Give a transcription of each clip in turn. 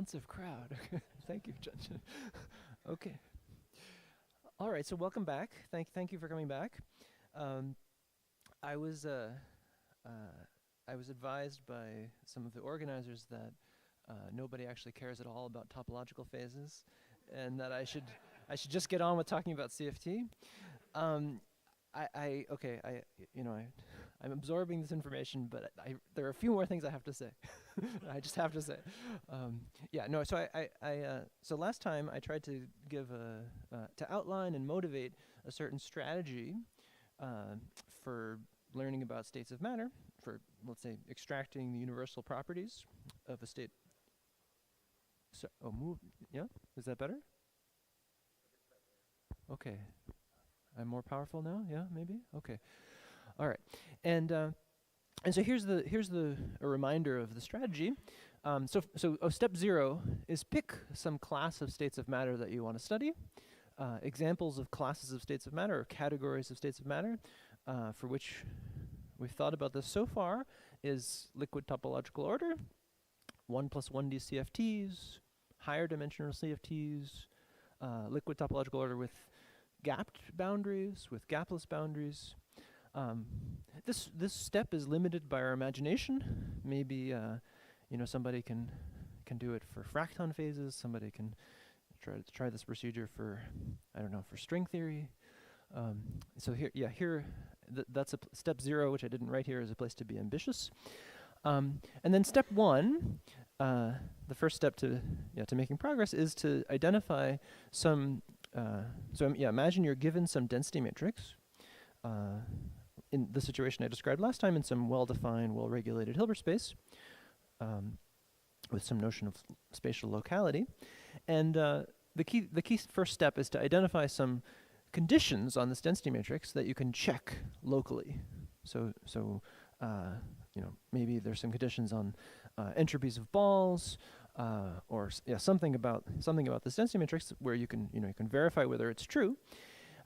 responsive crowd. Thank you, Judge. Okay. All right, so welcome back. Thank you for coming back. Um, I was advised by some of the organizers that nobody actually cares at all about topological phases, and that I should just get on with talking about CFT. I'm absorbing this information, but there are a few more things I have to say. I just have to say. So last time I tried to to outline and motivate a certain strategy for learning about states of matter, for, let's say, extracting the universal properties of a state. So, yeah? Is that better? Okay. I'm more powerful now? Yeah, maybe? Okay. All right. And so here's a reminder of the strategy. Step 0 is pick some class of states of matter that you want to study. Examples of classes of states of matter or categories of states of matter for which we've thought about this so far is liquid topological order, 1 plus 1D CFTs, higher dimensional CFTs, liquid topological order with gapped boundaries, with gapless boundaries. This step is limited by our imagination. Maybe somebody can do it for fracton phases. Somebody can try this procedure for, I don't know, for string theory. So that's step 0, which I didn't write here, is a place to be ambitious. And then step 1, the first step to making progress is to identify some. Imagine you're given some density matrix. In the situation I described last time, in some well-defined, well-regulated Hilbert space, with some notion of spatial locality, and the key first step is to identify some conditions on this density matrix that you can check locally. Maybe there's some conditions on entropies of balls, or something about this density matrix where you can verify whether it's true.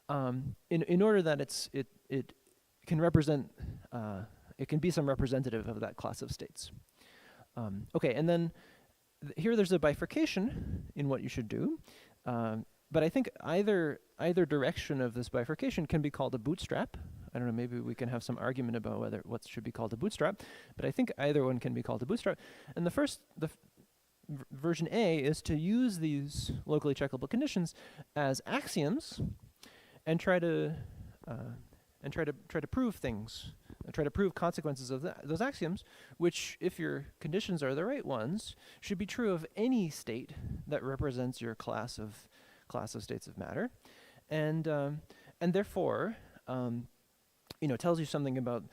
In order that it can represent, it can be some representative of that class of states. Okay, and then here there's a bifurcation in what you should do, but I think either direction of this bifurcation can be called a bootstrap. I don't know, maybe we can have some argument about whether what should be called a bootstrap, but I think either one can be called a bootstrap. And version A is to use these locally checkable conditions as axioms and try to prove things, try to prove consequences of those axioms, which, if your conditions are the right ones, should be true of any state that represents your class of states of matter, and therefore tells you something about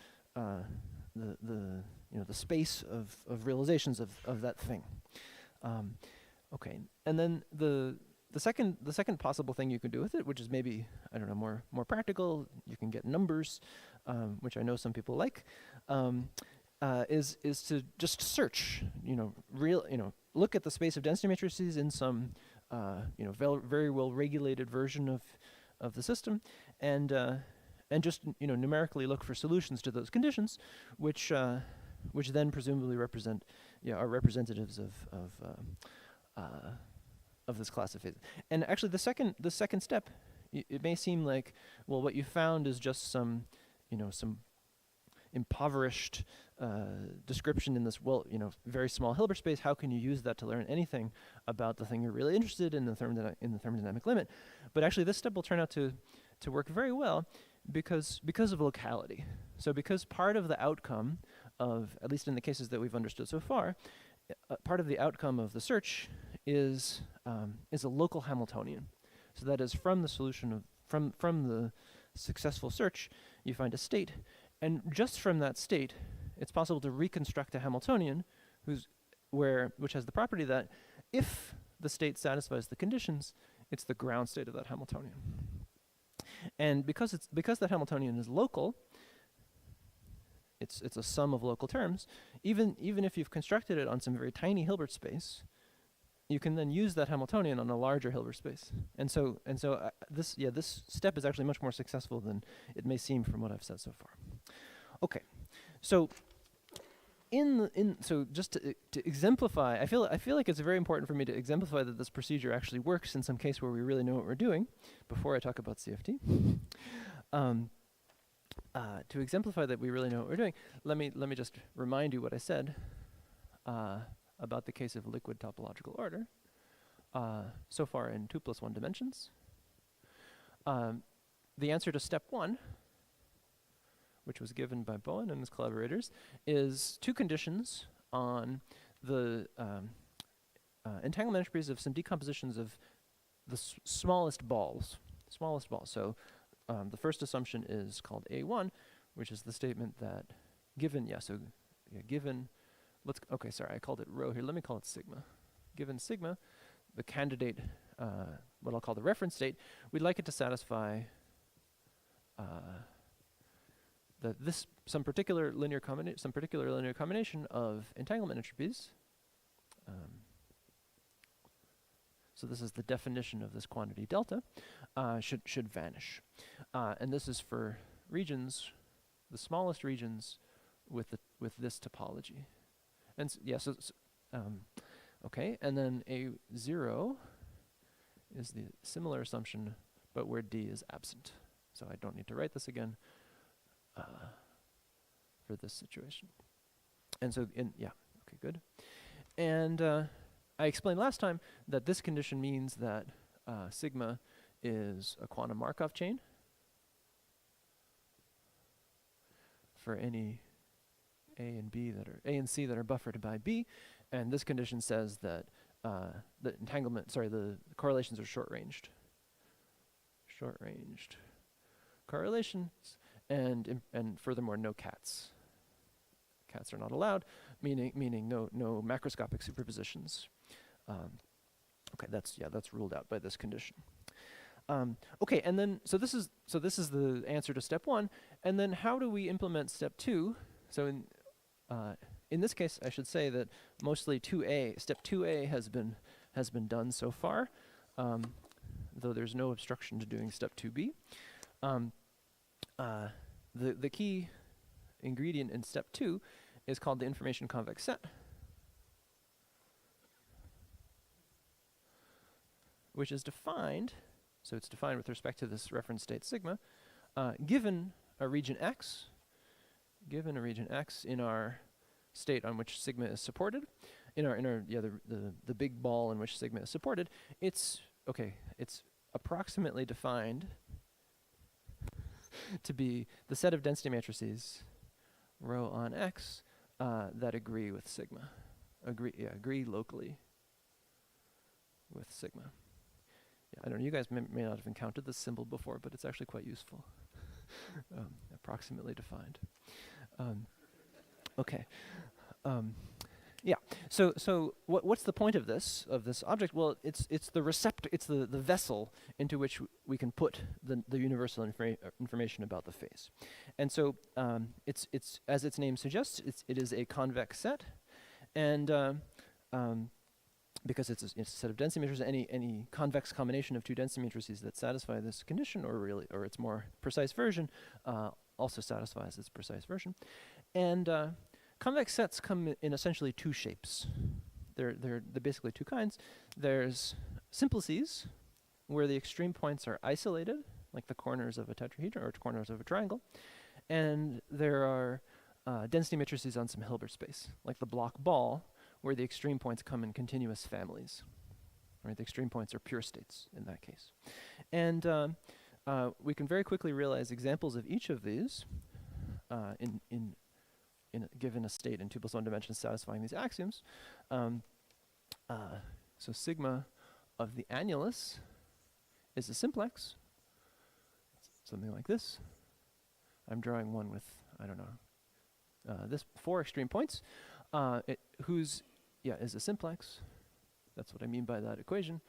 the space of realizations of that thing. Okay, and then the second possible thing you can do with it, which is maybe, I don't know, more practical, you can get numbers, which I know some people like, is to just search, look at the space of density matrices in some, very well regulated version of the system, and just numerically look for solutions to those conditions, which then presumably are representatives of this class of phases. And actually, the second step, it may seem like, well, what you found is just some impoverished description in this very small Hilbert space. How can you use that to learn anything about the thing you're really interested in the thermodynamic limit? But actually, this step will turn out to work very well because of locality. So because part of the outcome of, at least in the cases that we've understood so far, part of the outcome of the search is a local Hamiltonian. So that is, from the solution from the successful search, you find a state, and just from that state, it's possible to reconstruct a Hamiltonian which has the property that if the state satisfies the conditions, it's the ground state of that Hamiltonian. And because that Hamiltonian is local, it's a sum of local terms. Even if you've constructed it on some very tiny Hilbert space, you can then use that Hamiltonian on a larger Hilbert space. And so this step is actually much more successful than it may seem from what I've said so far. Okay, so so just to exemplify, I feel like it's very important for me to exemplify that this procedure actually works in some case where we really know what we're doing before I talk about CFT. To exemplify that we really know what we're doing, let me just remind you what I said about the case of liquid topological order so far in 2+1 dimensions. The answer to step 1, which was given by Bowen and his collaborators, is two conditions on the entanglement entropries of some decompositions of the smallest balls. So the first assumption is called A1, which is the statement that given, given, okay, sorry, I called it rho here. Let me call it sigma. Given sigma, the candidate, what I'll call the reference state, we'd like it to satisfy some particular linear combination of entanglement entropies. So this is the definition of this quantity delta, should vanish. And this is for regions, the smallest regions with this topology. And okay, and then A0 is the similar assumption, but where D is absent. So I don't need to write this again for this situation. And so, okay, good. And I explained last time that this condition means that sigma is a quantum Markov chain for any A and C that are buffered by B, and this condition says that the correlations are short-ranged. Short-ranged correlations, and furthermore, no cats. Cats are not allowed, meaning no macroscopic superpositions. Okay, that's ruled out by this condition. Okay, and then so this is the answer to step 1, and then how do we implement step 2? So in this case, I should say that mostly step 2a has been done so far, though there's no obstruction to doing step 2b. The key ingredient in step 2 is called the information convex set, which is defined, so it's defined with respect to this reference state sigma, given a region X in our state on which sigma is supported, the big ball in which sigma is supported, it's approximately defined to be the set of density matrices rho on X that agree with sigma, agree locally with sigma. Yeah, I don't know, you guys may not have encountered this symbol before, but it's actually quite useful. Approximately defined. Okay. Yeah. So what's the point of this object? Well, it's the receptor. It's the vessel into which we can put the universal information about the phase. And so it's as its name suggests, it is a convex set, and because it's a set of density matrices, any convex combination of two density matrices that satisfy this condition, or its more precise version, also satisfies its precise version, and convex sets come in essentially two shapes. They're basically two kinds. There's simplices, where the extreme points are isolated, like the corners of a tetrahedron or corners of a triangle, and there are density matrices on some Hilbert space, like the block ball, where the extreme points come in continuous families. Right, the extreme points are pure states in that case. And we can very quickly realize examples of each of these given a state in 2+1 dimensions satisfying these axioms. So sigma of the annulus is a simplex, something like this. I'm drawing one with, I don't know, this 4 extreme points, whose is a simplex. That's what I mean by that equation.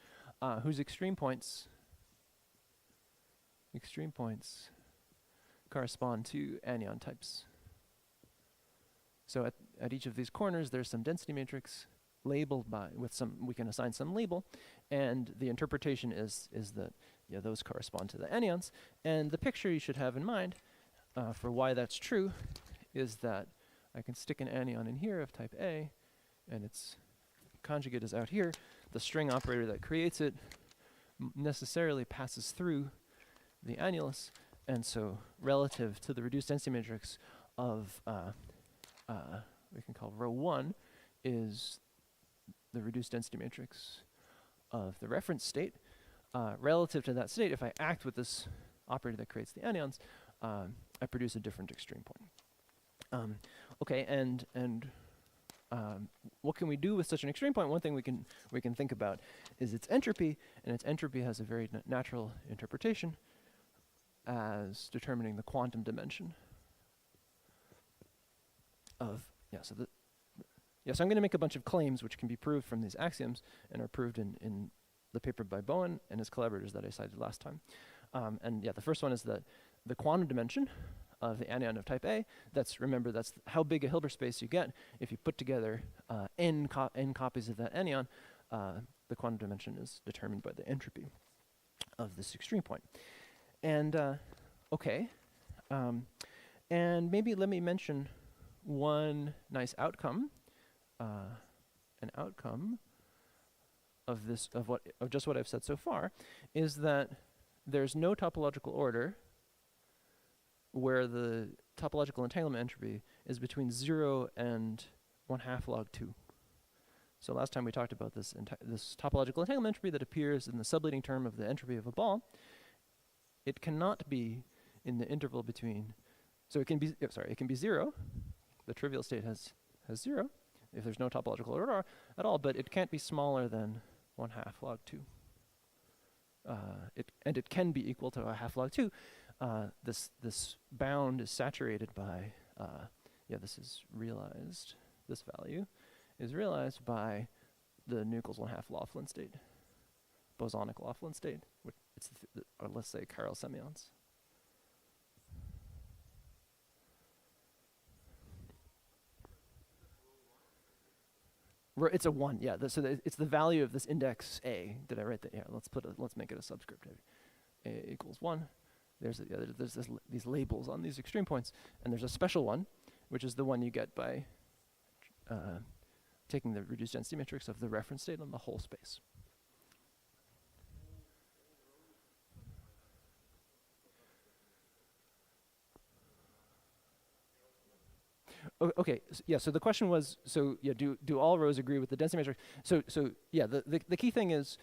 Whose extreme points correspond to anion types. So at each of these corners, there's some density matrix labeled we can assign some label, and the interpretation is that those correspond to the anions. And the picture you should have in mind for why that's true is that I can stick an anion in here of type A, and its conjugate is out here. The string operator that creates it necessarily passes through the annulus, and so relative to the reduced density matrix of we can call rho 1 is the reduced density matrix of the reference state. Relative to that state, if I act with this operator that creates the anions, I produce a different extreme point. Okay, and what can we do with such an extreme point? One thing we can think about is its entropy, and its entropy has a very natural interpretation as determining the quantum dimension of so I'm going to make a bunch of claims which can be proved from these axioms and are proved in the paper by Bowen and his collaborators that I cited last time. And the first one is that the quantum dimension of the anion of type A, remember that's how big a Hilbert space you get if you put together n copies of that anion. The quantum dimension is determined by the entropy of this extreme point. And and maybe let me mention one nice outcome. An outcome of just what I've said so far is that there's no topological order where the topological entanglement entropy is between 0 and 1/2 log 2. So last time we talked about this topological entanglement entropy that appears in the subleading term of the entropy of a ball. It cannot be in the interval between, so it can be, it can be 0. The trivial state has 0 if there's no topological order at all, but it can't be smaller than 1/2 log 2. And it can be equal to 1/2 log 2. This bound is saturated by, this is realized, this value is realized by the nu equals 1/2 Laughlin state, bosonic Laughlin state, which or let's say chiral semionts. It's a 1, yeah. It's the value of this index A. Did I write that? Yeah. Let's make it a subscript. A equals 1. There's these labels on these extreme points, and there's a special one, which is the one you get by taking the reduced density matrix of the reference state on the whole space. Okay, so the question was, do all rows agree with the density matrix? The key thing is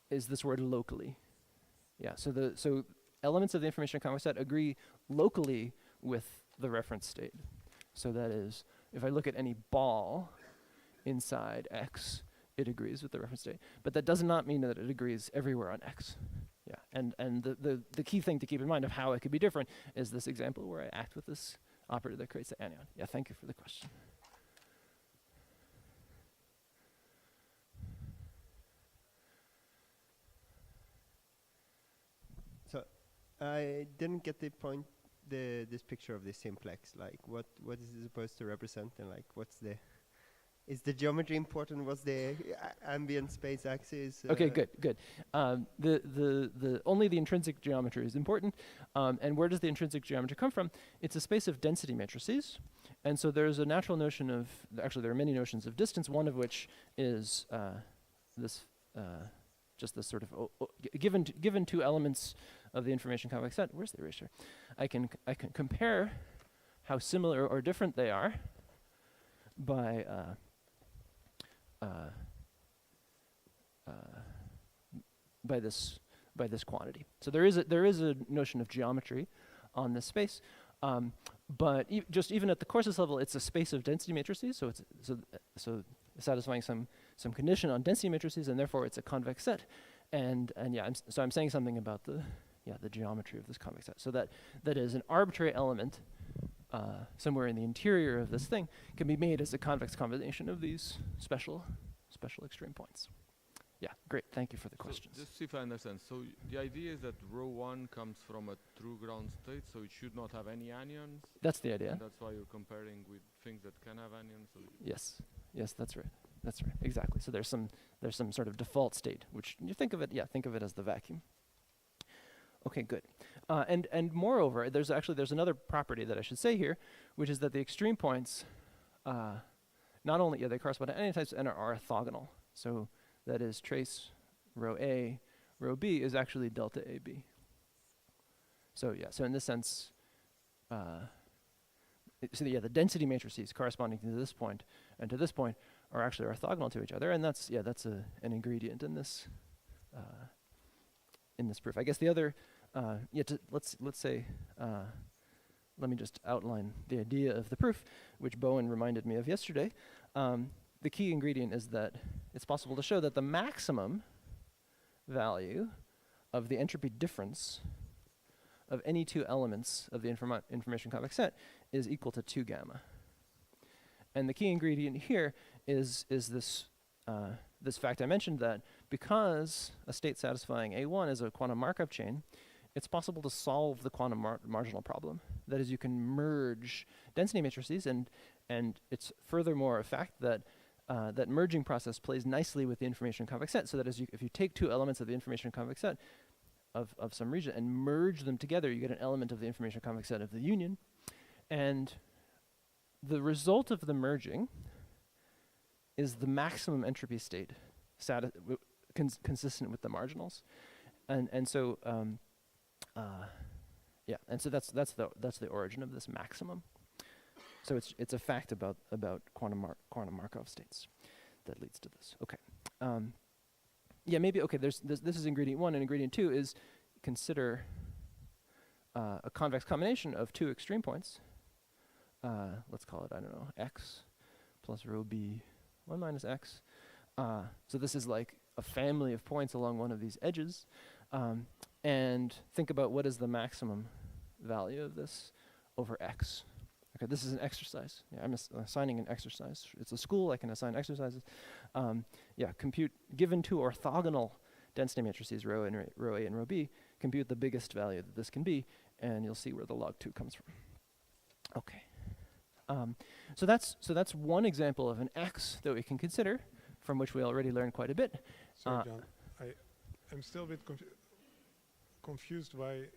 this word locally. Yeah, so elements of the information convex set agree locally with the reference state. So that is, if I look at any ball inside X, it agrees with the reference state. But that does not mean that it agrees everywhere on X. Yeah, and the key thing to keep in mind of how it could be different is this example where I act with this operator that creates the anion. Yeah, thank you for the question. So I didn't get the point, this picture of the simplex. Like, what is it supposed to represent, and like, is the geometry important? What's the ambient space axis? Okay, good. Only the intrinsic geometry is important. And where does the intrinsic geometry come from? It's a space of density matrices. And so there's a natural notion of, actually there are many notions of distance, one of which is just this sort of, given two elements of the information convex set, where's the eraser? I can compare how similar or different they are by this quantity. So there is a notion of geometry on this space, but just even at the coarses level, it's a space of density matrices. So it's so satisfying some condition on density matrices, and therefore it's a convex set. And I'm saying something about the geometry of this convex set. So that is an arbitrary element somewhere in the interior of this thing can be made as a convex combination of these special extreme points. Yeah, great. Thank you for the questions. Just see if I understand. So the idea is that rho 1 comes from a true ground state, so it should not have any anions? That's the idea. And that's why you're comparing with things that can have anions? So Yes, that's right. That's right, exactly. So there's some sort of default state, which you think of it as the vacuum. Okay, good. And moreover, there's another property that I should say here, which is that the extreme points, not only they correspond to any types and are orthogonal. So that is trace rho A, rho B is actually delta AB. So yeah, so in this sense, the density matrices corresponding to this point and to this point are actually orthogonal to each other, and that's an ingredient in this proof. I guess the other let's say let me just outline the idea of the proof, which Bowen reminded me of yesterday. The key ingredient is that it's possible to show that the maximum value of the entropy difference of any two elements of the information convex set is equal to 2 gamma. And the key ingredient here is this this fact I mentioned, that because a state satisfying A1 is a quantum Markov chain, it's possible to solve the quantum marginal problem. That is, you can merge density matrices, and it's furthermore a fact that that merging process plays nicely with the information convex set, so that if you take two elements of the information convex set of some region and merge them together, you get an element of the information convex set of the union. And the result of the merging is the maximum entropy state consistent with the marginals. And so that's the origin of this maximum. So it's a fact about quantum Markov states that leads to this. Okay. This is ingredient 1, and ingredient 2 is consider a convex combination of two extreme points. Let's call it, I don't know, x plus rho b 1 minus x. So this is like a family of points along one of these edges. And think about what is the maximum value of this over x. Okay, this is an exercise. Yeah, I'm assigning an exercise. It's a school, I can assign exercises. Compute, given two orthogonal density matrices, rho A and rho B, compute the biggest value that this can be, and you'll see where the log 2 comes from. Okay. So that's one example of an x that we can consider, from which we already learned quite a bit. Sorry, John. I'm still a bit confused why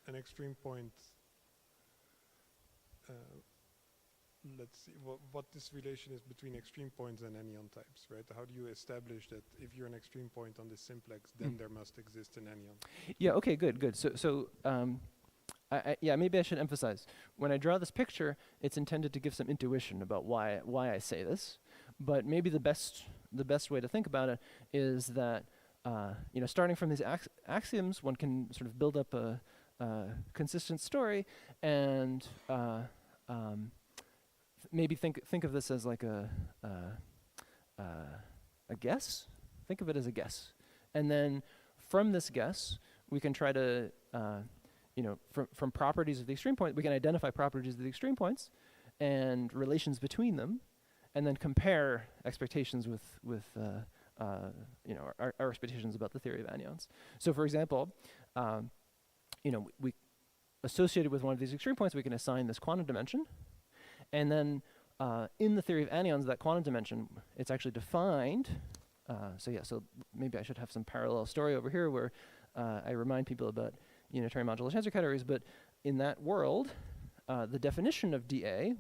an extreme point. Let's see what this relation is between extreme points and anion types, right? How do you establish that if you're an extreme point on this simplex, then there must exist an anion? Yeah. Okay. Good. So maybe I should emphasize, when I draw this picture, it's intended to give some intuition about why I say this. But maybe the best way to think about it is that starting from these axioms, one can sort of build up a consistent story, and maybe think of this as like a guess. Think of it as a guess, and then from this guess, we can try to from properties of the extreme point, we can identify properties of the extreme points and relations between them, and then compare expectations with our expectations about the theory of anions. So, for example, we associated with one of these extreme points, we can assign this quantum dimension, and then in the theory of anions, that quantum dimension, it's actually defined. So maybe I should have some parallel story over here where I remind people about unitary modular tensor categories, but in that world, the definition of dA,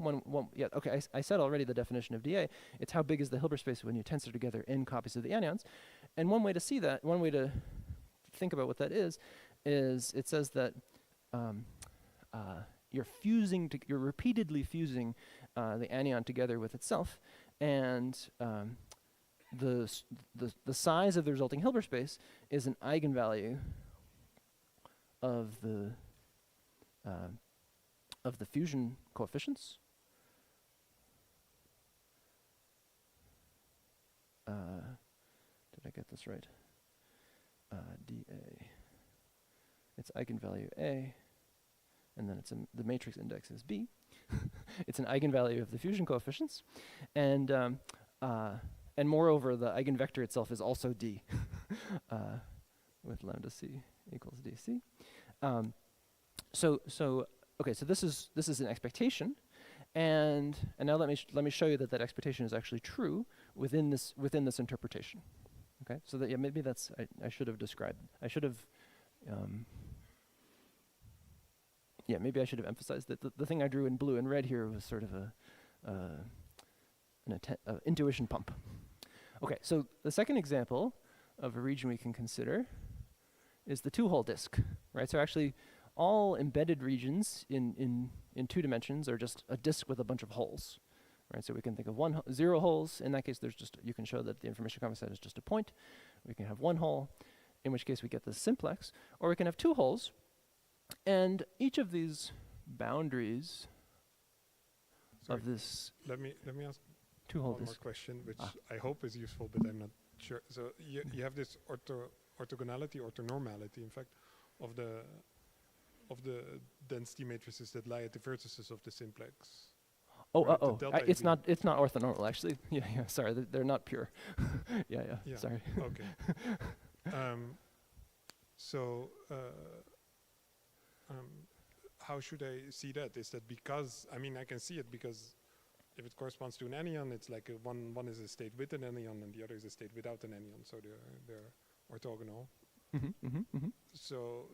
I said already the definition of dA, it's how big is the Hilbert space when you tensor together n copies of the anions. And one way to see that, one way to think about what that is it says that you're repeatedly fusing the anion together with itself, and the size of the resulting Hilbert space is an eigenvalue of the fusion coefficients. Did I get this right? dA. It's eigenvalue A, and then the matrix index is B. It's an eigenvalue of the fusion coefficients, and moreover, the eigenvector itself is also D, with lambda C equals DC. So this is an expectation, and now let me show you that expectation is actually true within this interpretation. Okay, so that maybe that's I should have described. I should have yeah, maybe I should have emphasized that the thing I drew in blue and red here was sort of an intuition pump. Okay, so the second example of a region we can consider is the two-hole disk, right? So actually, all embedded regions in 2 dimensions are just a disk with a bunch of holes, right? So we can think of 0 holes. In that case, there's just, you can show that the information complex set is just a point. We can have 1 hole, in which case we get this simplex, or we can have 2 holes, and each of these boundaries Sorry, of this let me ask two-hole one more disk. question, which I hope is useful, but I'm not sure. So you have this orthogonality, orthonormality, in fact, of the density matrices that lie at the vertices of the simplex. Oh, right, the delta it's AB. not orthonormal actually. Yeah. Sorry, they're not pure. yeah. Yeah. Sorry. Okay. So how should I see that? Is that because, I mean, I can see it because if it corresponds to an anion, it's like one is a state with an anion and the other is a state without an anion, so they're orthogonal. So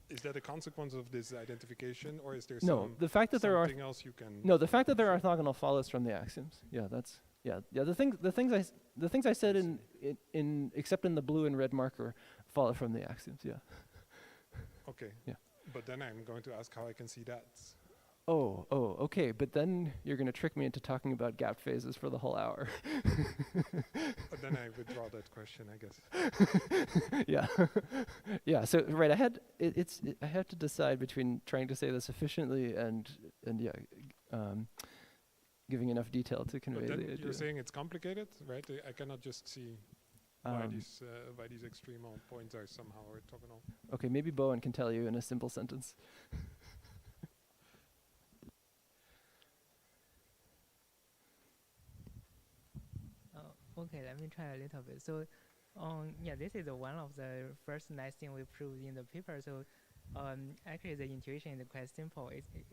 is that a consequence of this identification, or is there the fact that there are something else you can? No, the fact that they're orthogonal follows from the axioms. Yeah, that's The things I said in except in the blue and red marker follow from the axioms. Yeah. Okay. Yeah. But then I'm going to ask how I can see that. Oh, okay. But then you're going to trick me into talking about gap phases for the whole hour. But then I withdraw that question, I guess. Yeah. So right, I had to decide between trying to say this efficiently and giving enough detail to convey But the then idea. you're saying it's complicated, right? I cannot just see why these extremal points are somehow orthogonal. Okay, maybe Bowen can tell you in a simple sentence. Okay, let me try a little bit. So, this is one of the first nice thing we proved in the paper. So, actually, the intuition is quite simple.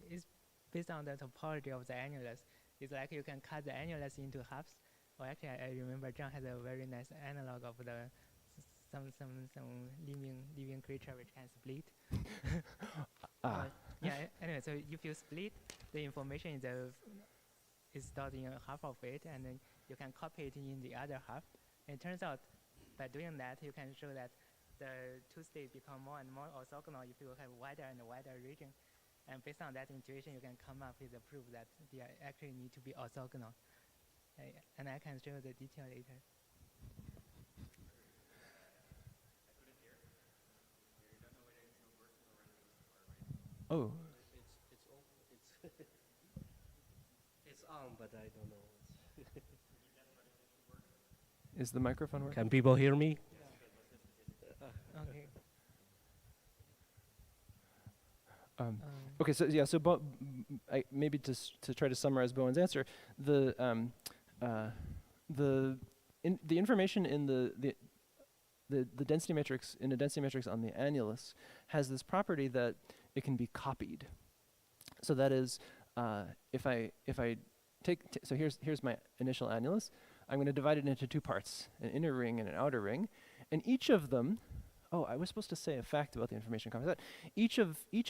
It's based on the topology of the annulus. It's like you can cut the annulus into halves. Or actually, I remember John has a very nice analog of the some living creature which can split. Anyway, so if you split, the information is stored in half of it, and then you can copy it in the other half. And it turns out, by doing that, you can show that the two states become more and more orthogonal if you have wider and wider region. And based on that intuition, you can come up with a proof that they actually need to be orthogonal. And I can show the detail later. Oh. It's on, but I don't know. Is the microphone working? Can people hear me? Okay. Okay, so maybe to try to summarize Bowen's answer, the information in the density matrix in a density matrix on the annulus has this property that it can be copied. So that is, if I take so here's my initial annulus. I'm going to divide it into 2 parts, an inner ring and an outer ring, and each of them. Oh, I was supposed to say a fact about the information complex set. Each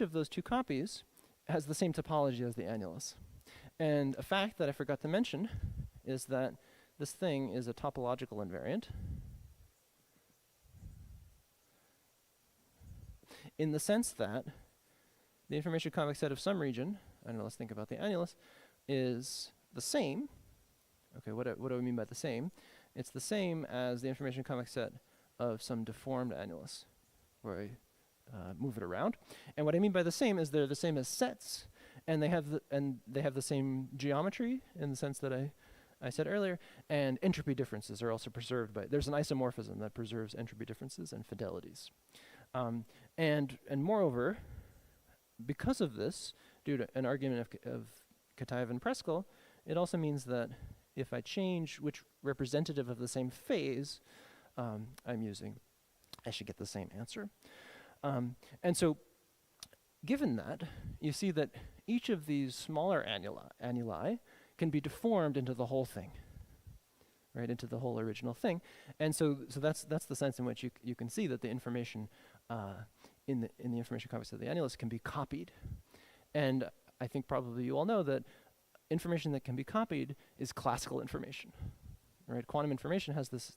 of those 2 copies has the same topology as the annulus. And a fact that I forgot to mention is that this thing is a topological invariant in the sense that the information complex set of some region, I don't know, let's think about the annulus, is the same. Okay, what do I mean by the same? It's the same as the information complex set of some deformed annulus, where I move it around. And what I mean by the same is they're the same as sets, and they have the same geometry in the sense that I said earlier, and entropy differences are also preserved by, there's an isomorphism that preserves entropy differences and fidelities. And moreover, because of this, due to an argument of Kataev and Preskel, it also means that if I change which representative of the same phase I'm using, I should get the same answer. And so, given that, you see that each of these smaller annuli can be deformed into the whole thing, right, into the whole original thing. And so that's the sense in which you can see that the information in the information complex of the annulus can be copied. And I think probably you all know that information that can be copied is classical information, right? Quantum information has this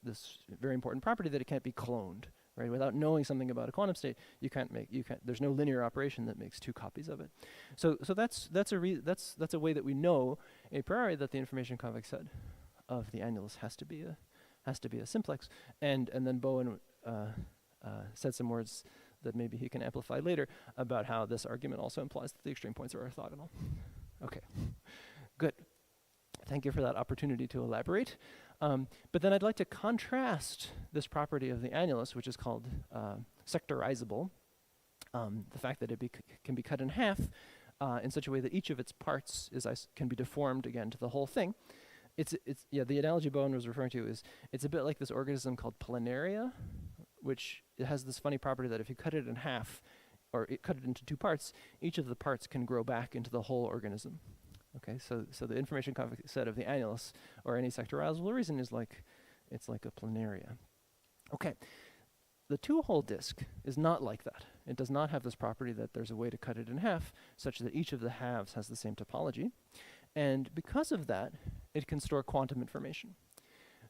very important property that it can't be cloned, right? Without knowing something about a quantum state, there's no linear operation that makes two copies of it. So that's a way that we know a priori that the information convex set of the annulus has to be a simplex. And then Bowen said some words that maybe he can amplify later about how this argument also implies that the extreme points are orthogonal. Okay, good. Thank you for that opportunity to elaborate. But then I'd like to contrast this property of the annulus, which is called sectorizable, the fact that it can be cut in half in such a way that each of its parts can be deformed again to the whole thing. The analogy Bowen was referring to is it's a bit like this organism called planaria, which it has this funny property that if you cut it in half, or cut it into two parts, each of the parts can grow back into the whole organism. Okay, so the information convex set of the annulus, or any sectorizable reason, it's like a planaria. Okay, the two-hole disk is not like that. It does not have this property that there's a way to cut it in half, such that each of the halves has the same topology. And because of that, it can store quantum information.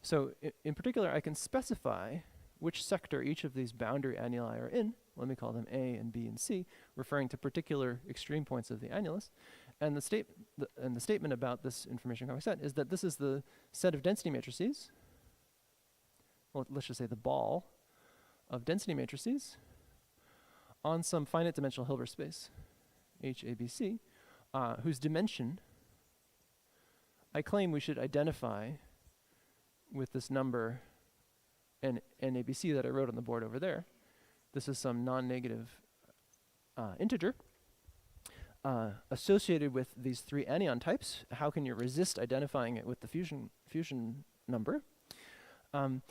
So in particular, I can specify which sector each of these boundary annuli are in. Let me call them A and B and C, referring to particular extreme points of the annulus. And the statement about this information convex set is that this is the set of density matrices, well, let's just say the ball of density matrices on some finite dimensional Hilbert space, HABC, whose dimension I claim we should identify with this number NABC that I wrote on the board over there. This is some non-negative integer associated with these three anion types. How can you resist identifying it with the fusion number? And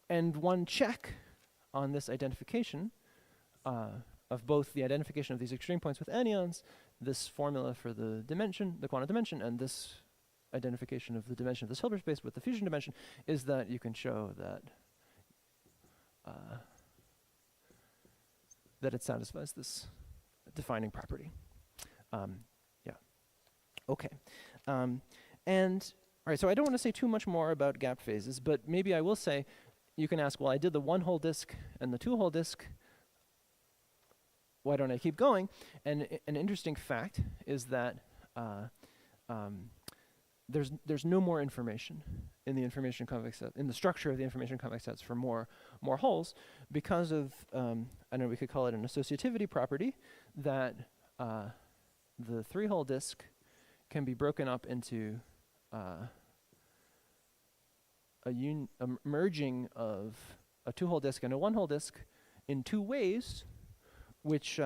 one check on this identification of both the identification of these extreme points with anions, this formula for the dimension, the quantum dimension, and this identification of the dimension of this Hilbert space with the fusion dimension, is that you can show that that it satisfies this defining property. Yeah. Okay. And all right, so I don't want to say too much more about gap phases, but maybe I will say, you can ask, well, I did the one-hole disk and the two-hole disk. Why don't I keep going? And an interesting fact is that there's no more information in the information convex set, in the structure of the information convex sets for more holes, because of I don't know, we could call it an associativity property, that the three-hole disk can be broken up into a merging of a two-hole disk and a one-hole disk in two ways, which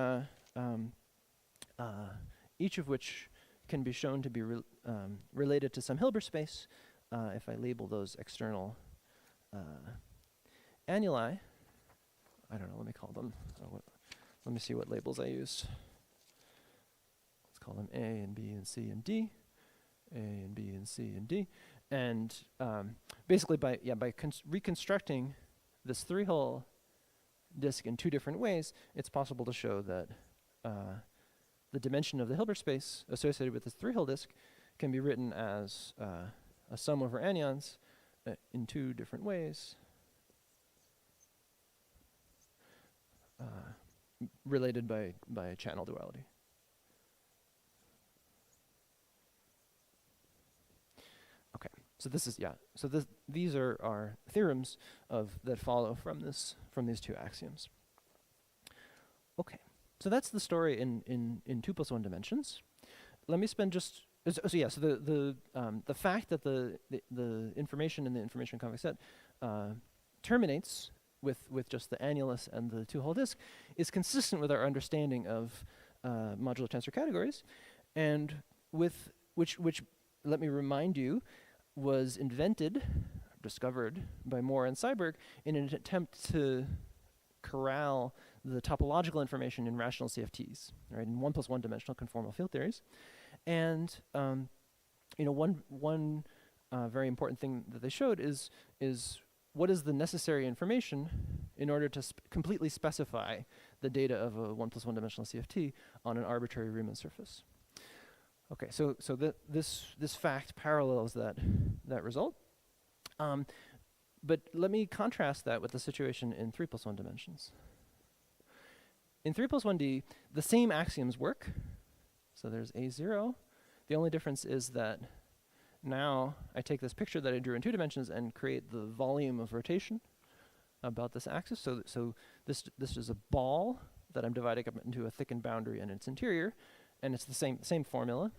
each of which can be shown to be related to some Hilbert space. If I label those external annuli, I don't know, let me call them, let me see what labels I used. Let's call them A and B and C and D, A and B and C and D. And basically by reconstructing this three-hole disk in two different ways, it's possible to show that the dimension of the Hilbert space associated with this three-hole disk can be written as a sum over anions in two different ways, related by channel duality. Okay, so this is these are theorems that follow from these two axioms. Okay, so that's the story in 2+1 dimensions. Let me spend just so the fact that the information in the information convex set terminates with just the annulus and the two-hole disk is consistent with our understanding of modular tensor categories, and with which let me remind you was discovered by Moore and Seiberg in an attempt to corral the topological information in rational CFTs, right, in 1+1 dimensional conformal field theories. And one very important thing that they showed is what is the necessary information in order to completely specify the data of a 1+1 dimensional CFT on an arbitrary Riemann surface. Okay, so this fact parallels that result. But let me contrast that with the situation in 3+1 dimensions. In 3+1D, the same axioms work. So there's A0. The only difference is that now I take this picture that I drew in 2 dimensions and create the volume of rotation about this axis. So this is a ball that I'm dividing up into a thickened boundary and its interior, and it's the same formula.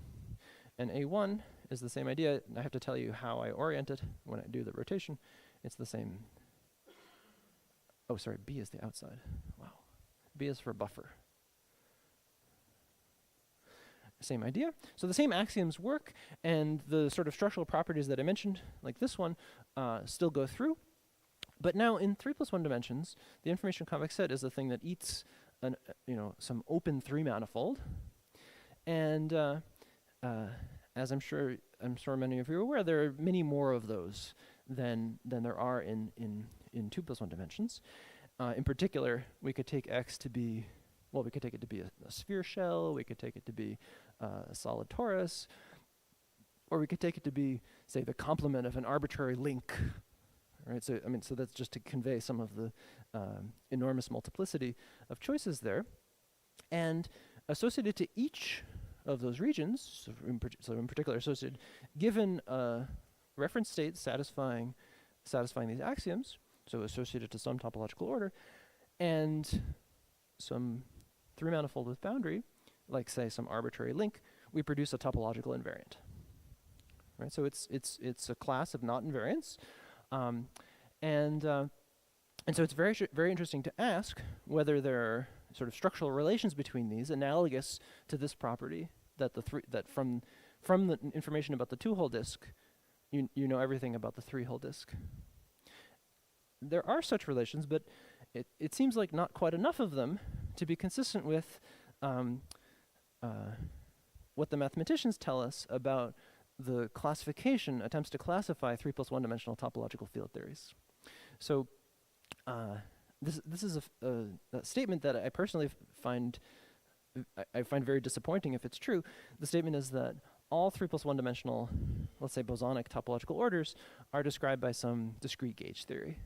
And A1 is the same idea. I have to tell you how I orient it when I do the rotation. It's the same. Oh, sorry, B is the outside. Wow. B is for buffer. Same idea. So the same axioms work, and the sort of structural properties that I mentioned, like this one, still go through. But now in 3+1 dimensions, the information convex set is the thing that eats an, some open 3 manifold. And as I'm sure many of you are aware, there are many more of those than there are in 2+1 dimensions. In particular, we could take X to be, well, we could take it to be a sphere shell, we could take it to be a solid torus, or we could take it to be, say, the complement of an arbitrary link. Right? So, so that's just to convey some of the enormous multiplicity of choices there. And associated to each of those regions, so in particular associated, given a reference state satisfying these axioms, so associated to some topological order, and some 3 manifold with boundary, like say some arbitrary link, we produce a topological invariant. Right? So it's a class of not invariants, and so it's very interesting to ask whether there are sort of structural relations between these analogous to this property that that from the information about the 2-hole disk, you know everything about the 3-hole disk. There are such relations, but it seems like not quite enough of them to be consistent with what the mathematicians tell us about the classification, attempts to classify 3+1 dimensional topological field theories. So this is a statement that I personally find very disappointing if it's true. The statement is that all 3+1 dimensional, let's say bosonic topological orders, are described by some discrete gauge theory,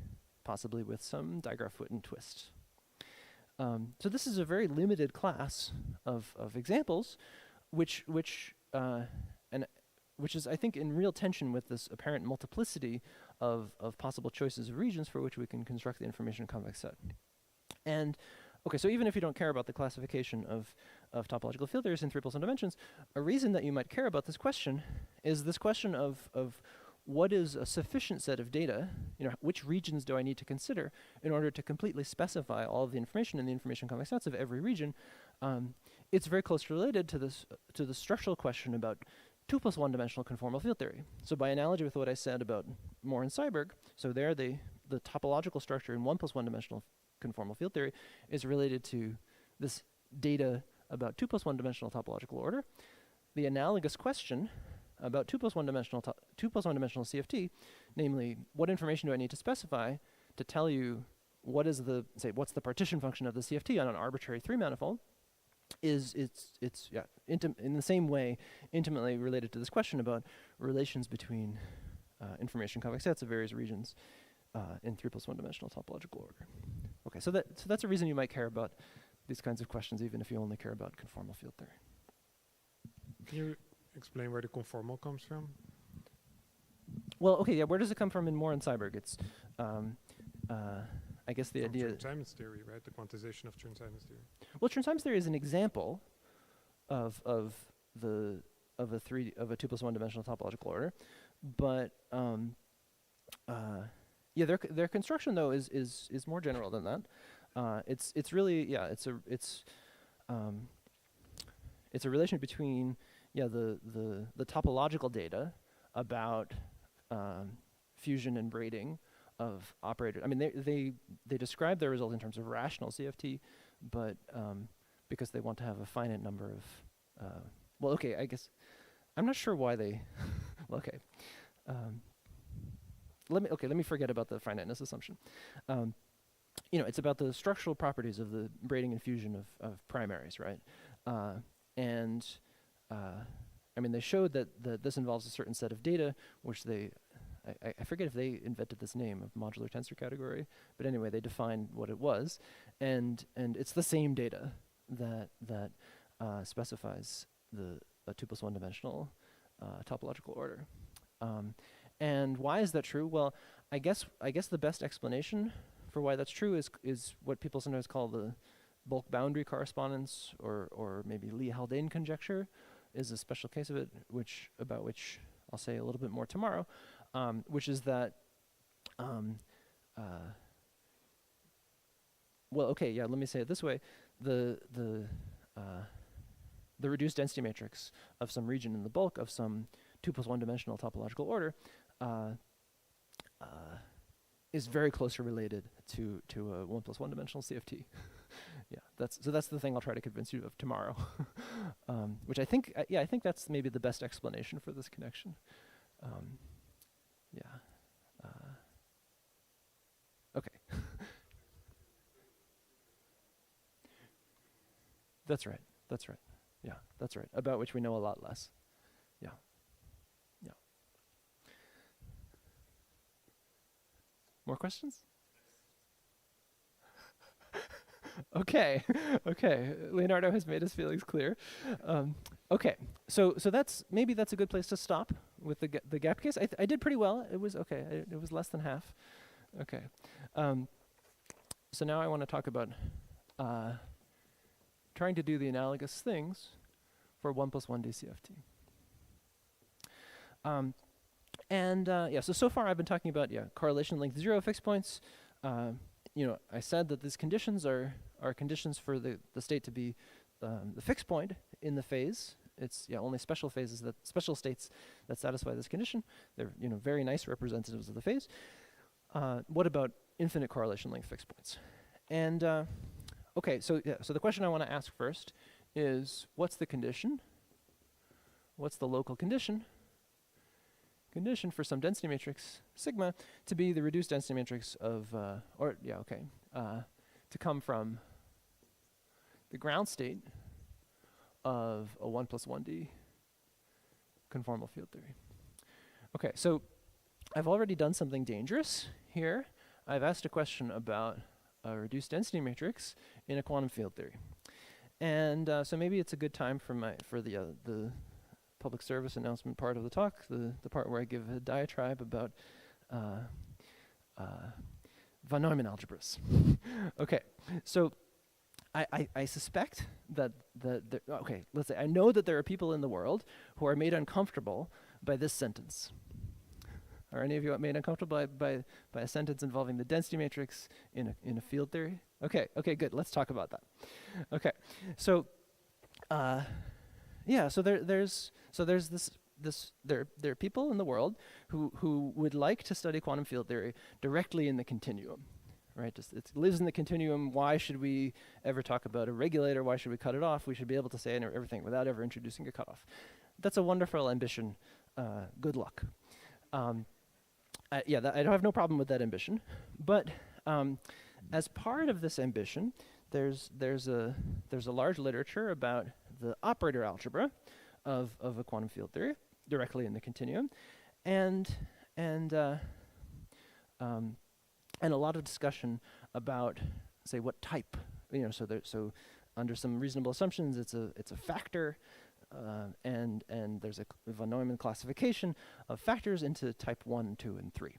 possibly with some Digraph-Witten twist. So this is a very limited class of examples, which is, I think, in real tension with this apparent multiplicity of possible choices of regions for which we can construct the information convex set. And okay, so even if you don't care about the classification of topological field theories in 3+1 dimensions, a reason that you might care about this question is this question of what is a sufficient set of data, which regions do I need to consider in order to completely specify all of the information in the information convex sets of every region. It's very closely related to the structural question about 2+1 dimensional conformal field theory. So by analogy with what I said about Moore and Seiberg, so there the topological structure in 1+1 dimensional conformal field theory is related to this data about 2+1 dimensional topological order. The analogous question about 2+1 dimensional CFT, namely, what information do I need to specify to tell you what's the partition function of the CFT on an arbitrary 3 manifold, is in the same way intimately related to this question about relations between information convex sets of various regions in 3+1 dimensional topological order. Okay, so that's a reason you might care about these kinds of questions, even if you only care about conformal field theory. Can you explain where the conformal comes from? Well, okay, yeah, where does it come from in Moore and Seiberg? It's, I guess the From idea... Chern-Simons theory, right? The quantization of Chern-Simons theory. Well, Chern-Simons theory is an example of a 2+1 dimensional topological order, but yeah, their construction though is more general than that. It's really it's a relation between the topological data about fusion and braiding of operators. I mean, they describe their result in terms of rational CFT, but because they want to have a finite number of well, okay, I guess I'm not sure why they well, okay. Let me forget about the finiteness assumption. it's about the structural properties of the braiding and fusion of primaries, right? And I mean, they showed that this involves a certain set of data, which I forget if they invented this name of modular tensor category, but anyway, they defined what it was, and it's the same data that specifies a 2 plus 1 dimensional topological order. And why is that true? Well, I guess the best explanation for why that's true is what people sometimes call the bulk boundary correspondence, or maybe Lee-Haldane conjecture is a special case of it, about which I'll say a little bit more tomorrow, which is that, well, okay, yeah, let me say it this way. The reduced density matrix of some region in the bulk of some 2 plus 1 dimensional topological order is very closely related to a 1 plus 1 dimensional CFT. Yeah, that's the thing I'll try to convince you of tomorrow. Which I think, I think that's maybe the best explanation for this connection. Yeah. Okay. That's right. That's right. Yeah, that's right. About which we know a lot less. Yeah. Yeah. More questions? Okay. Okay. Leonardo has made his feelings clear. Okay. So that's a good place to stop with the gap case. I did pretty well. It was okay. It was less than half. Okay. So now I want to talk about trying to do the analogous things for 1 plus 1 DCFT. Yeah, so far I've been talking about, correlation length 0 fixed points. I said that these conditions are conditions for the state to be the fixed point in the phase. It's only special states that satisfy this condition. They're very nice representatives of the phase. What about infinite correlation length fixed points? And okay, so the question I want to ask first is, what's the condition? What's the local condition? Condition for some density matrix sigma to be the reduced density matrix of, to come from the ground state of a 1 plus 1D conformal field theory. Okay, so I've already done something dangerous here. I've asked a question about a reduced density matrix in a quantum field theory. And so maybe it's a good time for the public service announcement part of the talk, the part where I give a diatribe about von Neumann algebras. Okay, so I suspect that let's say I know that there are people in the world who are made uncomfortable by this sentence. Are any of you made uncomfortable by a sentence involving the density matrix in a field theory? Okay, good. Let's talk about that. Okay, so so there are people in the world who would like to study quantum field theory directly in the continuum, right? It lives in the continuum. Why should we ever talk about a regulator? Why should we cut it off? We should be able to say everything without ever introducing a cutoff. That's a wonderful ambition. Good luck. I don't have no problem with that ambition, but as part of this ambition, there's a large literature about the operator algebra of a quantum field theory directly in the continuum, and a lot of discussion about, say, what type. So under some reasonable assumptions, it's a factor. And there's a von Neumann classification of factors into type 1, 2, and 3.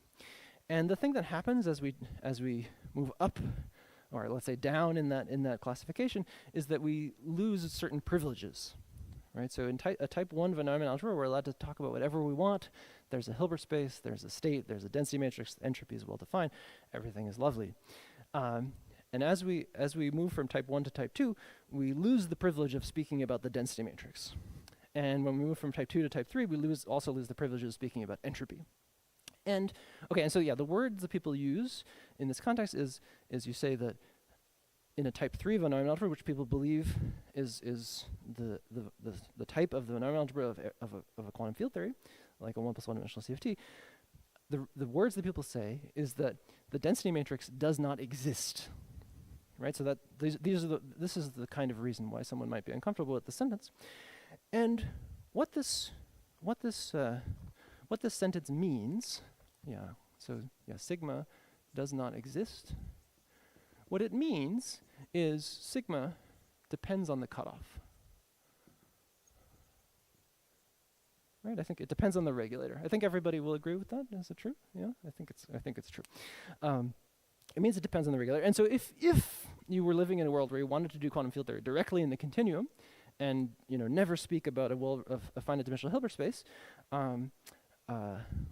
And the thing that happens as we move up, or let's say down in that classification, is that we lose certain privileges, right? So in a type 1 von Neumann algebra, we're allowed to talk about whatever we want. There's a Hilbert space, there's a state, there's a density matrix, entropy is well defined, everything is lovely. And as we move from type 1 to type 2, we lose the privilege of speaking about the density matrix. And when we move from type 2 to type 3, we also lose the privilege of speaking about entropy. And so the words that people use in this context is you say that in a type 3 von Neumann algebra, which people believe is the type of the von Neumann algebra of a quantum field theory, like a 1 plus 1 dimensional CFT, the words that people say is that the density matrix does not exist, right? So that this is the kind of reason why someone might be uncomfortable with the sentence. And what this sentence means, sigma does not exist. What it means is sigma depends on the cutoff. Right? I think it depends on the regulator. I think everybody will agree with that. Is it true? Yeah, I think it's true. It means it depends on the regulator. And so if you were living in a world where you wanted to do quantum field theory directly in the continuum, and never speak about a world of a finite dimensional Hilbert space, well,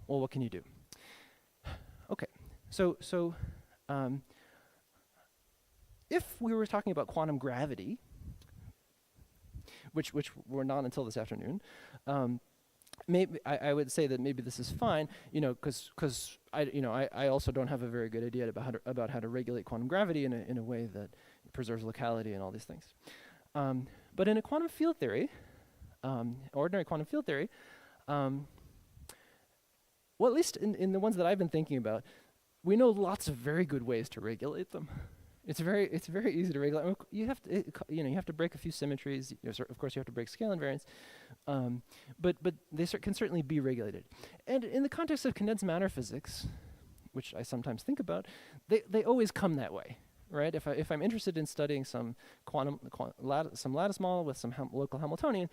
what can you do? Okay, so if we were talking about quantum gravity, which we're not until this afternoon, maybe I would say that maybe this is fine, because I also don't have a very good idea about how to regulate quantum gravity in a way that preserves locality and all these things. But in a quantum field theory, ordinary quantum field theory, well, at least in the ones that I've been thinking about, we know lots of very good ways to regulate them. It's very easy to regulate. You have to you have to break a few symmetries. Of course, you have to break scale invariance, but they can certainly be regulated. And in the context of condensed matter physics, which I sometimes think about, they always come that way, right? If I'm interested in studying some some lattice model with some local Hamiltonian,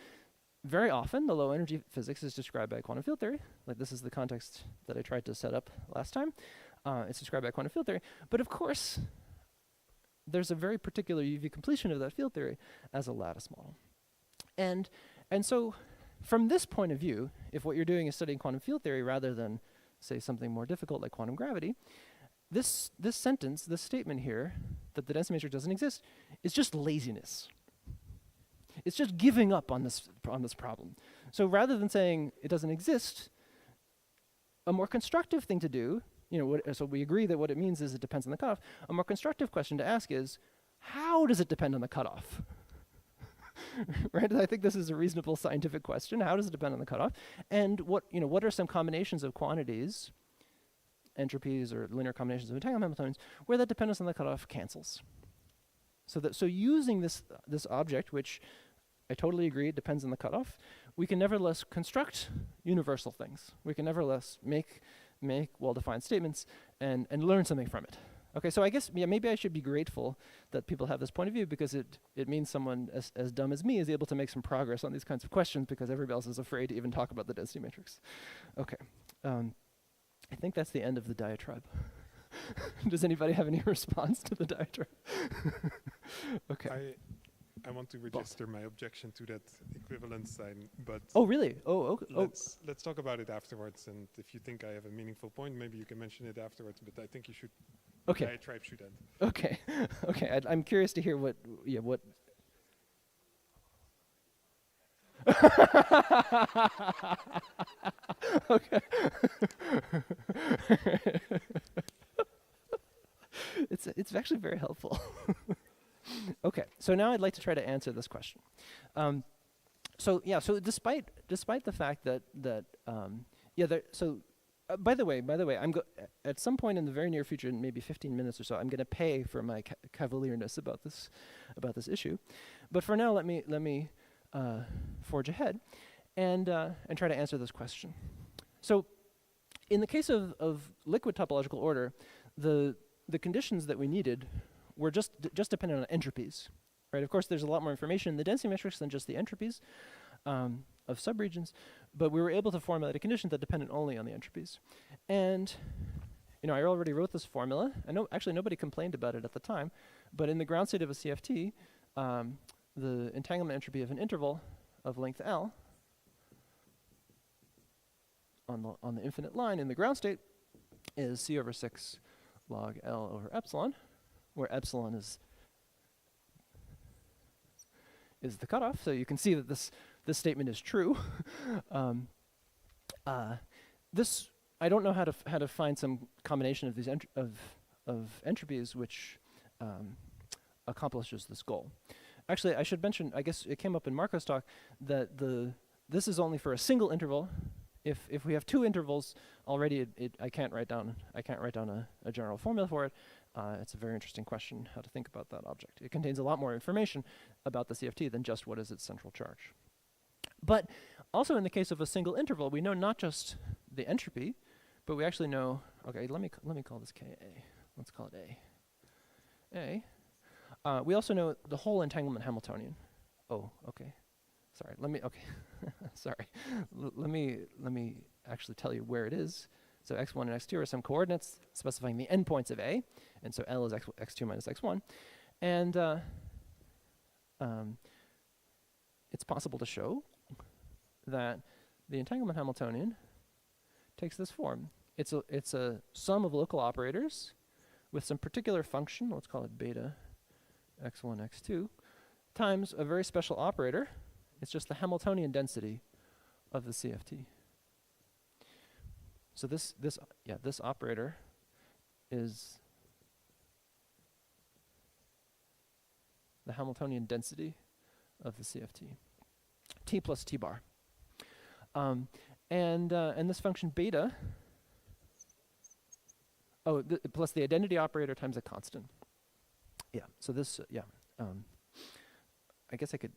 very often the low energy physics is described by quantum field theory. Like this is the context that I tried to set up last time. It's described by quantum field theory, but of course, there's a very particular UV completion of that field theory as a lattice model. And so from this point of view, if what you're doing is studying quantum field theory rather than, say, something more difficult like quantum gravity, this sentence, this statement here, that the density matrix doesn't exist, is just laziness. It's just giving up on this problem. So rather than saying it doesn't exist, a more constructive thing to do, so we agree that what it means is it depends on the cutoff. A more constructive question to ask is, how does it depend on the cutoff? Right? I think this is a reasonable scientific question. How does it depend on the cutoff? And what are some combinations of quantities, entropies or linear combinations of entanglement Hamiltonians, where that dependence on the cutoff cancels? So using this object, which I totally agree it depends on the cutoff, we can nevertheless construct universal things. We can nevertheless make well-defined statements and learn something from it. Okay, so I guess maybe I should be grateful that people have this point of view, because it means someone as dumb as me is able to make some progress on these kinds of questions, because everybody else is afraid to even talk about the density matrix. Okay, I think that's the end of the diatribe. Does anybody have any response to the diatribe? Okay. I want to register my objection to that equivalence sign, but oh really? Oh, okay. Let's talk about it afterwards. And if you think I have a meaningful point, maybe you can mention it afterwards. But I think you should. Okay. The diatribe should end. Okay. Okay. I'm curious to hear what. Okay. It's actually very helpful. Okay, so now I'd like to try to answer this question. So despite the fact that by the way, I'm at some point in the very near future, in maybe 15 minutes or so, I'm going to pay for my cavalierness about this issue. But for now, let me forge ahead and try to answer this question. So, in the case of liquid topological order, the conditions that we needed were just dependent on entropies, right? Of course, there's a lot more information in the density matrix than just the entropies of subregions, but we were able to formulate a condition that depended only on the entropies. And I already wrote this formula. I know actually nobody complained about it at the time, but in the ground state of a CFT, the entanglement entropy of an interval of length L on the infinite line in the ground state is C over 6 log L over epsilon, where epsilon is the cutoff. So you can see that this statement is true. This I don't know how to find some combination of these entropies which accomplishes this goal. Actually, I should mention, I guess it came up in Marco's talk, that this is only for a single interval if we have two intervals already, I can't write down a general formula for it. It's a very interesting question how to think about that object. It contains a lot more information about the CFT than just what is its central charge. But also in the case of a single interval, we know not just the entropy, but we actually know, okay, let me call this Ka. Let's call it A. We also know the whole entanglement Hamiltonian. Oh, okay. Sorry, sorry. Let me actually tell you where it is. So x1 and x2 are some coordinates specifying the endpoints of A, and so L is x2 minus x1. And it's possible to show that the entanglement Hamiltonian takes this form. It's a sum of local operators with some particular function, let's call it beta x1, x2, times a very special operator. It's just the Hamiltonian density of the CFT. So this operator is the Hamiltonian density of the CFT, t plus t bar. And this function beta, plus the identity operator times a constant. Yeah, so this, I guess I could,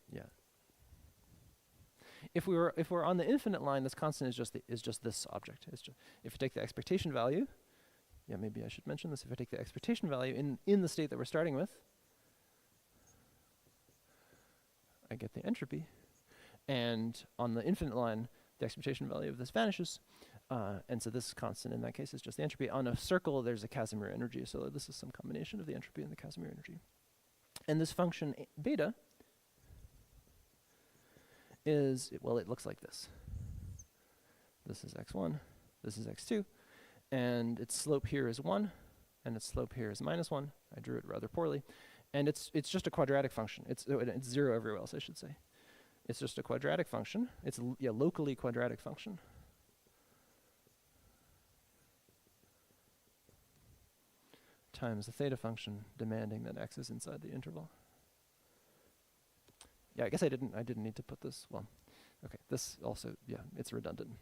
If we're on the infinite line, this constant is just this object. It's just, if you take the expectation value, maybe I should mention this. If I take the expectation value in the state that we're starting with, I get the entropy, and on the infinite line, the expectation value of this vanishes, and so this constant in that case is just the entropy. On a circle, there's a Casimir energy, so this is some combination of the entropy and the Casimir energy. And this function beta is, well, it looks like this. This is x1, this is x2, and its slope here is 1, and its slope here is -1. I drew it rather poorly. And it's just a quadratic function. It's 0 everywhere else, I should say. It's just a quadratic function. It's locally quadratic function. Times the theta function demanding that x is inside the interval. Yeah, I guess I didn't need to put this. Well, okay. This also, it's redundant.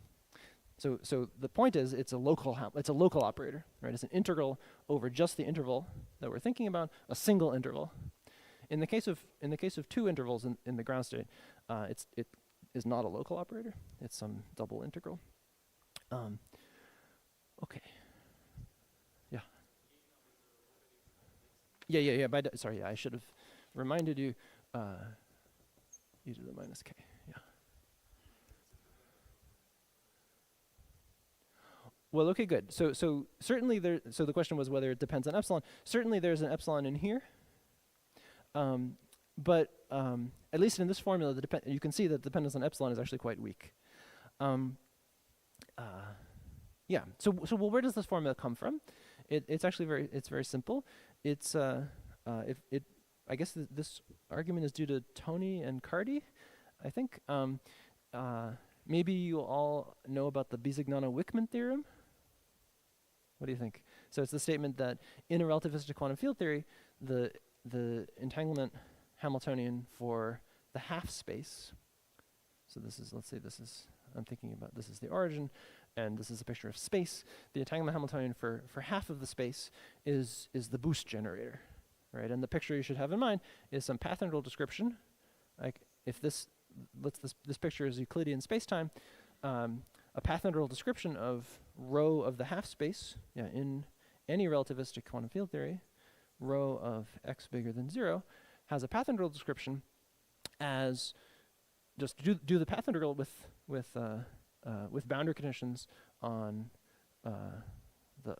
So the point is, it's a local operator, right? It's an integral over just the interval that we're thinking about, a single interval. In the case of two intervals in the ground state, it is not a local operator. It's some double integral. Okay. Yeah. Yeah. Sorry, I should have reminded you. E to the minus k. Yeah. Well, okay, good. So certainly there. So the question was whether it depends on epsilon. Certainly, there's an epsilon in here. But at least in this formula, you can see that the dependence on epsilon is actually quite weak. Yeah. So well, where does this formula come from? It's actually very simple. It's I guess this argument is due to Tony and Cardy, I think. Maybe you all know about the Bisignano-Wickman theorem. What do you think? So it's the statement that in a relativistic quantum field theory, the entanglement Hamiltonian for the half space. So this is, let's say this is, I'm thinking about, this is the origin, and this is a picture of space. The entanglement Hamiltonian for half of the space is the boost generator. Right, and the picture you should have in mind is some path integral description. Like if this picture is Euclidean spacetime, a path integral description of rho of the half space, in any relativistic quantum field theory, rho of x bigger than 0 has a path integral description as just do the path integral with boundary conditions on the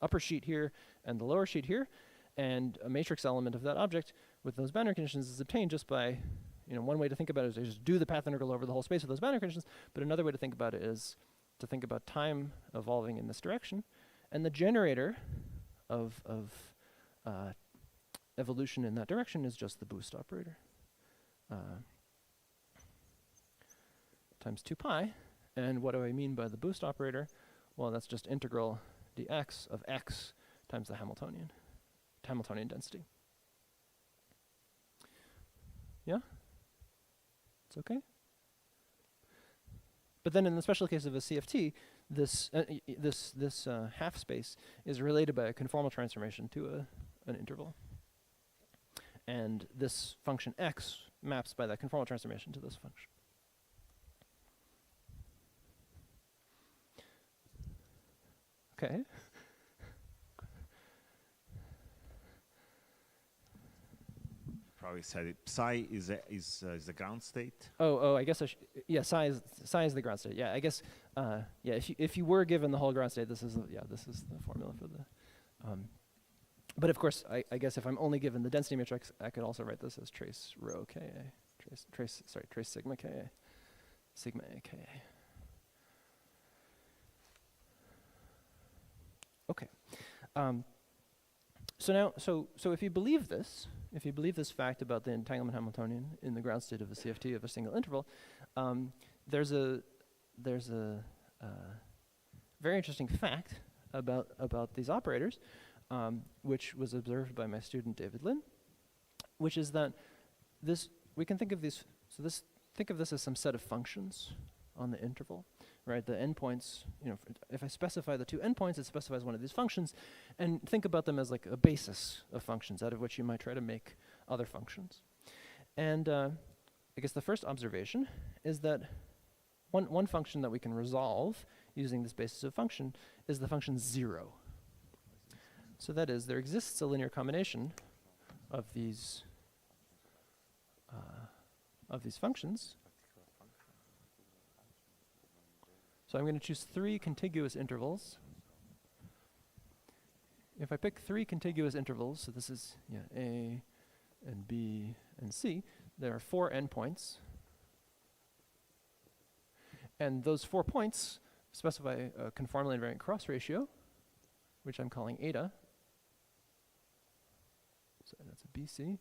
upper sheet here and the lower sheet here. And a matrix element of that object with those boundary conditions is obtained just by, one way to think about it is to just do the path integral over the whole space with those boundary conditions. But another way to think about it is to think about time evolving in this direction. And the generator of evolution in that direction is just the boost operator. Times 2 pi. And what do I mean by the boost operator? Well, that's just integral dx of x times the Hamiltonian density. Yeah? It's okay? But then in the special case of a CFT, this half space is related by a conformal transformation to an interval. And this function x maps by that conformal transformation to this function. Okay. Probably said it. Psi is the ground state. Oh, I guess yeah. Psi is the ground state. Yeah, I guess. Yeah, if you were given the whole ground state, this is the formula for the. But of course, I guess if I'm only given the density matrix, I could also write this as trace rho Ka, trace sigma Ka, sigma A Ka. Okay. So if you believe this, fact about the entanglement Hamiltonian in the ground state of a CFT of a single interval, there's a very interesting fact about these operators, which was observed by my student David Lin, which is that we can think of these. Think of this as some set of functions on the interval. Right, the endpoints, if I specify the two endpoints, it specifies one of these functions, and think about them as like a basis of functions out of which you might try to make other functions. And I guess the first observation is that one function that we can resolve using this basis of function is the function 0. So that is, there exists a linear combination of these functions. So I'm going to choose 3 contiguous intervals. If I pick 3 contiguous intervals, so this is A and B and C, there are 4 endpoints. And those 4 points specify a conformally invariant cross ratio, which I'm calling eta. So that's a BC.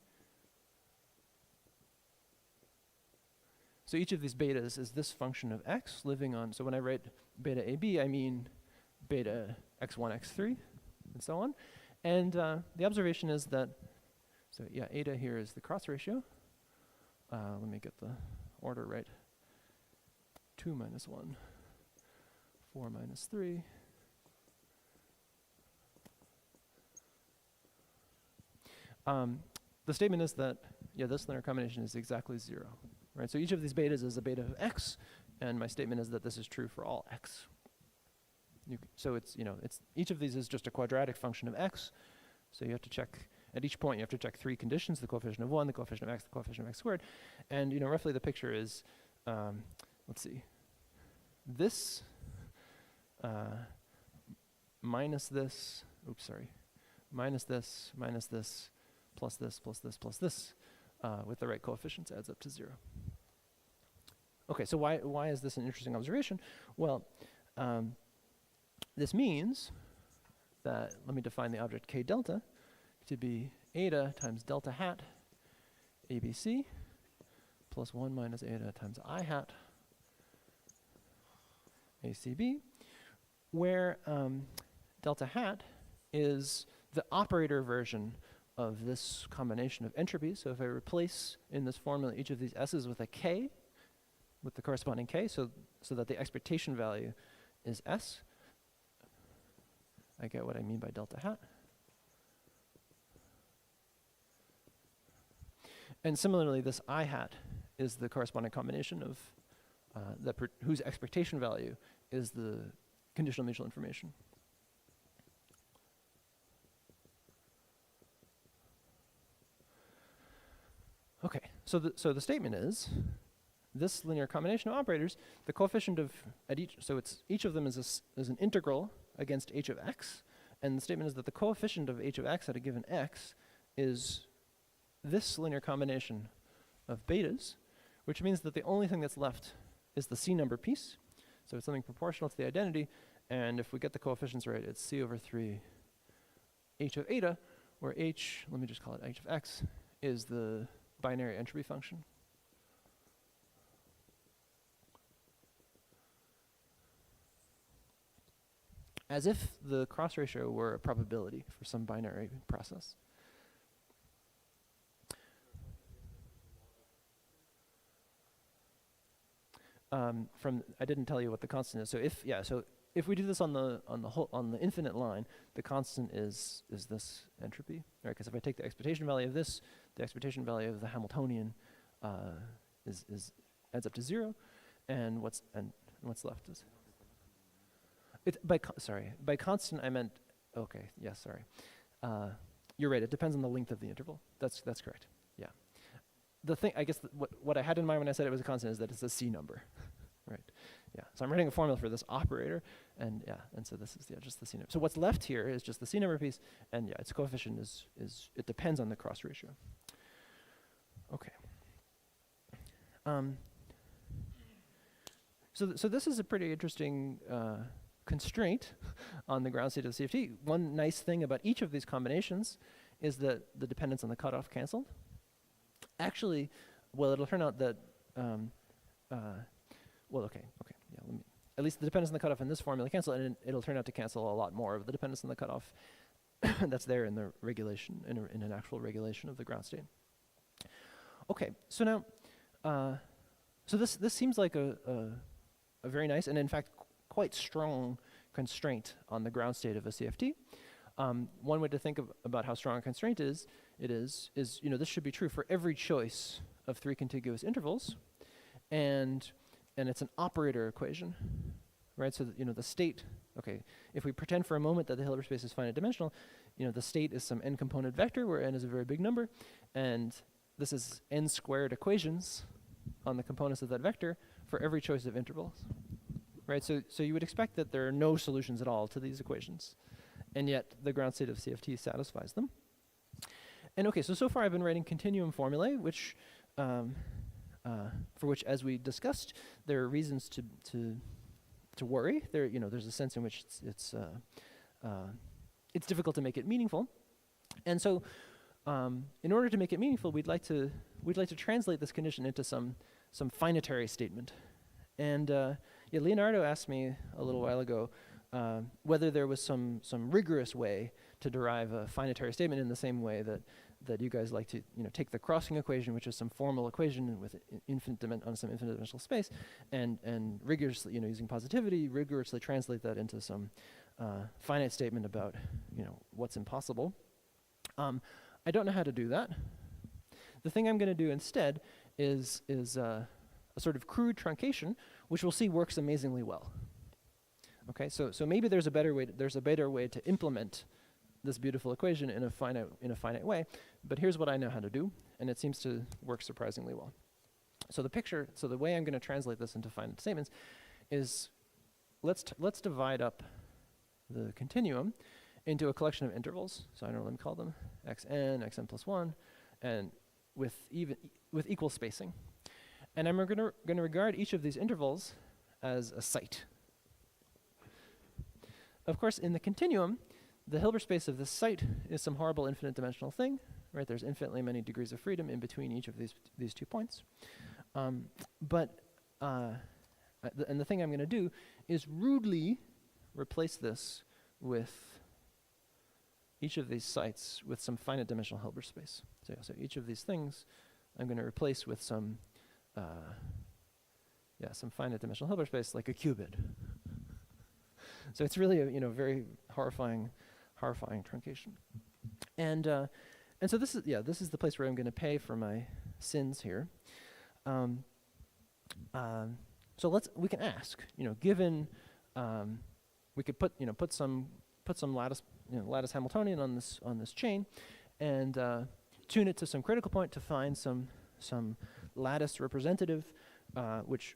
So each of these betas is this function of x living on, so when I write beta AB, I mean beta x1, x3, and so on. And the observation is that, so yeah, eta here is the cross ratio. Let me get the order right. 2 minus 1, 4 minus 3. The statement is that, this linear combination is exactly 0. Right, so each of these betas is a beta of x, and my statement is that this is true for all x. So it's each of these is just a quadratic function of x. So you have to check at each point. You have to check 3 conditions: the coefficient of 1, the coefficient of x, the coefficient of x squared. And roughly the picture is, let's see, this minus this. Oops, sorry, minus this, plus this, plus this, plus this. With the right coefficients adds up to 0. Okay, so why is this an interesting observation? Well, this means that, let me define the object k delta to be eta times delta hat ABC plus 1 minus eta times I hat ACB, where delta hat is the operator version of this combination of entropies. So if I replace in this formula each of these s's with a k, with the corresponding k, so that the expectation value is s, I get what I mean by delta hat. And similarly, this I hat is the corresponding combination of whose expectation value is the conditional mutual information. Okay, so the statement is this linear combination of operators, the coefficient of at each, so each of them is an integral against h of x, and the statement is that the coefficient of h of x at a given x is this linear combination of betas, which means that the only thing that's left is the c number piece. So it's something proportional to the identity, and if we get the coefficients right, it's c over 3 h of eta, where h, let me just call it h of x, is the binary entropy function. As if the cross ratio were a probability for some binary process. I didn't tell you what the constant is. So if we do this on the infinite line, the constant is this entropy, right? Because if I take the expectation value of this, the expectation value of the Hamiltonian adds up to 0, and what's left is by constant I meant sorry. You're right. It depends on the length of the interval. That's correct. Yeah. The thing, I guess, what I had in mind when I said it was a constant is that it's a C number, right? Yeah. So I'm writing a formula for this operator, and so this is just the C number. So what's left here is just the C number piece, and its coefficient is it depends on the cross ratio. Okay. So this is a pretty interesting constraint on the ground state of the CFT. One nice thing about each of these combinations is that the dependence on the cutoff canceled. Actually, well, it'll turn out that, at least the dependence on the cutoff in this formula cancel, and it'll turn out to cancel a lot more of the dependence on the cutoff that's there in the regulation, in an actual regulation of the ground state. Okay, so now, so this seems like a very nice, and in fact, quite strong constraint on the ground state of a CFT. One way to think about how strong a constraint is this should be true for every choice of 3 contiguous intervals, and it's an operator equation, right? So the state. Okay, if we pretend for a moment that the Hilbert space is finite dimensional, the state is some n-component vector where n is a very big number, and this is n squared equations on the components of that vector for every choice of intervals, right? So you would expect that there are no solutions at all to these equations, and yet the ground state of CFT satisfies them. And okay, so far I've been writing continuum formulae, which for which, as we discussed, there are reasons to worry. There's a sense in which it's difficult to make it meaningful, and so in order to make it meaningful, we'd like to translate this condition into some finitary statement. And Leonardo asked me a little while ago whether there was some rigorous way to derive a finitary statement in the same way that you guys like to take the crossing equation, which is some formal equation with on some infinite dimensional space, and rigorously using positivity rigorously translate that into some finite statement about what's impossible. I don't know how to do that. The thing I'm going to do instead is a sort of crude truncation, which we'll see works amazingly well. Okay, so maybe there's a better way to implement this beautiful equation in a finite way, but here's what I know how to do, and it seems to work surprisingly well. So the way I'm going to translate this into finite statements is let's divide up the continuum into a collection of intervals. So I don't know, let me call them xn plus 1, and with equal spacing. And I'm going to regard each of these intervals as a site. Of course, in the continuum, the Hilbert space of this site is some horrible infinite dimensional thing, right? There's infinitely many degrees of freedom in between each of these 2 points. And the thing I'm going to do is rudely replace this with each of these sites with some finite dimensional Hilbert space. So each of these things I'm going to replace with some finite dimensional Hilbert space, like a qubit. So it's really a very horrifying truncation. And so this is the place where I'm going to pay for my sins here. So we can ask, given we could put some lattice Hamiltonian on this chain, and tune it to some critical point to find some lattice representative,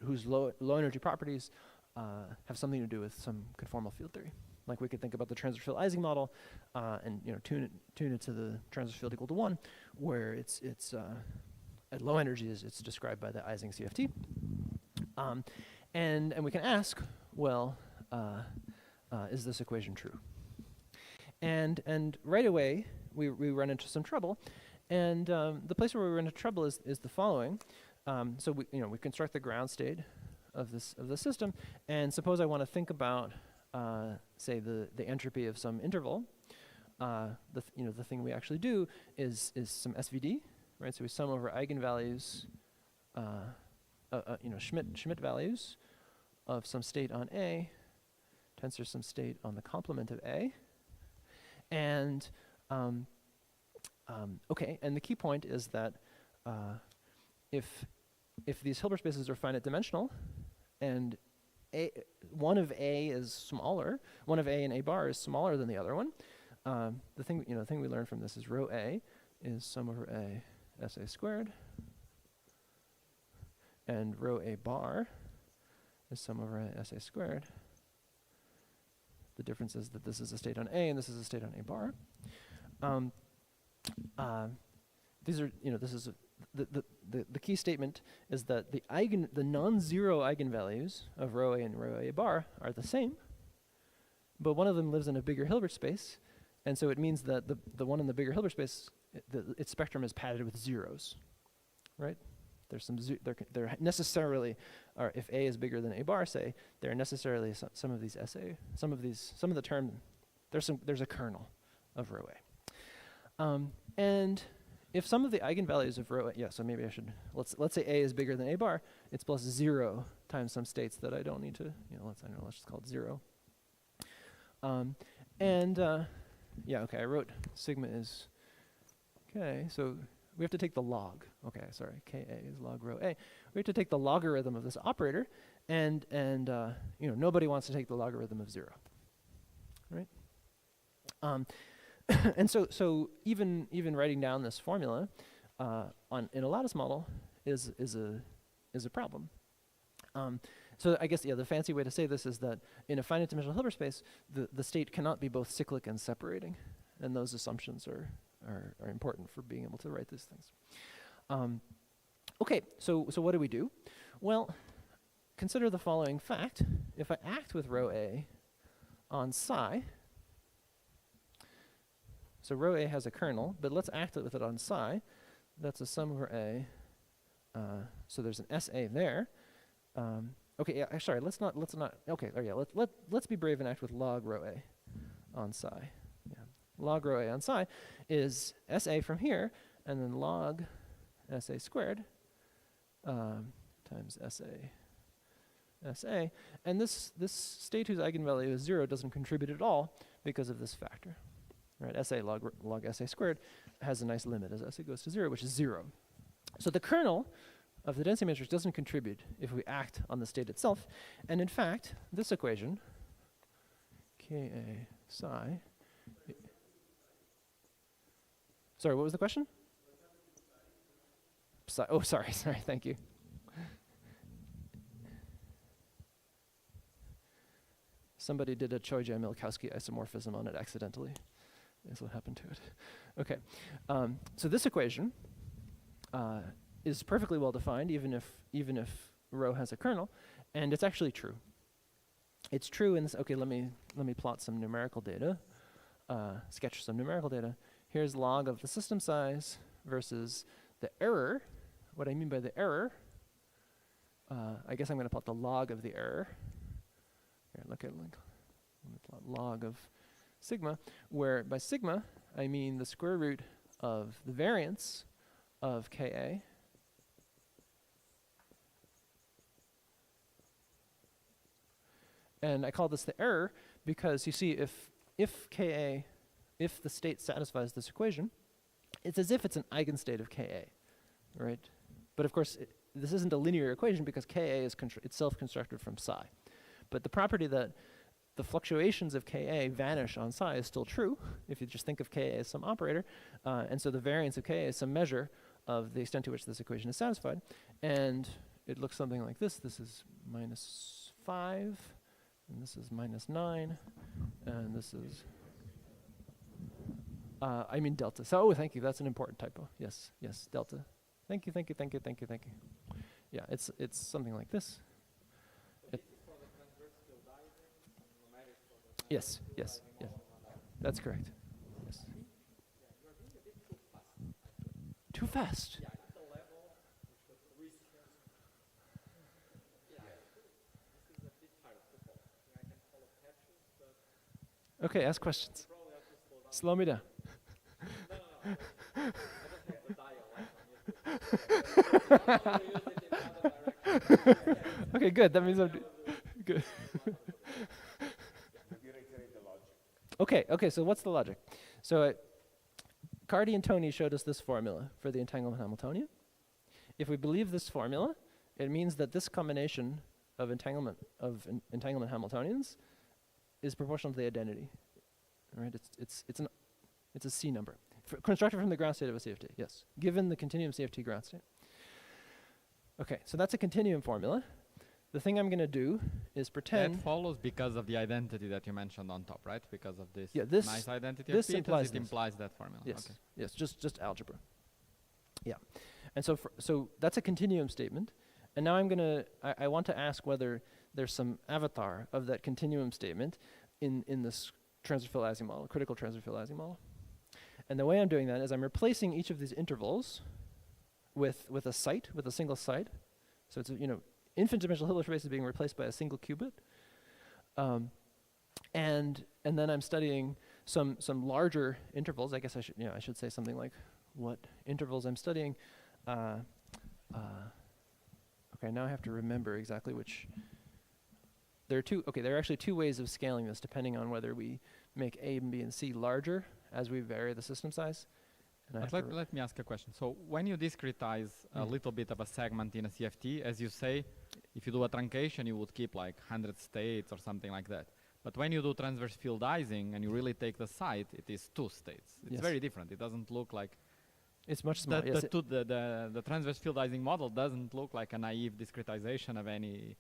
whose low energy properties have something to do with some conformal field theory. Like we could think about the transfer field Ising model, and tune it to the transfer field equal to 1, where it's at low energies it's described by the Ising CFT. And we can ask, well, is this equation true? And right away we run into some trouble, and the place where we run into trouble is the following. So we construct the ground state of the system, and suppose I want to think about say the entropy of some interval. The thing we actually do is some SVD, right? So we sum over eigenvalues Schmidt values of some state on A, tensor some state on the complement of A, and okay. And the key point is that if these Hilbert spaces are finite dimensional, and one of A is smaller, one of A and A bar is smaller than the other one, the thing we learned from this is rho A is sum over A SA squared, and rho A bar is sum over A SA squared. The difference is that this is a state on A and this is a state on A bar. These are, this is the key statement is that the non-zero eigenvalues of rho A and rho A bar are the same, but one of them lives in a bigger Hilbert space, and so it means that the one in the bigger Hilbert space, its spectrum is padded with zeros, right? There's some there necessarily are, if A is bigger than A bar, say, there are necessarily some of these some of the term, there's a kernel of rho A. And if some of the eigenvalues of rho A, so maybe I should, let's say A is bigger than A bar, it's plus 0 times some states that I don't need to, let's just call it 0. Okay, I wrote sigma is, okay, so we have to take the log. Okay, sorry, Ka is log rho A. We have to take the logarithm of this operator, and nobody wants to take the logarithm of 0, right? And so even writing down this formula in a lattice model is a problem. So I guess the fancy way to say this is that in a finite dimensional Hilbert space, the state cannot be both cyclic and separating, and those assumptions are important for being able to write these things. Okay, so what do we do? Well, consider the following fact. If I act with rho A on psi, so rho A has a kernel, but let's act with it on psi. That's a sum over A. So there's an SA there. Okay, yeah, sorry, let's not, okay, let's be brave and act with log rho A on psi. Yeah. Log rho A on psi is SA from here, and then log SA squared times SA, and this state whose eigenvalue is 0 doesn't contribute at all because of this factor. Right, SA log SA squared has a nice limit as SA goes to 0, which is 0. So the kernel of the density matrix doesn't contribute if we act on the state itself. And in fact, this equation, Ka psi, sorry, what was the question? Psi, oh, sorry, thank you. Somebody did a Choyja-Minkowski isomorphism on it accidentally. Is what happened to it. Okay, so this equation is perfectly well defined, even if rho has a kernel, and it's actually true. It's true in this. Okay, let me plot some numerical data, sketch some numerical data. Here's log of the system size versus the error. What I mean by the error, I guess I'm going to plot the log of the error. Here, let me plot log of sigma, where by sigma I mean the square root of the variance of Ka and I call this the error because you see if the state satisfies this equation, it's as if it's an eigenstate of Ka, right? But of course this isn't a linear equation because Ka is itself constructed from psi. But the property that the fluctuations of Ka vanish on psi is still true if you just think of Ka as some operator, and so the variance of Ka is some measure of the extent to which this equation is satisfied, and it looks something like this. This is -5, and this is -9, and this is I mean delta. So thank you. That's an important typo. Yes, delta. Thank you. Yeah, it's something like this. Yes. That's correct. Yes. Too fast. Okay, ask questions. Slow me down. Okay, good. That means I'm good. Okay, okay, so what's the logic? So Cardy and Tony showed us this formula for the entanglement Hamiltonian. If we believe this formula, it means that this combination of entanglement Hamiltonians is proportional to the identity. All right, it's a C number. Constructed from the ground state of a CFT, yes. Given the continuum CFT ground state. Okay, so that's a continuum formula. The thing I'm going to do is pretend... That follows because of the identity that you mentioned on top, right? Because of this, yeah, this nice identity this of implies it this. implies that formula. Yes, Okay. yes, just algebra. Yeah, and so so that's a continuum statement. And now I want to ask whether there's some avatar of that continuum statement in this transfer field Ising model, critical transfer field Ising model. And the way I'm doing that is I'm replacing each of these intervals with a site, with a single site. So it's infinite dimensional Hilbert space is being replaced by a single qubit. And then I'm studying some larger intervals. I guess I should say something like what intervals I'm studying. Okay, now I have to remember exactly which. There are actually two ways of scaling this, depending on whether we make A and B and C larger as we vary the system size. And But let me ask a question. So when you discretize a little bit of a segment in a CFT, as you say, if you do a truncation, you would keep like 100 states or something like that. But when you do transverse field Ising and you really take the site, it is 2 states. It's Yes. very different. It doesn't look like it's much smaller. Yes, the transverse field Ising model doesn't look like a naive discretization of any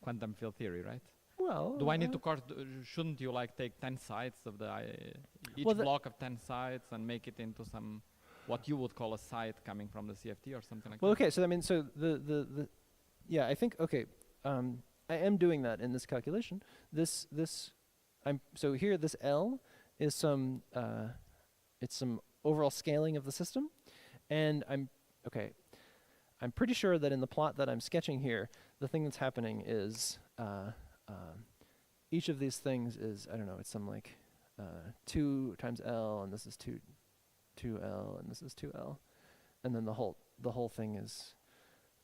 quantum field theory, right? well, Do I need to shouldn't you like take 10 sites of the each Well, block of 10 sites and make it into some what you would call a site coming from the CFT or something like well, that? okay. So I mean, so the yeah, I think okay. I am doing that in this calculation. So here this L is some it's some overall scaling of the system, and I'm pretty sure that in the plot that I'm sketching here, the thing that's happening is each of these things is, I don't know, it's some like 2 times L, and this is 2L, and this is 2L, and then the whole thing is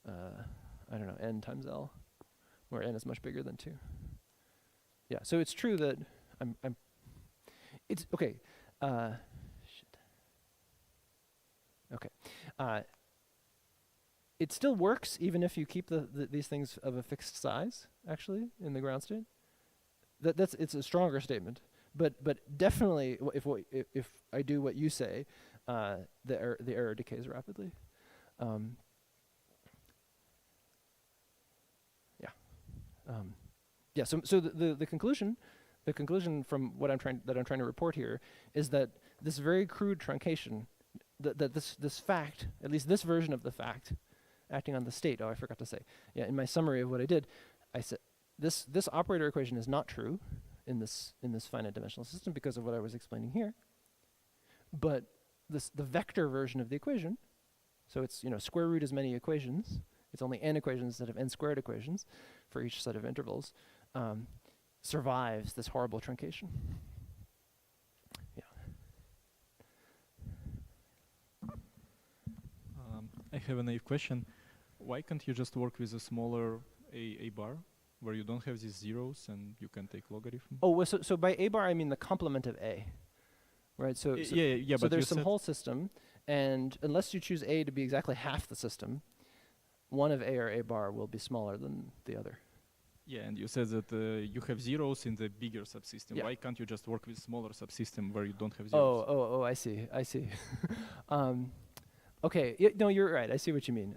I don't know, N times L, where N is much bigger than 2. Yeah, so it's true that it's okay. Shit. Okay. It still works even if you keep these things of a fixed size, actually, in the ground state. It's a stronger statement, but definitely if I do what you say, the error decays rapidly. Yeah. So the conclusion from what I'm trying to report here is that this very crude truncation, that this fact, at least this version of the fact, acting on the state. Oh, I forgot to say. Yeah, in my summary of what I did, I said this operator equation is not true in this finite dimensional system because of what I was explaining here. But the vector version of the equation, so it's square root as many equations. It's only n equations instead of n squared equations for each set of intervals. Survives this horrible truncation. Yeah. I have a naive question. Why can't you just work with a smaller a bar, where you don't have these zeros and you can take logarithm? Oh, well, so by a bar I mean the complement of a, right? So yeah. So But there's some whole system, and unless you choose a to be exactly half the system, one of a or a bar will be smaller than the other. Yeah, and you said that you have zeros in the bigger subsystem. Yeah. Why can't you just work with smaller subsystem where you don't have zeros? Oh, I see. Okay, no, you're right. I see what you mean.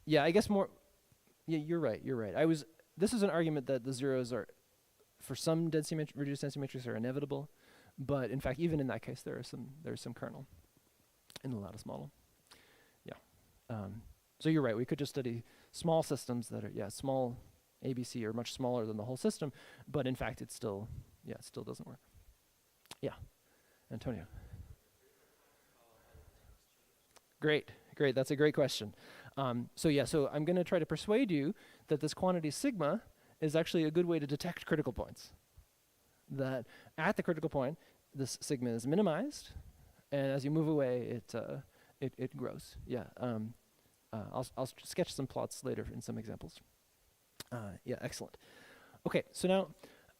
Yeah, I guess more. Yeah, you're right. This is an argument that the zeros are, for some reduced density matrices, are inevitable, but in fact, even in that case, there's some kernel in the lattice model. Yeah. So you're right. We could just study small systems that are small ABC are much smaller than the whole system, but in fact, it still doesn't work. Yeah, Antonio. Great. That's a great question. So I'm going to try to persuade you that this quantity sigma is actually a good way to detect critical points. That at the critical point, this sigma is minimized, and as you move away, it grows. Yeah. I'll sketch some plots later in some examples. Yeah, excellent. Okay, so now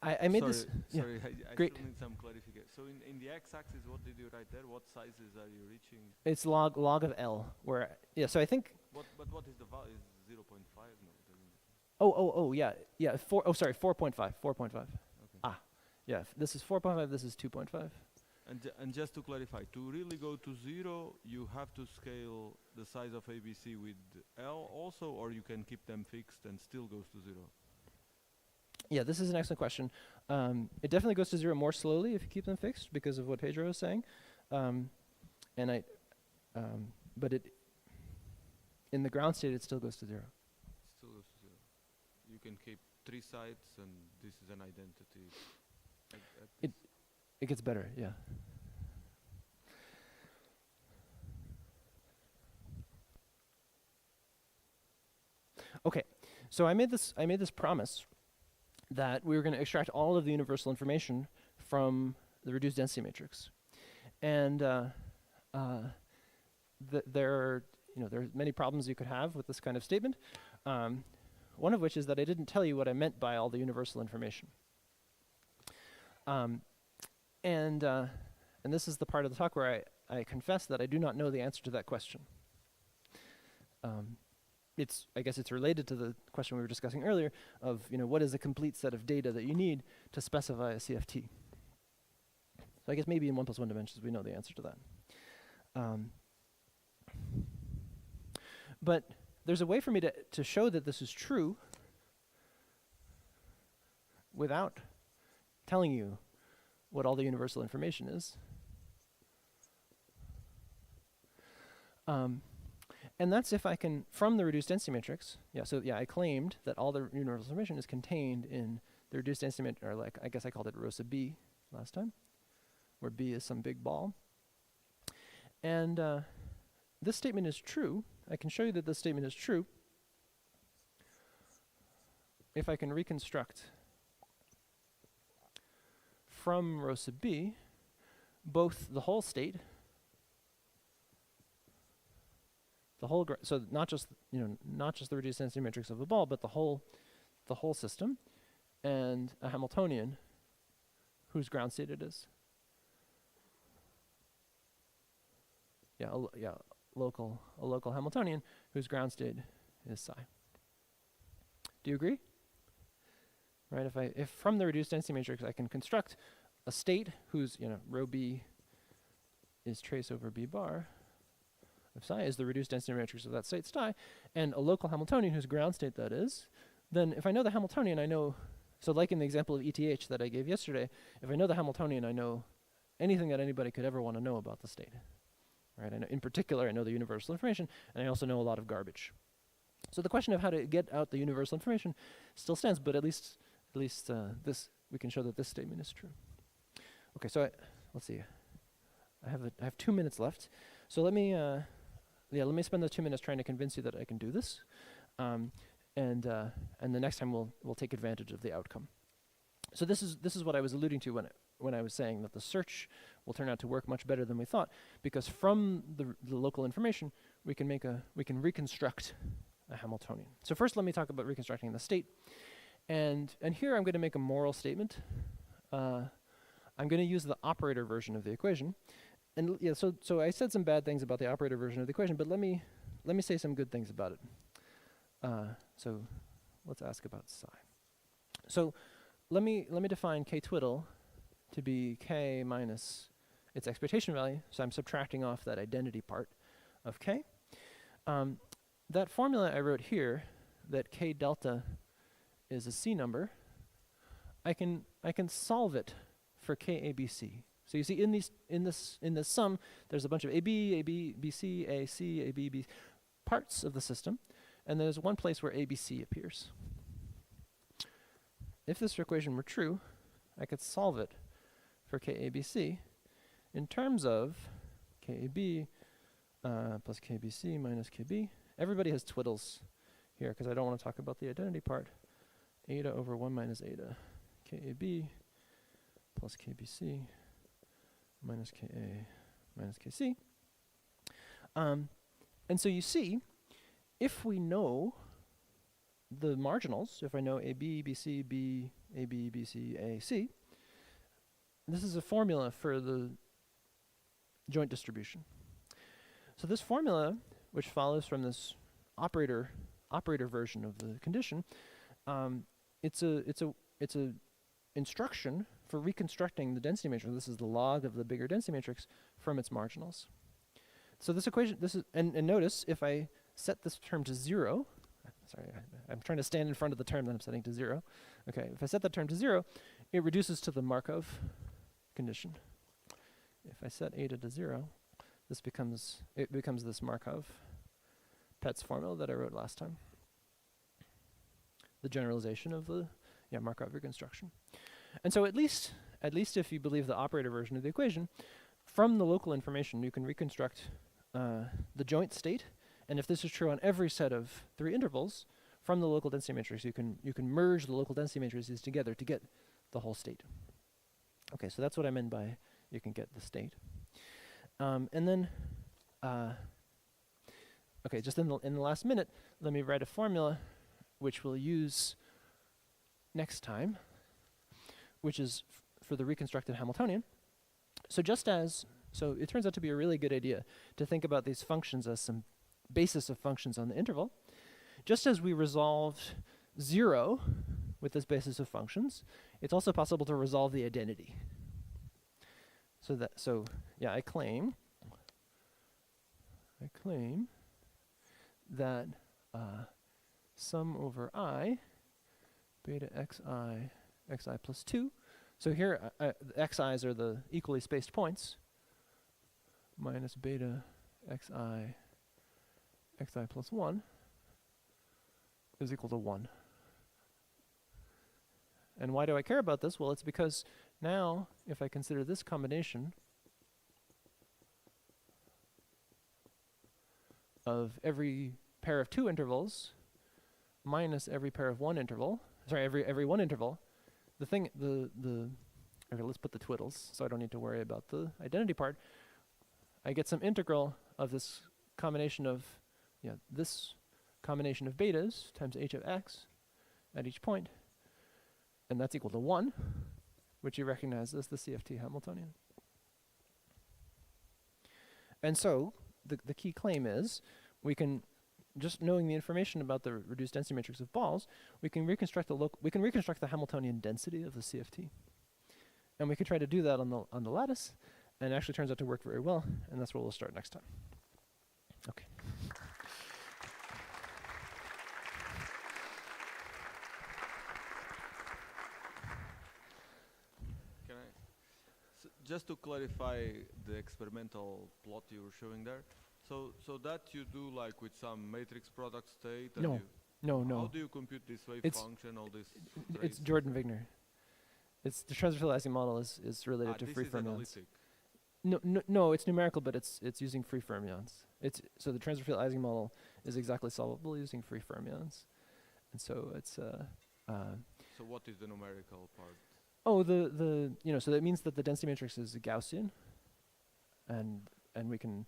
I made this. Yeah, Sorry, I great. still need some clarification. So in the x-axis, what did you write there? What sizes are you reaching? It's log of L, where so I think. But what is the value? Is 0.5? No, it doesn't. Oh yeah 4.5. 4.5. Okay. Yeah, this is 4.5. This is 2.5. And just to clarify, to really go to 0, you have to scale the size of ABC with L also, or you can keep them fixed and still goes to 0? Yeah, this is an excellent question. It definitely goes to 0 more slowly if you keep them fixed because of what Pedro was saying. But in the ground state, it still goes to 0. Still goes to 0. You can keep 3 sites, and this is an identity. It gets better, yeah. Okay, so I made this promise that we were going to extract all of the universal information from the reduced density matrix, and there are many problems you could have with this kind of statement. One of which is that I didn't tell you what I meant by all the universal information. And this is the part of the talk where I confess that I do not know the answer to that question. I guess it's related to the question we were discussing earlier of, what is a complete set of data that you need to specify a CFT? So I guess maybe in 1 + 1 dimensions we know the answer to that. But there's a way for me to show that this is true without telling you what all the universal information is. And that's if I can, from the reduced density matrix, I claimed that all the universal information is contained in the reduced density matrix, or I guess I called it rho sub B last time, where B is some big ball. And this statement is true. I can show you that this statement is true if I can reconstruct from rho sub B both the whole state, so not just the reduced density matrix of a ball, but the whole system, and a Hamiltonian whose ground state it is. Yeah, a local Hamiltonian whose ground state is psi. Do you agree? Right. If from the reduced density matrix I can construct a state whose rho B is trace over B bar of psi is the reduced density matrix of that state psi, and a local Hamiltonian whose ground state that is, then if I know the Hamiltonian, I know. So like in the example of ETH that I gave yesterday, if I know the Hamiltonian, I know anything that anybody could ever want to know about the state. Right? I know, in particular, I know the universal information, and I also know a lot of garbage. So the question of how to get out the universal information still stands, but at least this we can show that this statement is true. Okay, so let's see. I have 2 minutes left, so let me spend those 2 minutes trying to convince you that I can do this, and the next time we'll take advantage of the outcome. So this is what I was alluding to when I was saying that the search will turn out to work much better than we thought, because from the local information we can reconstruct a Hamiltonian. So first let me talk about reconstructing the state, and here I'm going to make a moral statement. I'm going to use the operator version of the equation, and so I said some bad things about the operator version of the equation, but let me say some good things about it. So let's ask about psi. So let me define k twiddle to be k minus its expectation value. So I'm subtracting off that identity part of k. That formula I wrote here, that k delta is a C number, I can solve it for k ABC. So you see in this sum, there's a bunch of AB, BC, AC, AB, B parts of the system, and there's one place where ABC appears. If this equation were true, I could solve it for KABC in terms of KAB plus KBC minus KB. Everybody has twiddles here because I don't want to talk about the identity part. Eta over 1 minus eta. KAB plus KBC minus KA minus KC. And so you see, if we know the marginals, if I know AB, BC, B, AB, BC, A, C, this is a formula for the joint distribution. So this formula, which follows from this operator version of the condition, it's a instruction for reconstructing the density matrix. This is the log of the bigger density matrix from its marginals. So this equation, and notice if I set this term to 0, sorry, I'm trying to stand in front of the term that I'm setting to 0. Okay, if I set that term to 0, it reduces to the Markov condition. If I set eta to 0, it becomes this Markov Petz formula that I wrote last time. The generalization of the Markov reconstruction. And so at least if you believe the operator version of the equation, from the local information you can reconstruct the joint state, and if this is true on every set of 3 intervals, from the local density matrix you can merge the local density matrices together to get the whole state. Okay, so that's what I meant by you can get the state. And then, okay, just in the last minute, let me write a formula which we'll use next time, which is for the reconstructed Hamiltonian. So so it turns out to be a really good idea to think about these functions as some basis of functions on the interval. Just as we resolved 0 with this basis of functions, it's also possible to resolve the identity. So yeah, I claim that sum over I beta xi plus 2. So here the xi's are the equally spaced points minus beta xi plus 1 is equal to 1. And why do I care about this? Well, it's because now if I consider this combination of every pair of 2 intervals minus every pair of 1 interval, sorry, every 1 interval, okay, let's put the twiddles so I don't need to worry about the identity part. I get some integral of this combination of, this combination of betas times h of x at each point, and that's equal to 1, which you recognize as the CFT Hamiltonian. And so the key claim is we can, just knowing the information about the reduced density matrix of balls, we can reconstruct the Hamiltonian density of the CFT, and we can try to do that on the lattice, and it actually turns out to work very well, and that's where we'll start next time. Okay. Can I? Just to clarify the experimental plot you were showing there, so that you do like with some matrix product state? And No. How do you compute this wave function, all this? It's Jordan-Wigner. It's the transfer field model is related to free fermions. No, it's numerical, but it's using free fermions. So the transfer field Ising model is exactly solvable using free fermions, and so it's So what is the numerical part? Oh, so that means that the density matrix is Gaussian, and we can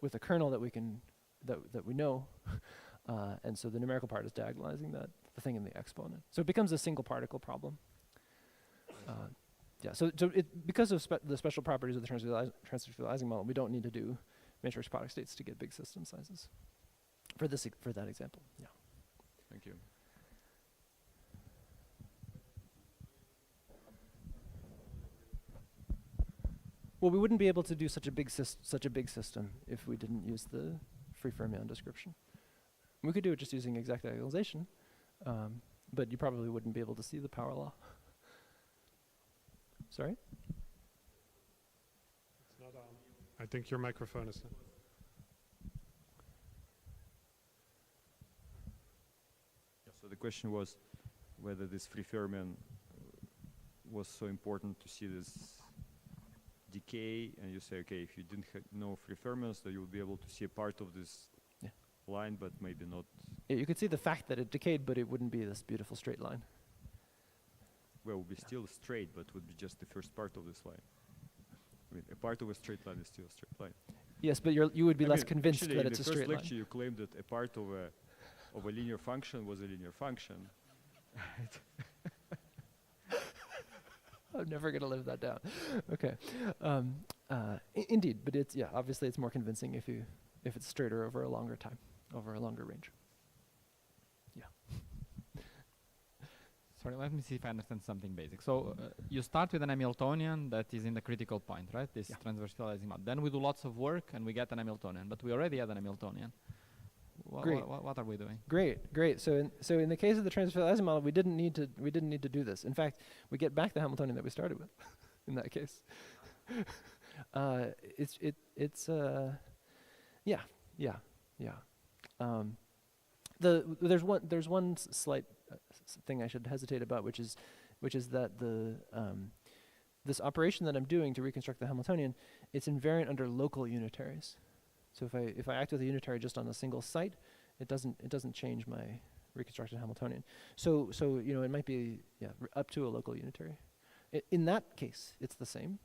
with a kernel that we can that we know, and so the numerical part is diagonalizing the thing in the exponent. So it becomes a single particle problem. So because of the special properties of the transfer field Ising model, we don't need to do matrix product states to get big system sizes for that example. Yeah. Thank you. Well, we wouldn't be able to do such a big system if we didn't use the free fermion description. We could do it just using exact diagonalization, but you probably wouldn't be able to see the power law. Sorry? It's not on. I think your microphone is. So the question was whether this free fermion was so important to see this decay, and you say, okay, if you didn't know free fermions, then you would be able to see a part of this line, but maybe not. Yeah, you could see the fact that it decayed, but it wouldn't be this beautiful straight line. Well, it would be still straight, but would be just the first part of this line. I mean, a part of a straight line is still a straight line. Yes, but you would be I less mean, convinced actually that in it's a the first straight line. lecture you claimed that a part of a linear function was a linear function. I'm never gonna live that down. Okay, indeed, but it's obviously it's more convincing if it's straighter over a longer time, over a longer range. Yeah. Sorry, let me see if I understand something basic. So you start with an Hamiltonian that is in the critical point, right? This transverse field azimuth. Then we do lots of work and we get an Hamiltonian, but we already had an Hamiltonian. Great. What are we doing? Great. So in the case of the transverse field azimuth model, we didn't need to do this. In fact, we get back the Hamiltonian that we started with. In that case, there's one slight thing I should hesitate about, which is that this operation that I'm doing to reconstruct the Hamiltonian, it's invariant under local unitaries. So if I act with a unitary just on a single site, it doesn't change my reconstructed Hamiltonian. So it might be up to a local unitary. In that case, it's the same.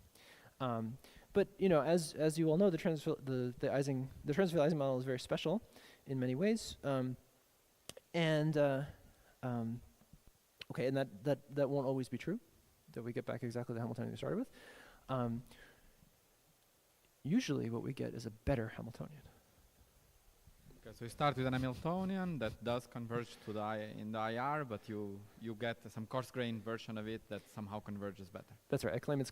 But as you all know, the transfer Ising model is very special in many ways. Okay, and that won't always be true, that we get back exactly the Hamiltonian we started with. Usually what we get is a better Hamiltonian. Okay, so you start with an Hamiltonian that does converge to in the IR, but you get some coarse-grained version of it that somehow converges better. That's right. I claim it's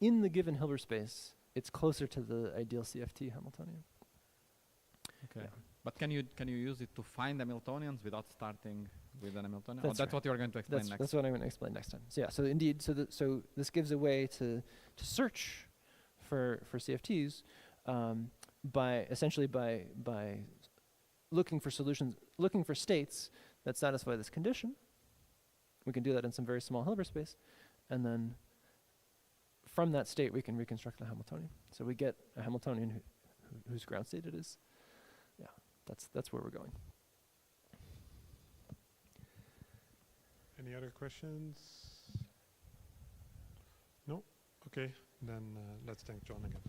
in the given Hilbert space, it's closer to the ideal CFT Hamiltonian. Okay. Yeah. But can you use it to find Hamiltonians without starting with an Hamiltonian? That's That's right. what you're going to explain next. That's what I'm going to explain next time. So yeah, so indeed, so this gives a way to search for CFTs by essentially by looking for solutions, looking for states that satisfy this condition. We can do that in some very small Hilbert space, and then from that state we can reconstruct the Hamiltonian. So we get a Hamiltonian whose ground state it is. Yeah, that's where we're going. Any other questions? No? Okay, then let's thank John again.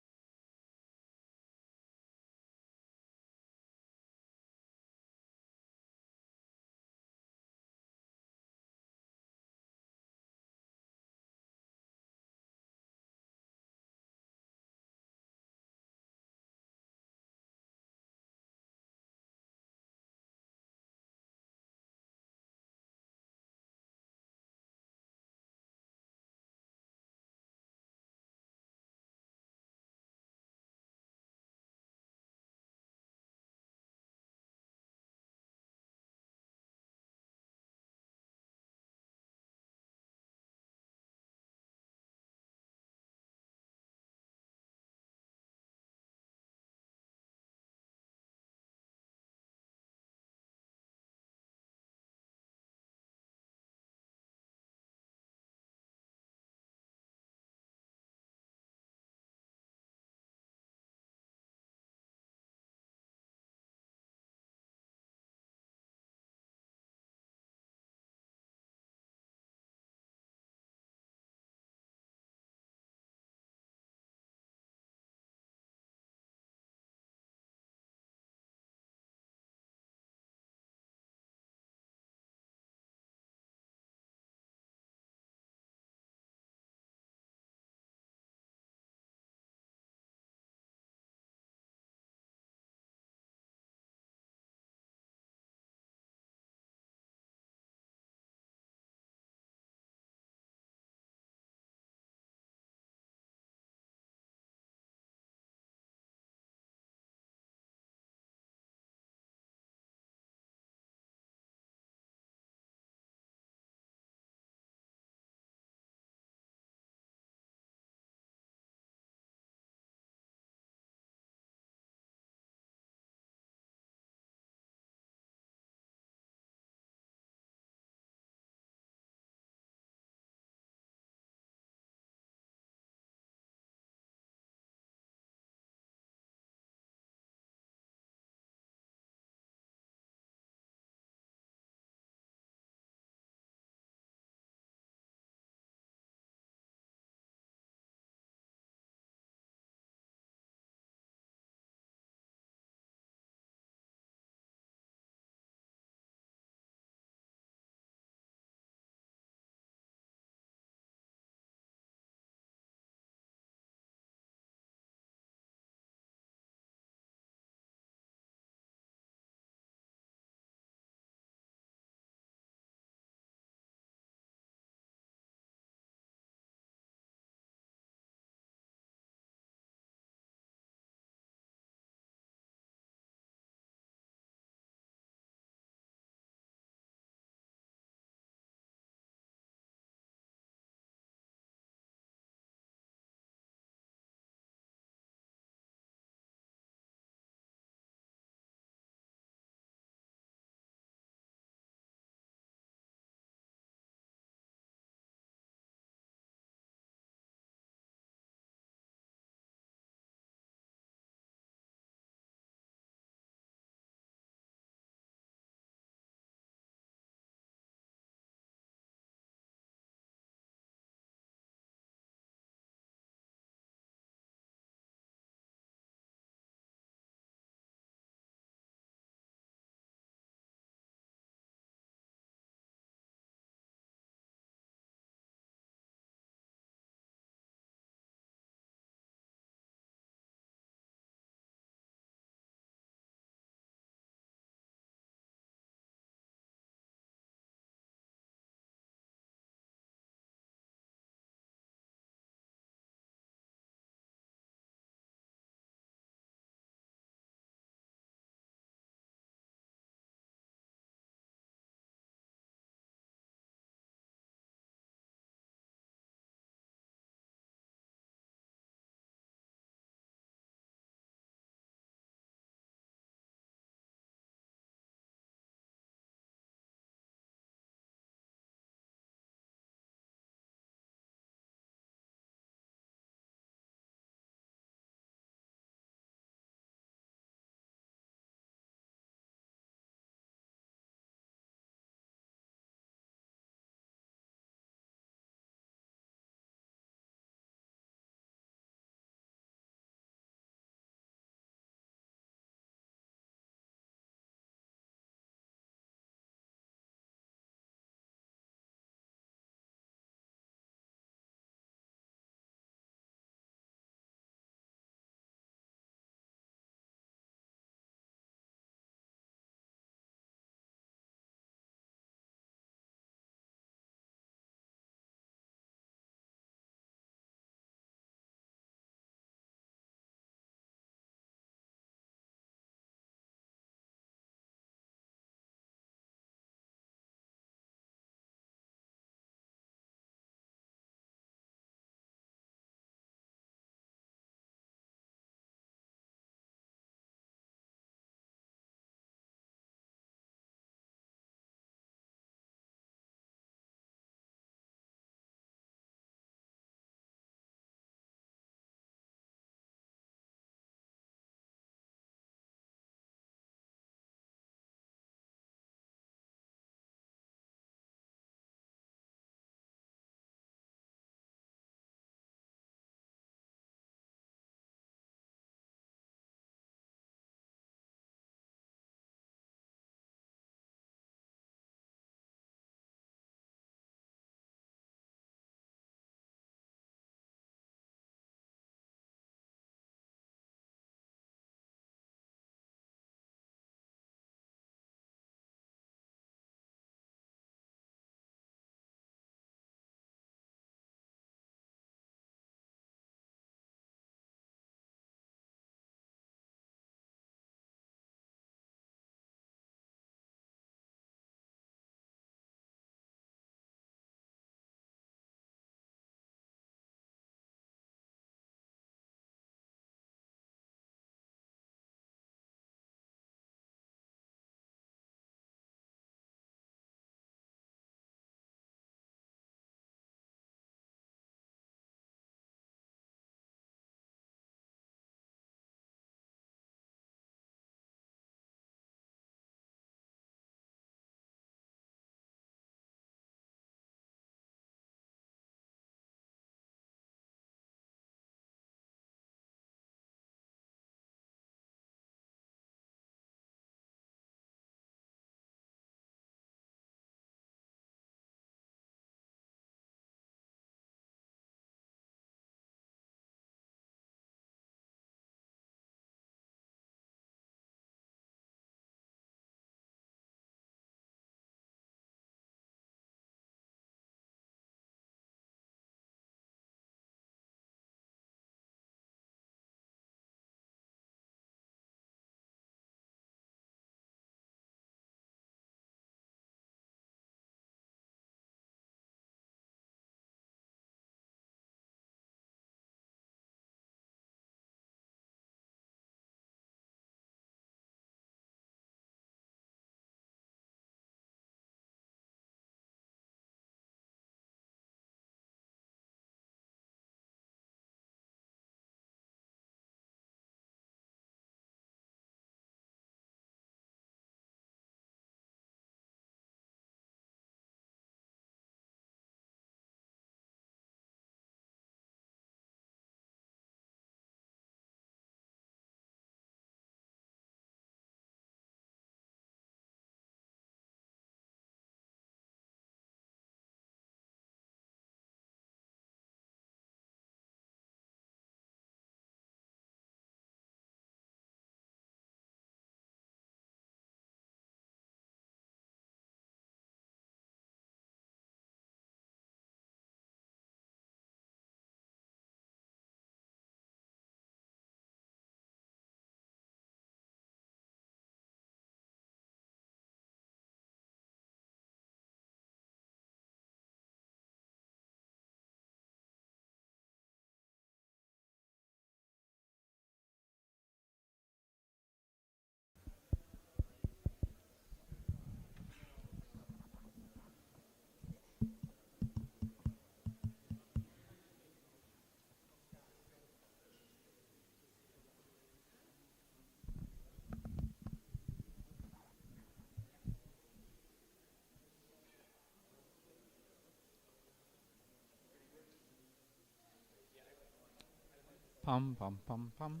Pum, pum, pum, pum.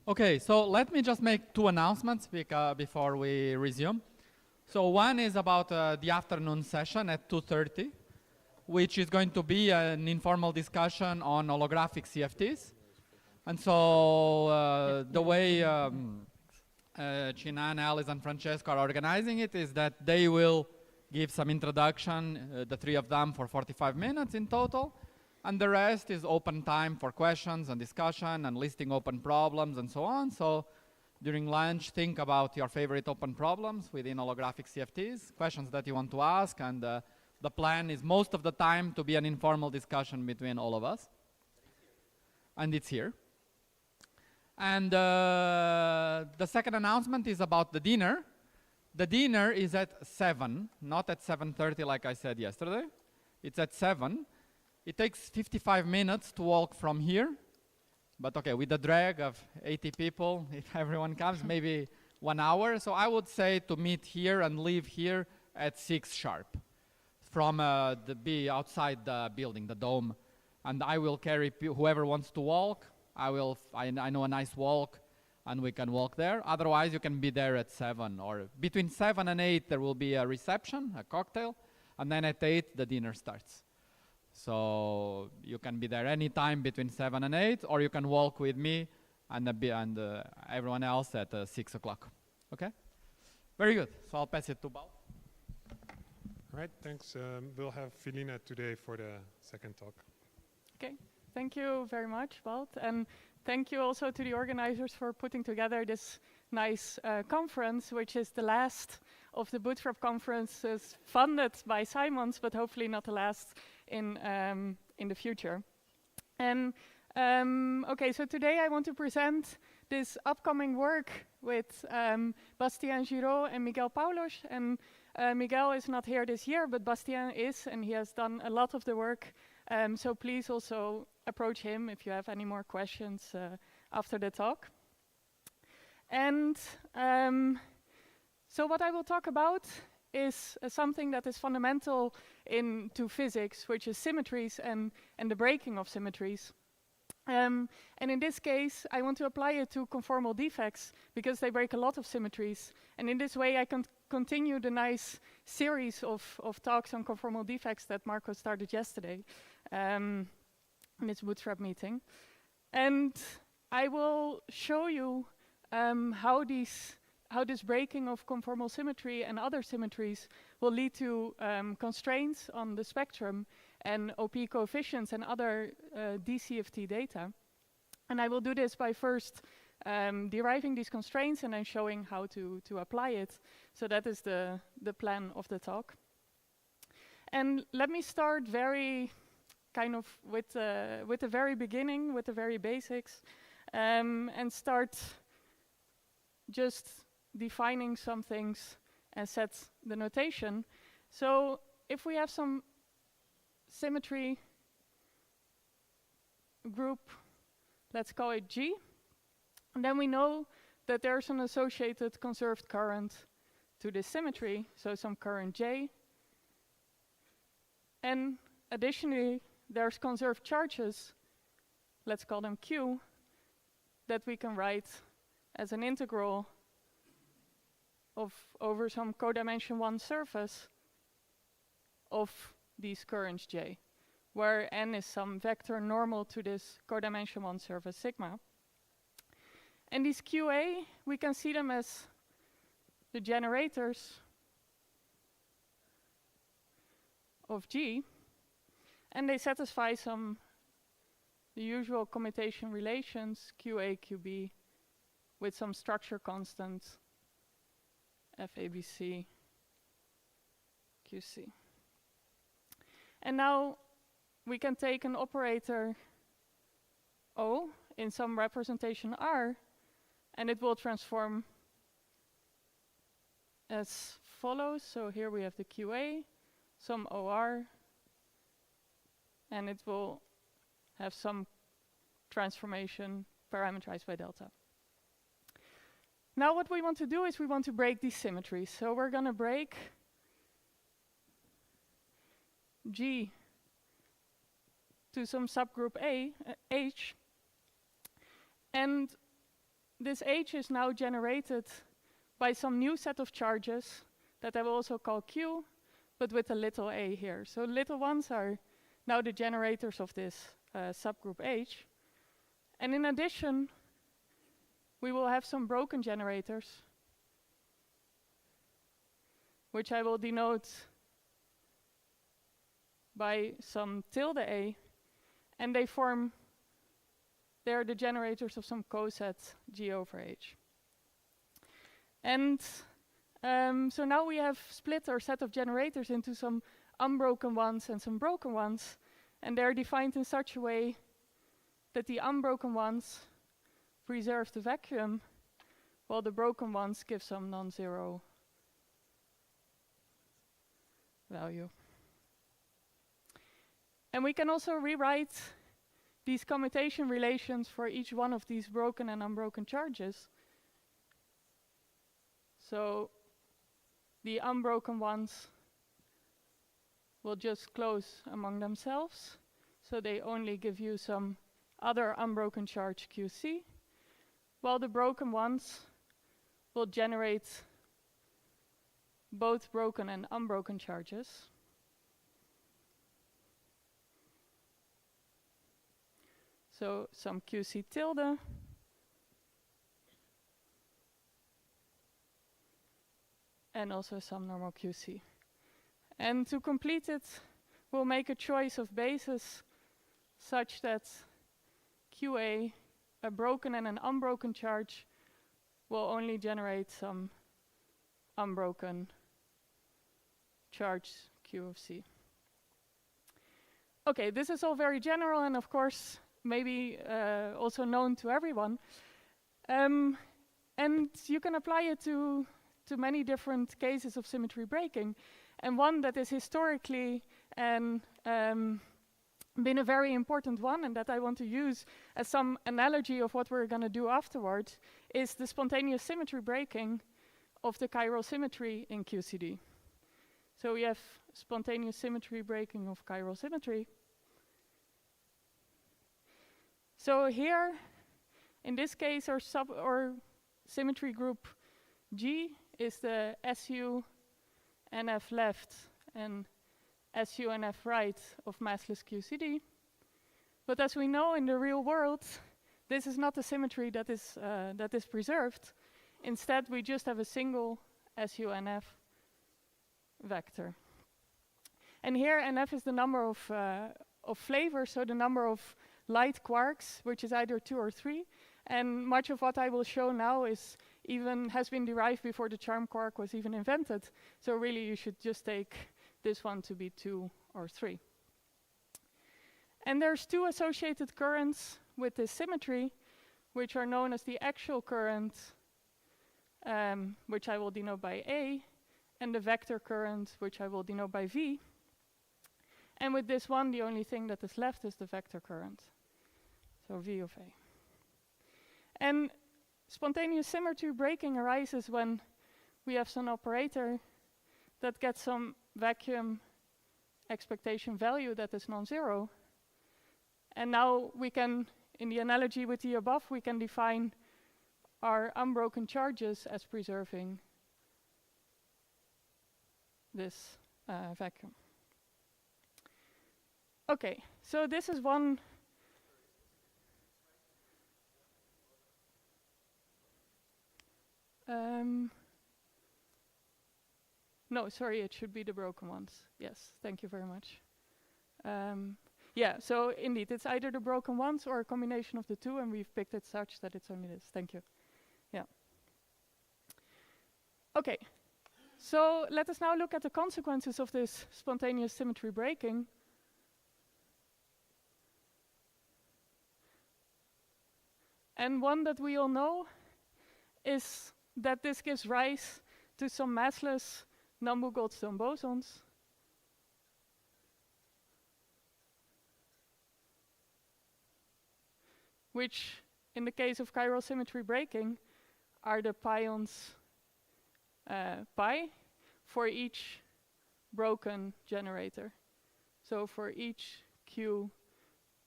Okay, so let me just make two announcements before we resume. So one is about the afternoon session at 2:30, which is going to be an informal discussion on holographic CFTs. And so the way Chinan, Alice, and Francesco are organizing it is that they will give some introduction, the three of them, for 45 minutes in total. And the rest is open time for questions and discussion and listing open problems and so on. So during lunch, think about your favorite open problems within holographic CFTs, questions that you want to ask. And the plan is most of the time to be an informal discussion between all of us. And it's here. And the second announcement is about the dinner. The dinner is at 7, not at 7:30 like I said yesterday. It's at 7. It takes 55 minutes to walk from here. But okay, with the drag of 80 people, if everyone comes, maybe 1 hour. So I would say to meet here and leave here at 6 sharp from outside the building, the dome. And I will carry whoever wants to walk. I know a nice walk, and we can walk there. Otherwise, you can be there at 7. Or between 7 and 8, there will be a reception, a cocktail. And then at 8, the dinner starts. So you can be there anytime between 7 and 8, or you can walk with me and everyone else at 6 o'clock. Okay? Very good. So I'll pass it to Bal. All right, thanks. We'll have Philine today for the second talk. Okay, thank you very much, Walt. And thank you also to the organizers for putting together this nice conference, which is the last of the Bootstrap conferences funded by Simons, but hopefully not the last in the future. And okay, so today I want to present this upcoming work with Bastien Giraud and Miguel Paulos. And Miguel is not here this year, but Bastien is, and he has done a lot of the work. So please also approach him if you have any more questions after the talk. And so what I will talk about is something that is fundamental to physics, which is symmetries and the breaking of symmetries. And in this case, I want to apply it to conformal defects because they break a lot of symmetries. And in this way, I can continue the nice series of talks on conformal defects that Marco started yesterday in this Bootstrap meeting. And I will show you how this breaking of conformal symmetry and other symmetries will lead to constraints on the spectrum and OP coefficients and other DCFT data. And I will do this by first deriving these constraints and then showing how to apply it. So that is the plan of the talk. And let me start very kind of with the very beginning, with the very basics, and start just defining some things and set the notation. So if we have some symmetry group, let's call it G, and then we know that there's an associated conserved current to this symmetry, so some current J. And additionally, there's conserved charges, let's call them Q, that we can write as an integral over some codimension 1 surface of these currents J, where n is some vector normal to this codimension 1 surface sigma. And these QA, we can see them as the generators of G, and they satisfy the usual commutation relations, QA, QB, with some structure constant, FABC, QC. And now we can take an operator O in some representation R, and it will transform as follows. So here we have the QA, some OR, and it will have some transformation parameterized by delta. Now what we want to do is we want to break these symmetries. So we're going to break G to some subgroup H, and this H is now generated by some new set of charges that I will also call Q, but with a little a here. So little ones are now the generators of this subgroup H. And in addition, we will have some broken generators, which I will denote by some tilde a, and they're the generators of some coset G over H. And so now we have split our set of generators into some unbroken ones and some broken ones, and they're defined in such a way that the unbroken ones preserve the vacuum, while the broken ones give some non-zero value. And we can also rewrite these commutation relations for each one of these broken and unbroken charges. So the unbroken ones will just close among themselves, so they only give you some other unbroken charge QC, while the broken ones will generate both broken and unbroken charges. So some QC tilde, and also some normal QC. And to complete it, we'll make a choice of bases such that QA, a broken and an unbroken charge, will only generate some unbroken charge Q of C. Okay, this is all very general and of course maybe also known to everyone. And you can apply it to many different cases of symmetry breaking. And one that is historically been a very important one, and that I want to use as some analogy of what we're going to do afterwards, is the spontaneous symmetry breaking of the chiral symmetry in QCD. So we have spontaneous symmetry breaking of chiral symmetry. So here, in this case, our symmetry group G is the SU NF left and SU NF right of massless QCD. But as we know in the real world, this is not a symmetry that is preserved. Instead, we just have a single SU NF vector. And here NF is the number of flavors, so the number of light quarks, which is either 2 or 3. And much of what I will show now has been derived before the charm quark was even invented. So really you should just take this one to be 2 or 3. And there's 2 associated currents with this symmetry, which are known as the actual current, which I will denote by A, and the vector current, which I will denote by V. And with this one, the only thing that is left is the vector current, so V of A. And spontaneous symmetry breaking arises when we have some operator that gets some vacuum expectation value that is non-zero. And now we can, in the analogy with the above, we can define our unbroken charges as preserving this vacuum. Okay, so this is one. No, sorry, it should be the broken ones. Yes, thank you very much. Yeah, so indeed, it's either the broken ones or a combination of the two, and we've picked it such that it's only this. Thank you. Yeah. Okay, so let us now look at the consequences of this spontaneous symmetry breaking. And one that we all know is that this gives rise to some massless Nambu-Goldstone bosons. Which, in the case of chiral symmetry breaking, are the pions pi for each broken generator. So for each Q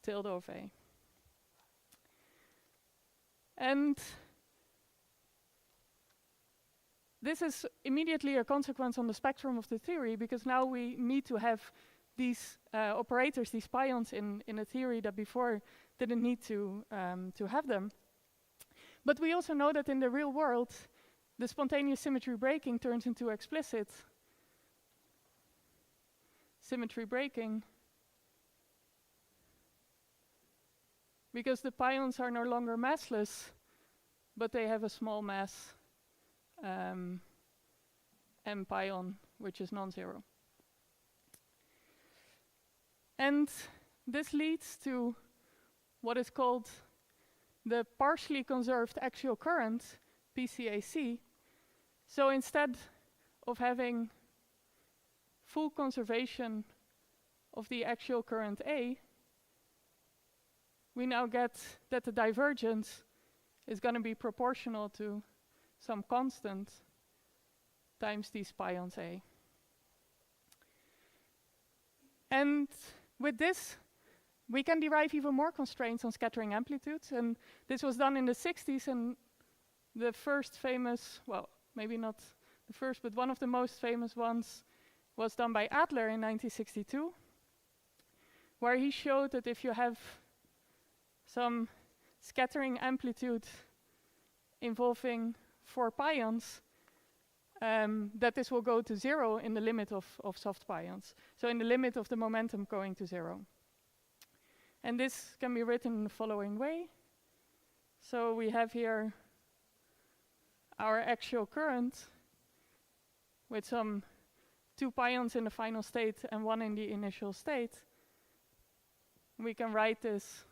tilde of A. And this is immediately a consequence on the spectrum of the theory, because now we need to have these operators, these pions in a theory that before didn't need to have them. But we also know that in the real world, the spontaneous symmetry breaking turns into explicit symmetry breaking, because the pions are no longer massless, but they have a small mass m pion, which is non-zero. And this leads to what is called the partially conserved axial current, PCAC. So instead of having full conservation of the axial current A, we now get that the divergence is going to be proportional to some constant times these pions A. And with this, we can derive even more constraints on scattering amplitudes. And this was done in the 60s, and the first famous, well, maybe not the first, but one of the most famous ones was done by Adler in 1962, where he showed that if you have some scattering amplitude involving 4 pions, that this will go to 0 in the limit of soft pions. So in the limit of the momentum going to 0. And this can be written in the following way. So we have here our axial current with some 2 pions in the final state and 1 in the initial state. We can write this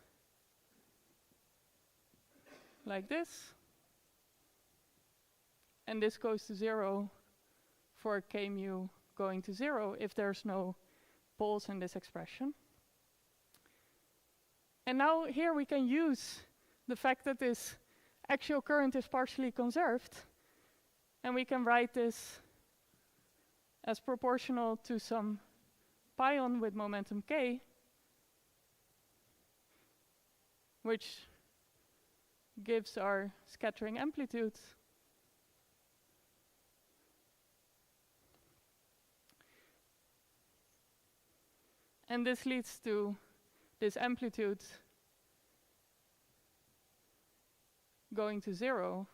like this. And this goes to 0 for k mu going to 0 if there's no poles in this expression. And now here we can use the fact that this axial current is partially conserved, and we can write this as proportional to some pion with momentum k, which gives our scattering amplitude. And this leads to this amplitude going to 0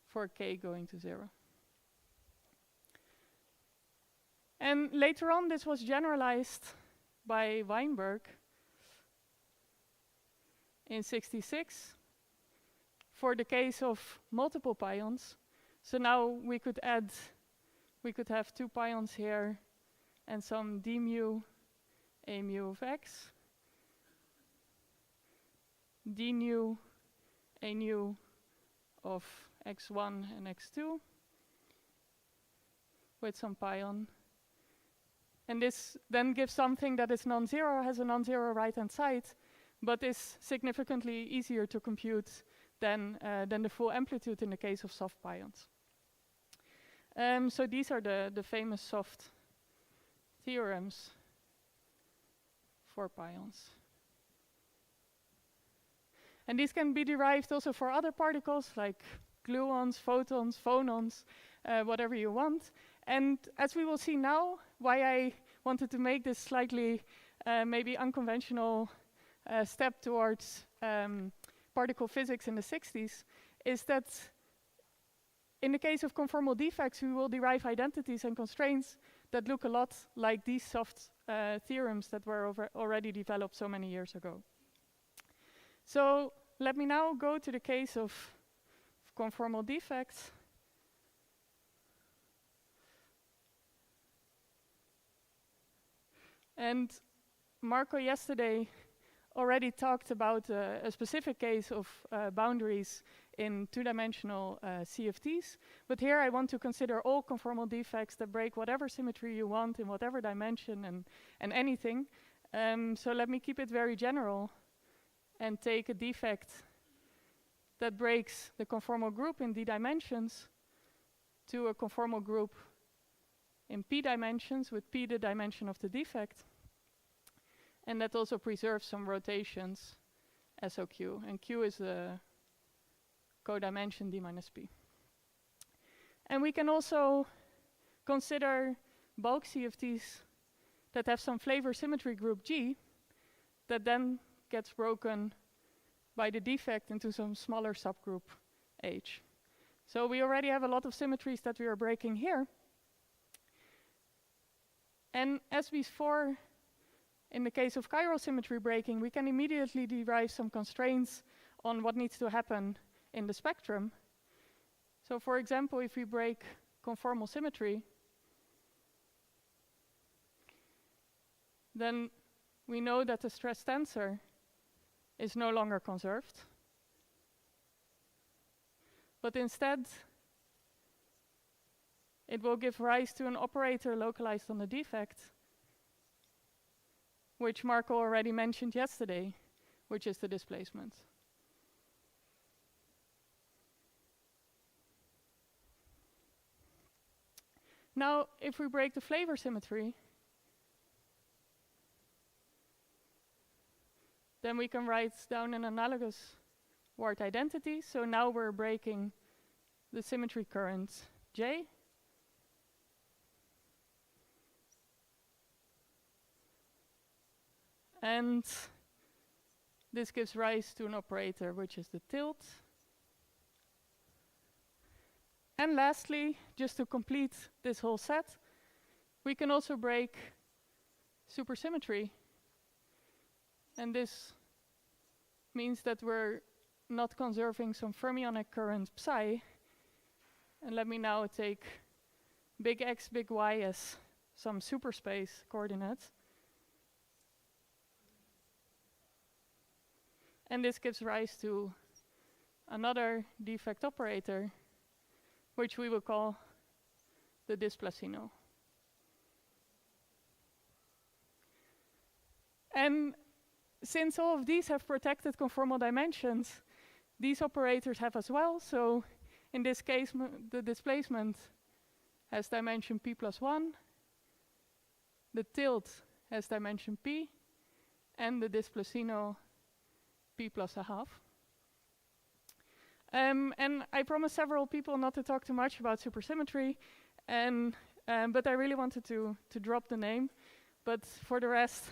for k going to 0. And later on, this was generalized by Weinberg in '66 for the case of multiple pions. So now we could have 2 pions here and some d mu a mu of x, d nu a nu of x1 and x2 with some pion. And this then gives something that is non-zero, has a non-zero right-hand side, but is significantly easier to compute than the full amplitude in the case of soft pions. So these are the famous soft theorems for pions. And these can be derived also for other particles like gluons, photons, phonons, whatever you want. And as we will see now, why I wanted to make this slightly maybe unconventional step towards particle physics in the 60s is that in the case of conformal defects, we will derive identities and constraints that look a lot like these soft theorems that were already developed so many years ago. So let me now go to the case of conformal defects. And Marco yesterday already talked about a specific case of boundaries in two-dimensional CFTs, but here I want to consider all conformal defects that break whatever symmetry you want in whatever dimension and anything. So let me keep it very general and take a defect that breaks the conformal group in d dimensions to a conformal group in p dimensions, with p the dimension of the defect. And that also preserves some rotations, SOQ. And Q is the codimension d minus p. And we can also consider bulk CFTs that have some flavor symmetry group G that then gets broken by the defect into some smaller subgroup H. So we already have a lot of symmetries that we are breaking here. And as before, in the case of chiral symmetry breaking, we can immediately derive some constraints on what needs to happen in the spectrum. So for example, if we break conformal symmetry, then we know that the stress tensor is no longer conserved. But instead, it will give rise to an operator localized on the defect, which Marco already mentioned yesterday, which is the displacement. Now, if we break the flavor symmetry, then we can write down an analogous word identity. So now we're breaking the symmetry current J. And this gives rise to an operator, which is the tilt. And lastly, just to complete this whole set, we can also break supersymmetry. And this means that we're not conserving some fermionic current psi. And let me now take big X, big Y as some superspace coordinates. And this gives rise to another defect operator, which we will call the displacino. And since all of these have protected conformal dimensions, these operators have as well. So in this case, the displacement has dimension p plus 1, the tilt has dimension p, and the displacino p plus a half. And I promised several people not to talk too much about supersymmetry, and but I really wanted to drop the name. But for the rest,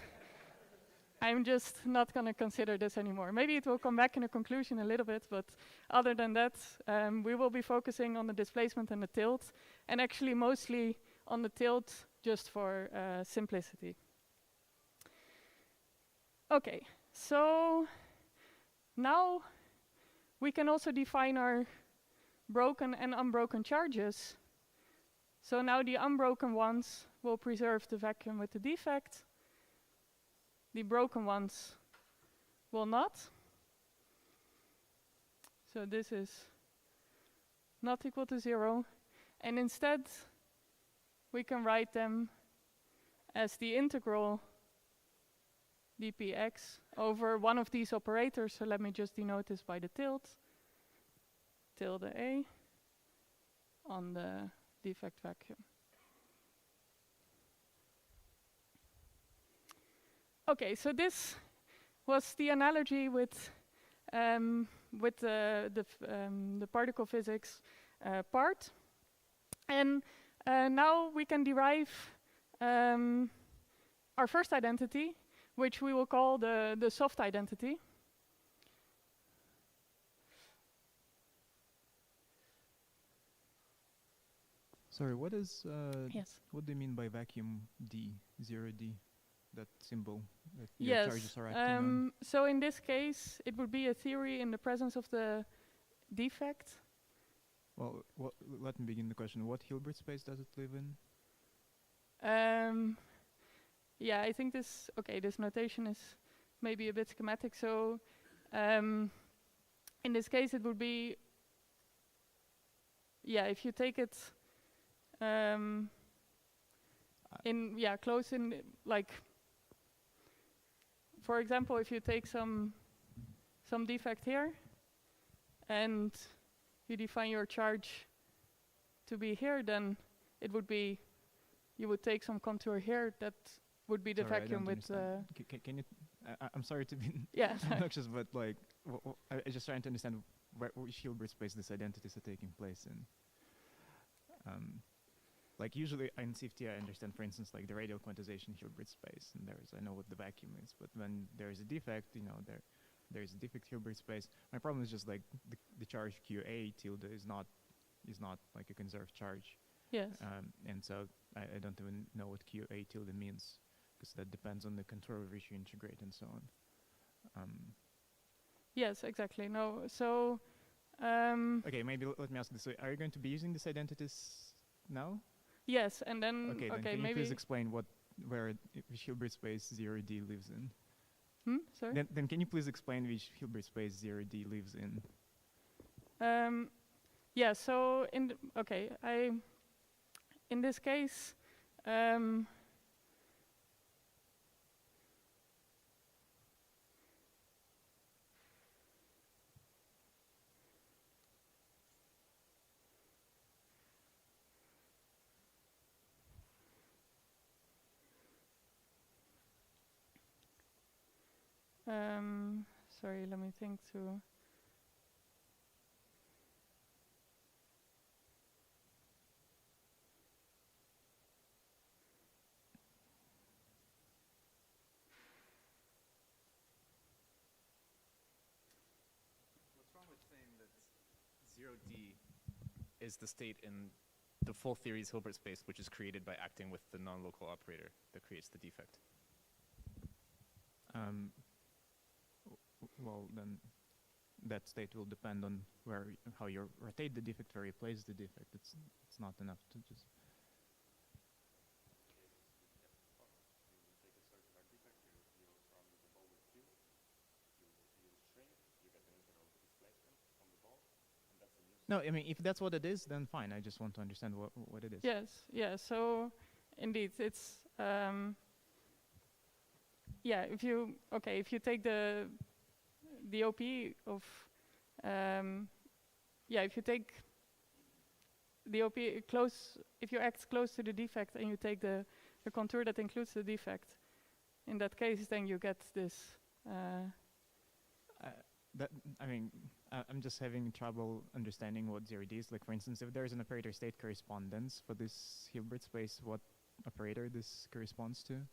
I'm just not going to consider this anymore. Maybe it will come back in a conclusion a little bit, but other than that, we will be focusing on the displacement and the tilt, and actually mostly on the tilt just for simplicity. Okay, so now we can also define our broken and unbroken charges. So now the unbroken ones will preserve the vacuum with the defect. The broken ones will not. So this is not equal to 0. And instead, we can write them as the integral dpx over one of these operators. So let me just denote this by the tilde A on the defect vacuum. Okay, so this was the analogy with the particle physics part. And now we can derive our first identity, which we will call the soft identity. Sorry, what is yes. What do you mean by vacuum D, 0D? That symbol that your yes. charges are acting on? So in this case, it would be a theory in the presence of the defect. Well, let me begin the question. What Hilbert space does it live in? Yeah, I think this notation is maybe a bit schematic. So in this case, it would be, if you take it close in, like, for example, if you take some defect here, and you define your charge to be here, then it would be, you would take some contour here, that would be the Sorry, I vacuum don't with... understand. Can you, I'm sorry to be Yeah. obnoxious, but like, I'm just trying to understand which Hilbert space these identities are taking place in. Like usually in CFT, I understand, for instance, like the radial quantization Hilbert space, and I know what the vacuum is. But when there is a defect, there is a defect Hilbert space. My problem is just like the charge QA tilde is not like a conserved charge. Yes. And so I don't even know what QA tilde means, because that depends on the contour of which you integrate and so on. Yes, exactly. No, so... Okay, maybe let me ask this way. Are you going to be using these identities now? Yes, and then... Okay, then can you please explain where which Hilbert space 0D lives in? Sorry? Then can you please explain which Hilbert space 0D lives in? Yeah, so in this case, sorry, let me think through. What's wrong with saying that 0D is the state in the full theory's Hilbert space, which is created by acting with the non-local operator that creates the defect? Well, then that state will depend on how you rotate the defect, where you place the defect. It's not enough to just... No, I mean, if that's what it is, then fine. I just want to understand what it is. Yes, yeah, so indeed, it's... if you take the OP of... if you take the OP close, if you act close to the defect and you take the contour that includes the defect, in that case, then you get this... I'm just having trouble understanding what 0D is. Like, for instance, if there is an operator state correspondence for this Hilbert space, what operator this corresponds to?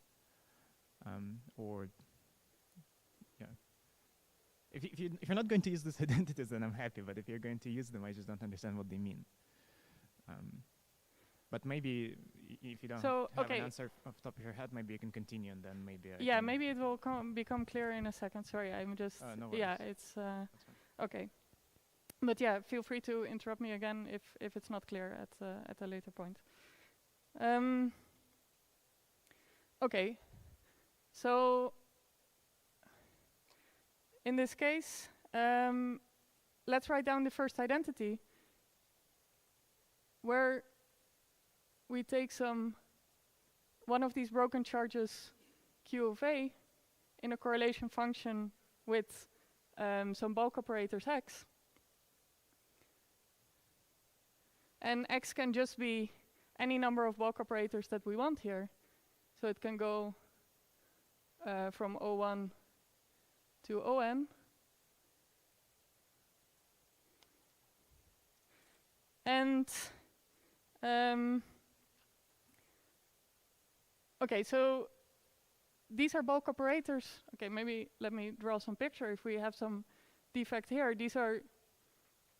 If you're not going to use these identities, then I'm happy. But if you're going to use them, I just don't understand what they mean. But maybe if you don't have an answer off the top of your head, maybe you can continue, and then maybe maybe it will become clear in a second. Sorry, I'm just... no worries. It's... okay. But feel free to interrupt me again if it's not clear at a later point. Okay. So in this case, let's write down the first identity, where we take one of these broken charges Q of A in a correlation function with some bulk operators X. And X can just be any number of bulk operators that we want here. So it can go from O1 to ON. And okay, so these are bulk operators. Okay, maybe let me draw some picture. If we have some defect here, these are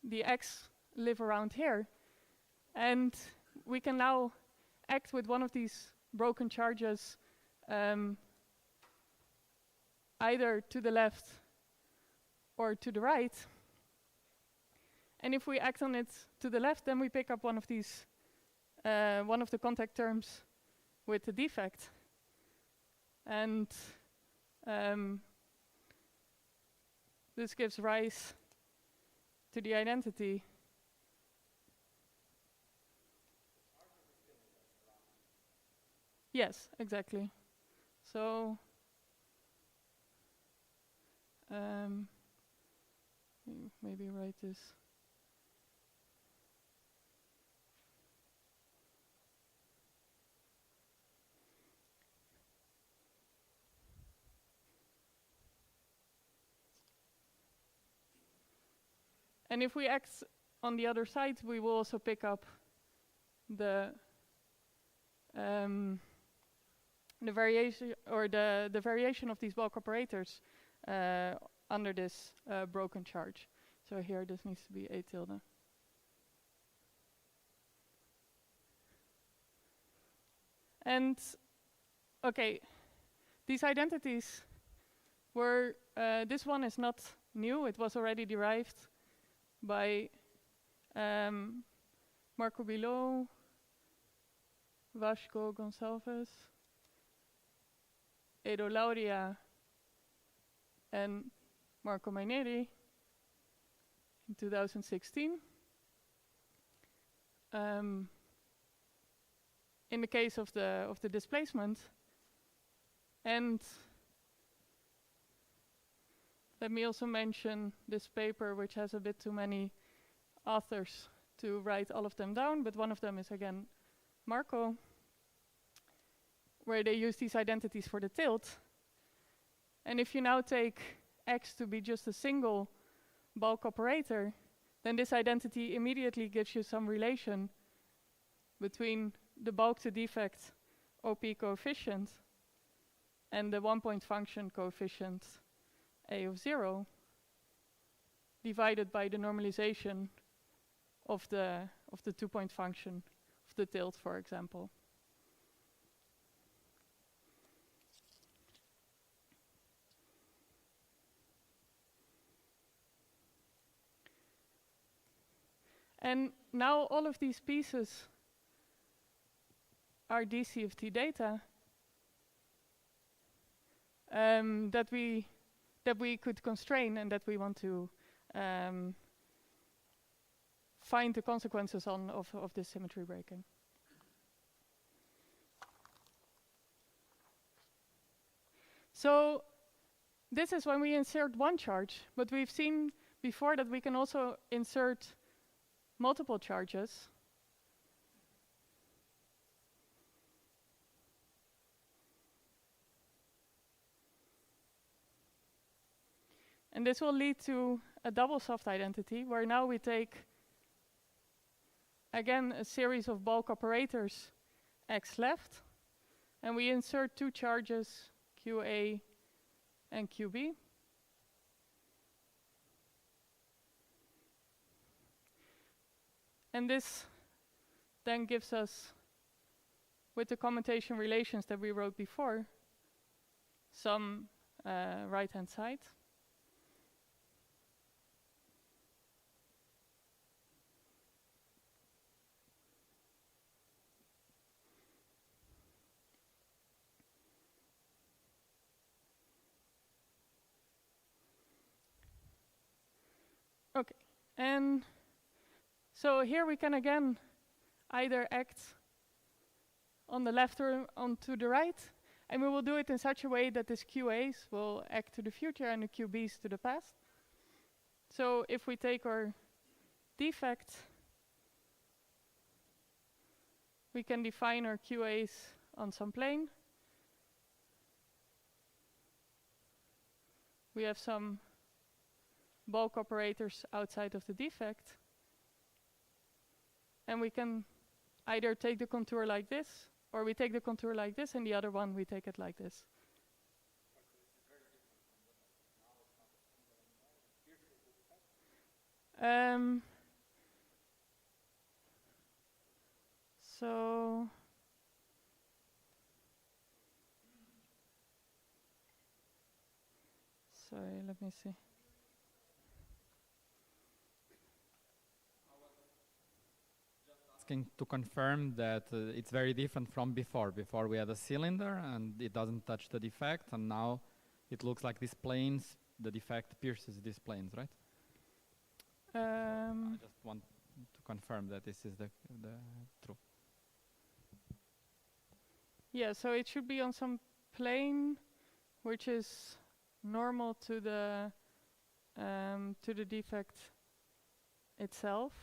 the X live around here. And we can now act with one of these broken charges either to the left or to the right. And if we act on it to the left, then we pick up one of these, one of the contact terms with the defect. And this gives rise to the identity. Yes, exactly. So maybe write this. And if we act on the other side, we will also pick up the variation or the variation of these bulk operators under this broken charge. So here this needs to be a tilde. And okay, these identities were, this one is not new, it was already derived by Marco Bilot, Vasco Gonçalves, Edo Lauria, and Marco Maineri in 2016. In the case of the displacement, and let me also mention this paper, which has a bit too many authors to write all of them down, but one of them is again Marco, where they use these identities for the tilt. And if you now take X to be just a single bulk operator, then this identity immediately gives you some relation between the bulk to defect OP coefficient and the 1-point function coefficient A of 0 divided by the normalization of the 2-point function of the tilt, for example. And now all of these pieces are DCFT data that we could constrain and that we want to find the consequences of this symmetry breaking. So this is when we insert one charge, but we've seen before that we can also insert multiple charges. And this will lead to a double soft identity, where now we take, again, a series of bulk operators X left, and we insert two charges, QA and QB. And this then gives us, with the commutation relations that we wrote before, some right-hand side. Okay, and so here we can again either act on the left or on to the right, and we will do it in such a way that these QAs will act to the future and the QBs to the past. So if we take our defect, we can define our QAs on some plane. We have some bulk operators outside of the defect. And we can either take the contour like this, or we take the contour like this, and the other one we take it like this. So sorry, let me see. To confirm that it's very different from before. Before we had a cylinder and it doesn't touch the defect, and now it looks like these planes the defect pierces these planes, right? I just want to confirm that this is the true. Yeah, so it should be on some plane which is normal to the defect itself.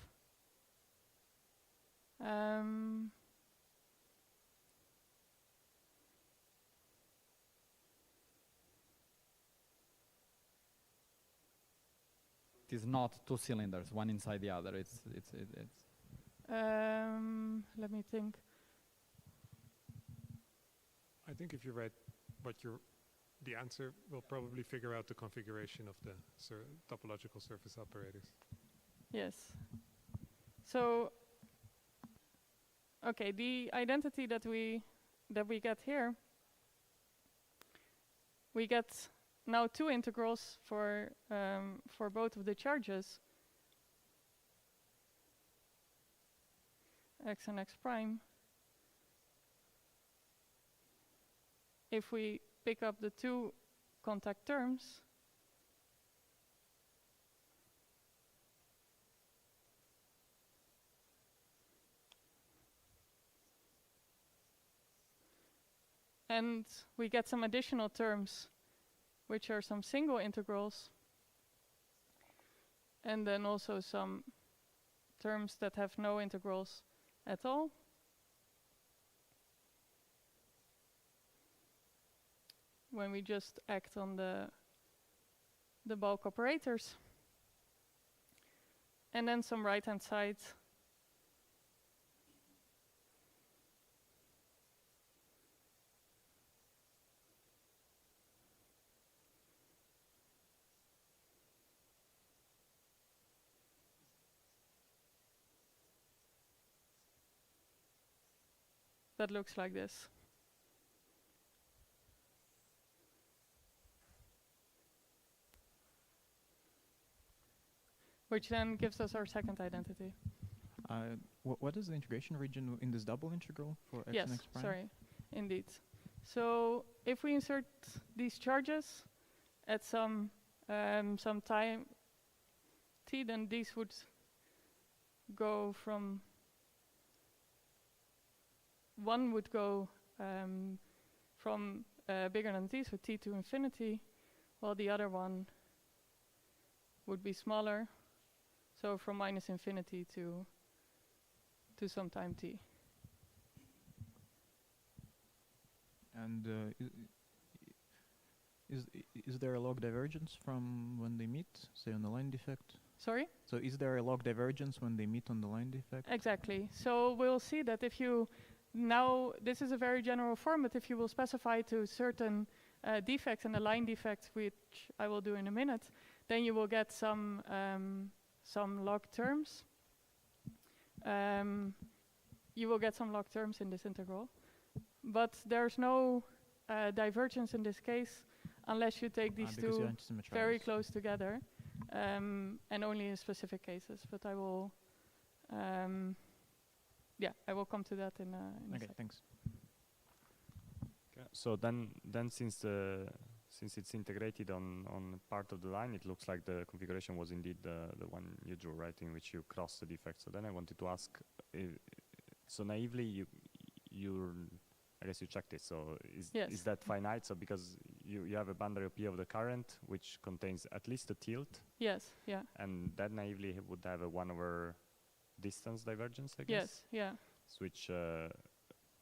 It is not two cylinders, one inside the other. It's Let me think. I think if you write the answer will probably figure out the configuration of the topological surface operators. Yes. So, okay, the identity that we get here, we get now two integrals for both of the charges, x and x prime. If we pick up the two contact terms, and we get some additional terms, which are some single integrals, and then also some terms that have no integrals at all. When we just act on the bulk operators. And then some right-hand side that looks like this. Which then gives us our second identity. What is the integration region in this double integral for x yes, and x prime? sorry, indeed. So if we insert these charges at some time t, then these would go from, one would go from bigger than t, so t to infinity, while the other one would be smaller, so from minus infinity to some time t. And is there a log divergence from when they meet, say on the line defect? Sorry? So is there a log divergence when they meet on the line defect? Exactly. So we'll see that if you now, this is a very general form, but if you will specify to certain defects and the line defects, which I will do in a minute, then you will get some log terms. You will get some log terms in this integral, but there's no divergence in this case unless you take these two very close together, and only in specific cases. But I will, I will come to that in a second. Thanks. Okay. So then since it's integrated on part of the line, it looks like the configuration was indeed the one you drew, right, in which you cross the defect. So then I wanted to ask, so naively, I guess you checked it. So is that finite? So because you have a boundary P of the current, which contains at least a tilt. Yes, yeah. And that naively would have a 1/, distance divergence, I guess? Yes, yeah. Which,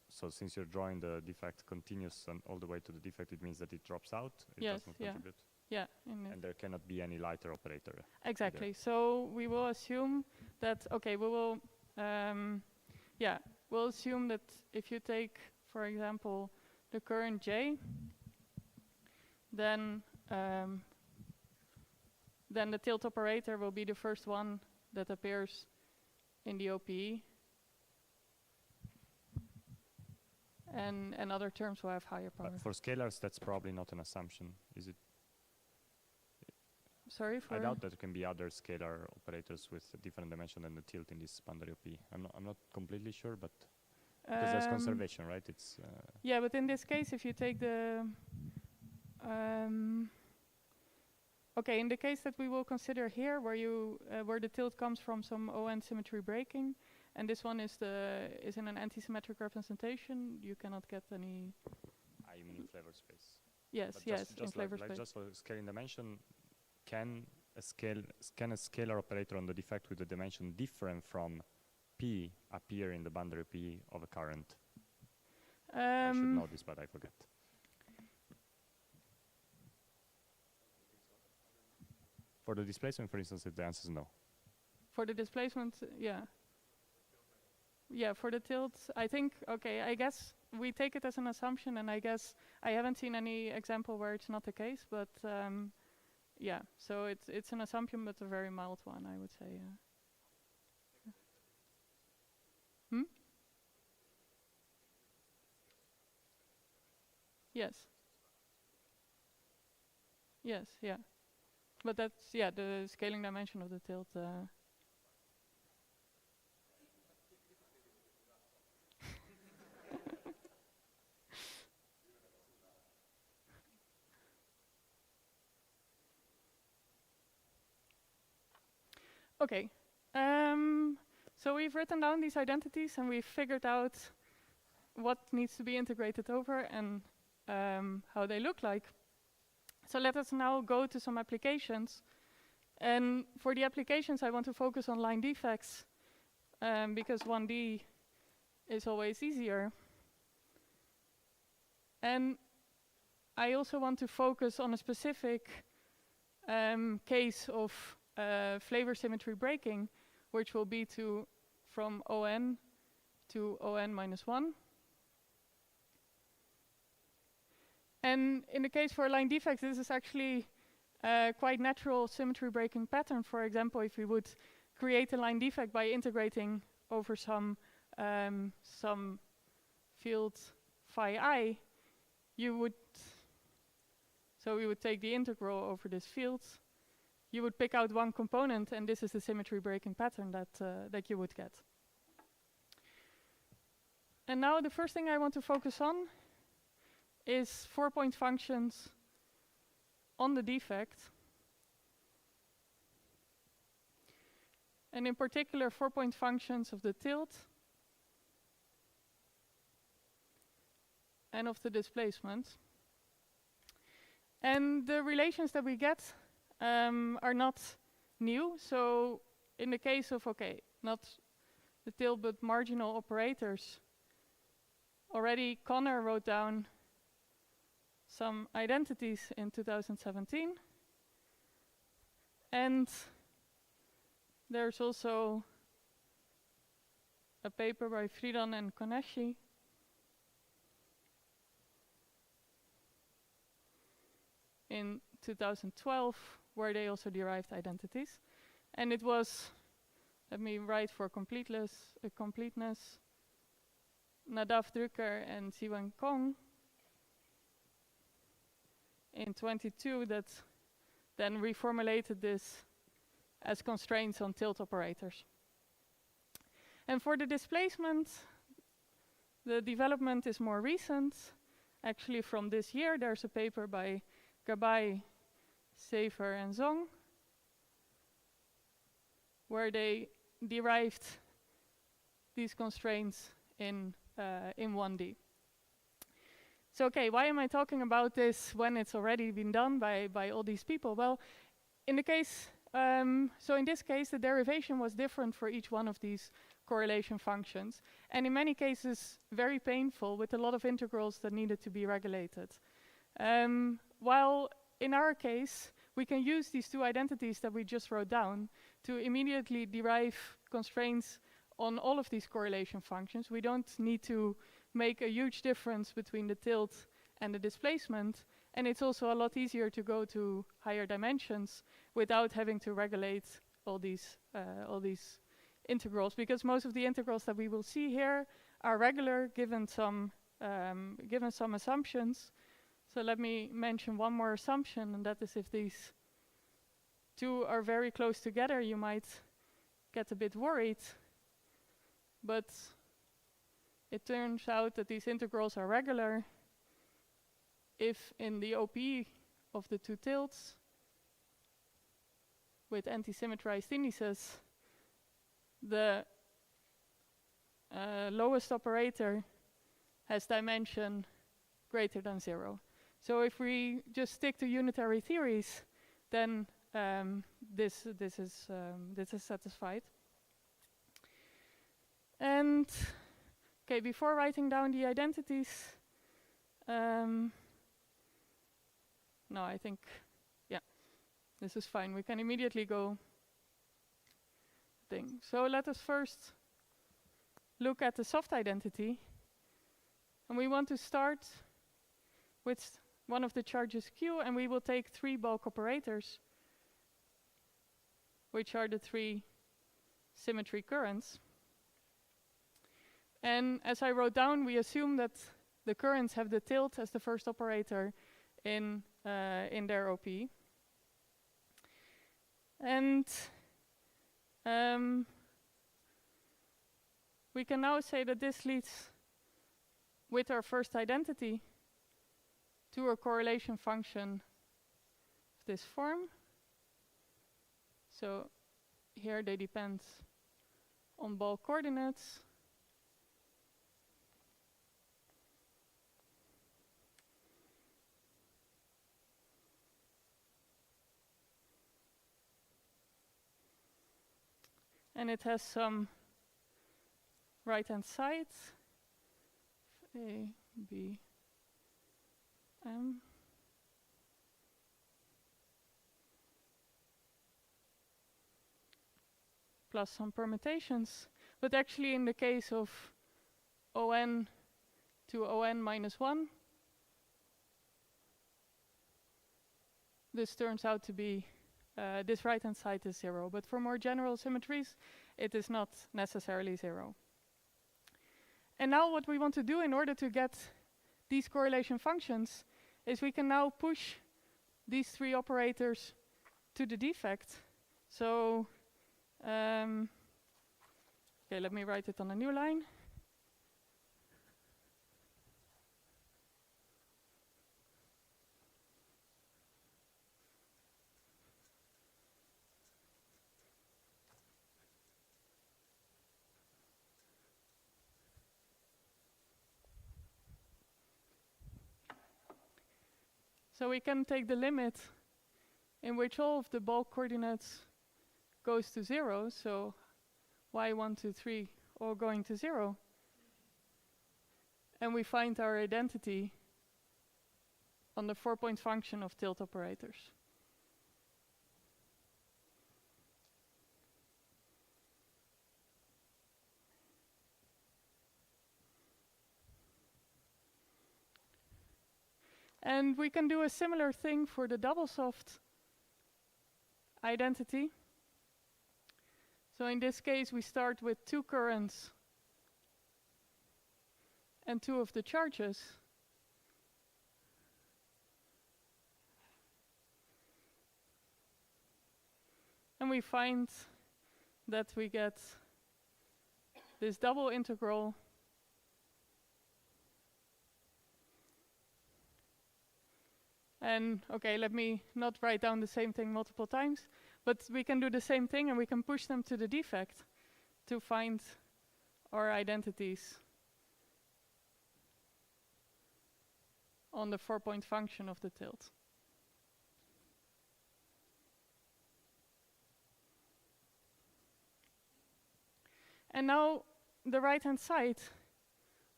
so since you're drawing the defect continuous and all the way to the defect, it means that it drops out. It doesn't contribute. Yeah. And there cannot be any lighter operator. Exactly. either. So we will assume that, okay, we will, we'll assume that if you take, for example, the current J, then the tilt operator will be the first one that appears in the OPE. And other terms will have higher power. But for scalars, that's probably not an assumption, is it? Sorry for? I doubt that there can be other scalar operators with a different dimension than the tilt in this boundary OP. I'm not completely sure, but because there's conservation, right? It's yeah, but in this case, if you take the okay, in the case that we will consider here, where the tilt comes from some ON symmetry breaking, and this one is in an anti-symmetric representation, you cannot get any. You mean in flavor space? Yes, But yes, in just flavor like space. just for scaling dimension, can a scalar operator on the defect with a dimension different from P appear in the boundary P of a current? I should know this, but I forget. For the displacement, for instance, the answer is no. For the displacement, yeah. Yeah, for the tilt, I think, okay, I guess we take it as an assumption, and I guess I haven't seen any example where it's not the case, but yeah, so it's an assumption, but a very mild one, I would say. Hmm? Yes. Yes, yeah. But that's, yeah, the scaling dimension of the tilt. Okay, so we've written down these identities and we've figured out what needs to be integrated over and how they look like. So let us now go to some applications. And for the applications, I want to focus on line defects because 1D is always easier. And I also want to focus on a specific case of flavor symmetry breaking, which will be from ON to ON minus 1. And in the case for a line defect, this is actually quite natural symmetry breaking pattern. For example, if we would create a line defect by integrating over some field phi I, so we would take the integral over this field. You would pick out one component, and this is the symmetry breaking pattern that you would get. And now the first thing I want to focus on is 4-point functions on the defect. And in particular, 4-point functions of the tilt and of the displacement. And the relations that we get are not new. So in the case of, okay, not the tilt but marginal operators, already Connor wrote down some identities in 2017. And there's also a paper by Fridan and Koneshi in 2012, where they also derived identities. And it was, let me write for completeness, Nadav Drucker and Siwen Kong in 22 that then reformulated this as constraints on tilt operators. And for the displacement, the development is more recent. Actually, from this year, there's a paper by Gabay, SAIFR, and Zong, where they derived these constraints in 1D. So, okay, why am I talking about this when it's already been done by all these people? Well, in the case, so in this case, the derivation was different for each one of these correlation functions, and in many cases, very painful with a lot of integrals that needed to be regulated. While in our case, we can use these two identities that we just wrote down to immediately derive constraints on all of these correlation functions. We don't need to make a huge difference between the tilt and the displacement, and it's also a lot easier to go to higher dimensions without having to regulate all these integrals, because most of the integrals that we will see here are regular given some assumptions. So let me mention one more assumption, and that is if these two are very close together, you might get a bit worried. But it turns out that these integrals are regular if in the OP of the two tilts, with anti-symmetrized indices, the lowest operator has dimension greater than 0. So if we just stick to unitary theories, then this is satisfied. And okay, before writing down the identities, no, I think, yeah, this is fine. We can immediately go thing. So let us first look at the soft identity. And we want to start with one of the charges Q, and we will take 3 bulk operators, which are the 3 symmetry currents. And as I wrote down, we assume that the currents have the tilt as the first operator in their OP. And we can now say that this leads, with our first identity, to a correlation function of this form. So here they depend on bulk coordinates. And it has some right-hand side, A, B, M. Plus some permutations. But actually in the case of ON to ON minus 1, this turns out to be this right-hand side is 0, but for more general symmetries, it is not necessarily 0. And now what we want to do in order to get these correlation functions is we can now push these 3 operators to the defect. So, okay, let me write it on a new line. So we can take the limit in which all of the bulk coordinates goes to 0, so y1, 2, 3 all going to 0. And we find our identity on the 4-point function of tilt operators. And we can do a similar thing for the double soft identity. So in this case, we start with 2 currents and 2 of the charges. And we find that we get this double integral and okay, let me not write down the same thing multiple times, but we can do the same thing and we can push them to the defect to find our identities on the 4-point function of the tilt. And now the right-hand side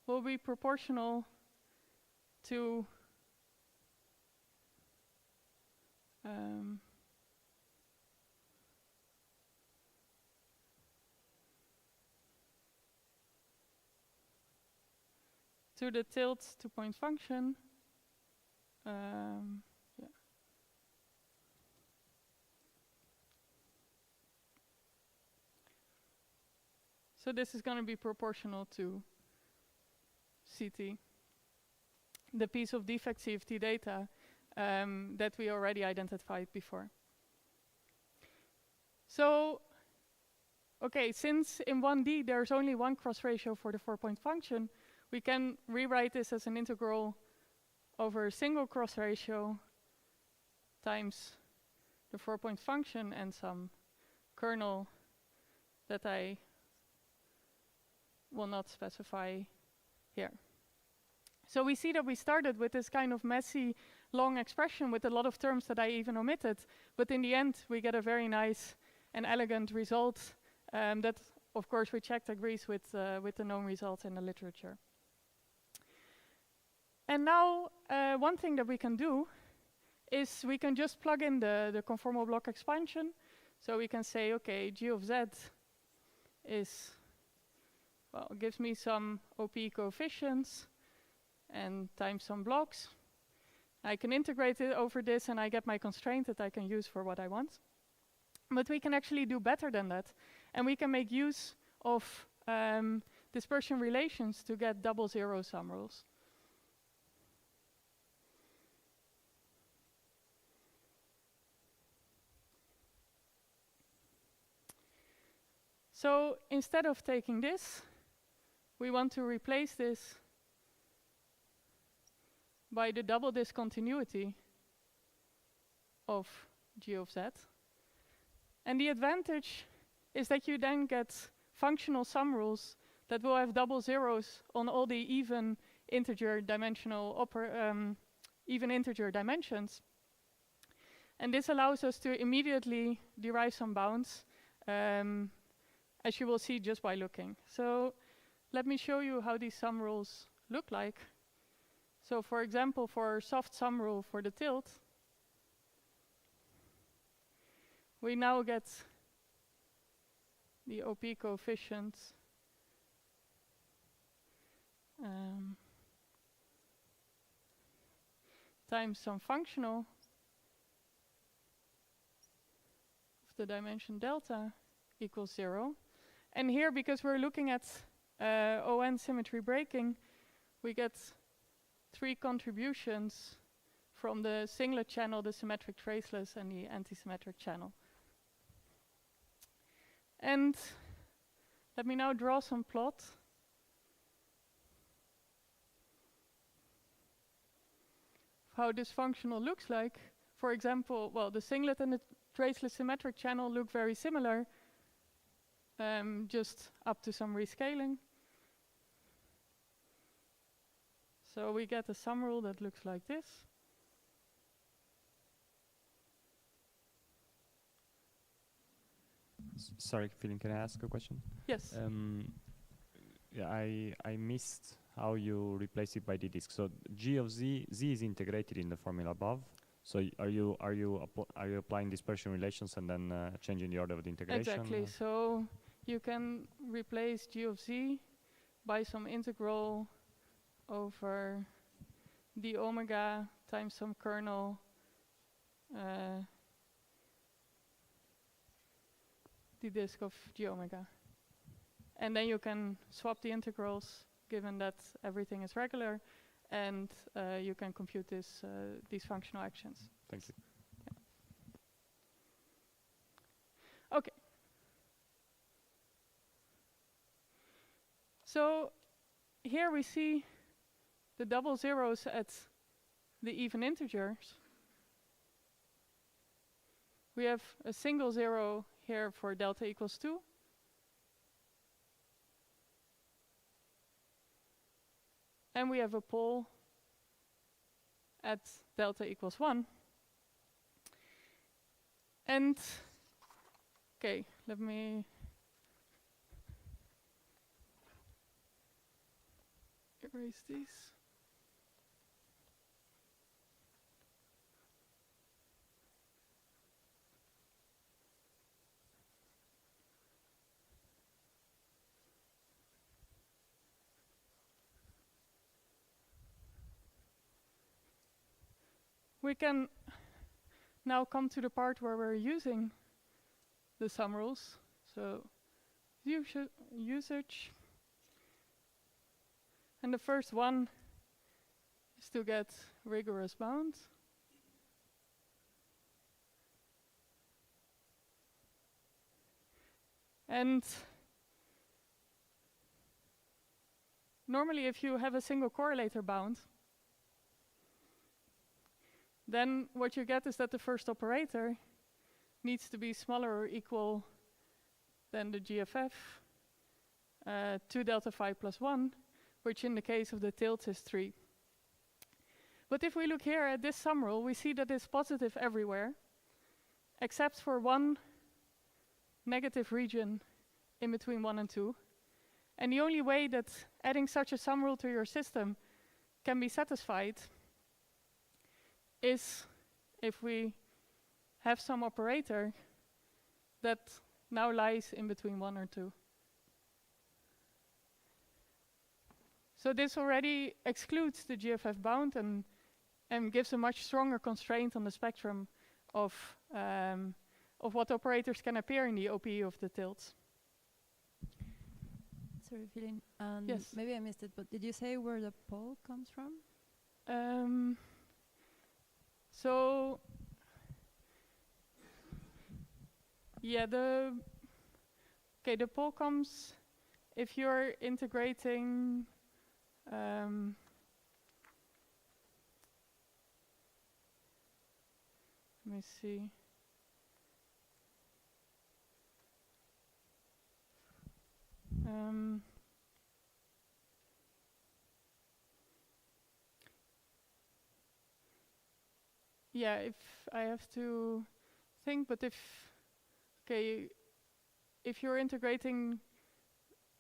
will be proportional to to the tilt 2-point function. Yeah. So this is going to be proportional to CT, the piece of defect CFT data that we already identified before. So, okay, since in 1D there's only one cross ratio for the 4-point function, we can rewrite this as an integral over a single cross ratio times the 4-point function and some kernel that I will not specify here. So we see that we started with this kind of messy, long expression with a lot of terms that I even omitted, but in the end we get a very nice and elegant result that, of course, we checked agrees with the known results in the literature. And now one thing that we can do is we can just plug in the conformal block expansion. So we can say, okay, g of z is, well, gives me some OP coefficients and times some blocks. I can integrate it over this and I get my constraint that I can use for what I want. But we can actually do better than that. And we can make use of dispersion relations to get double zero sum rules. So instead of taking this, we want to replace this by the double discontinuity of g of z. And the advantage is that you then get functional sum rules that will have double zeros on all the even integer dimensional even integer dimensions. And this allows us to immediately derive some bounds, as you will see just by looking. So let me show you how these sum rules look like. So for example, for soft sum rule for the tilt, we now get the OP coefficients times some functional of the dimension delta equals 0. And here, because we're looking at ON symmetry breaking, we get 3 contributions from the singlet channel, the symmetric traceless, and the anti-symmetric channel. And let me now draw some plot. How this functional looks like. For example, well, the singlet and the traceless symmetric channel look very similar, just up to some rescaling. So we get a sum rule that looks like this. Sorry, Philine, can I ask a question? Yes. Yeah, I missed how you replace it by the disk. So g of z is integrated in the formula above. So are you applying dispersion relations and then changing the order of the integration? Exactly. So you can replace g of z by some integral over d omega times some kernel the disk of g omega. And then you can swap the integrals given that everything is regular, and you can compute this, these functional actions. Thank you. Yeah. Okay. So here we see the double zeros at the even integers. We have a single zero here for delta equals 2. And we have a pole at delta equals 1. And, okay, let me erase these. We can now come to the part where we're using the sum rules. So usage. And the first one is to get rigorous bounds. And normally if you have a single correlator bound, then what you get is that the first operator needs to be smaller or equal than the GFF, 2 delta phi plus 1, which in the case of the tilts is 3. But if we look here at this sum rule, we see that it's positive everywhere, except for one negative region in between 1 and 2. And the only way that adding such a sum rule to your system can be satisfied is if we have some operator that now lies in between 1 or 2. So this already excludes the GFF bound and gives a much stronger constraint on the spectrum of what operators can appear in the OPE of the tilts. Sorry, Philine. Yes. Maybe I missed it, but did you say where the pole comes from? So, yeah, the pole comes if you're integrating. Let me see. Yeah, if I have to think, but if you're integrating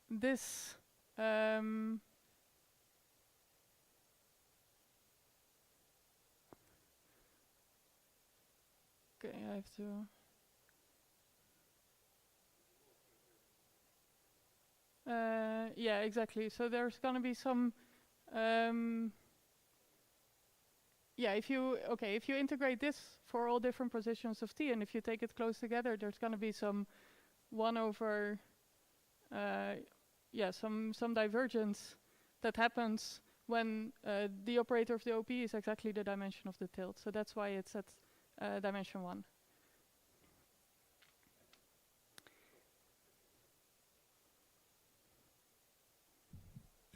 this, I have to. Yeah, exactly. So there's going to be some. Yeah, if you integrate this for all different positions of t, and if you take it close together, there's going to be some 1 over. Some divergence that happens when the operator of the OP is exactly the dimension of the tilt. So that's why it's at dimension 1.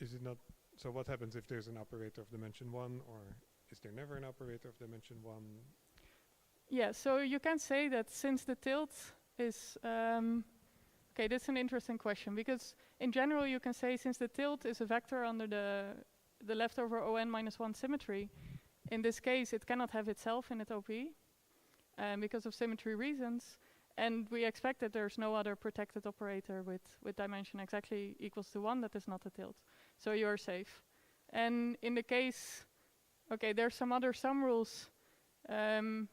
Is it not? So what happens if there's an operator of dimension 1, or is there never an operator of dimension 1? Yeah, so you can say that since the tilt is that's an interesting question, because in general you can say since the tilt is a vector under the leftover ON minus 1 symmetry, in this case it cannot have itself in its OP because of symmetry reasons, and we expect that there's no other protected operator with dimension exactly equals to 1 that is not a tilt. So you're safe. And in the case, there's some other sum rules. If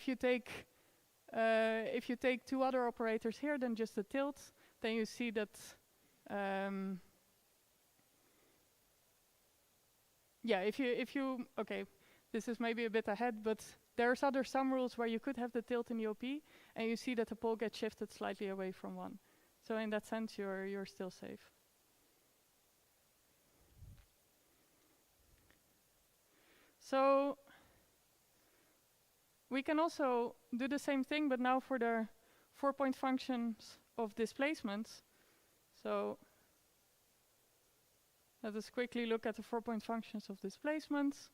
you take 2 other operators here than just the tilt, then you see that this is maybe a bit ahead, but there's other sum rules where you could have the tilt in the OP, and you see that the pole gets shifted slightly away from 1. So in that sense, you're still safe. So we can also do the same thing, but now for the 4-point functions of displacements. So let us quickly look at the 4-point functions of displacements.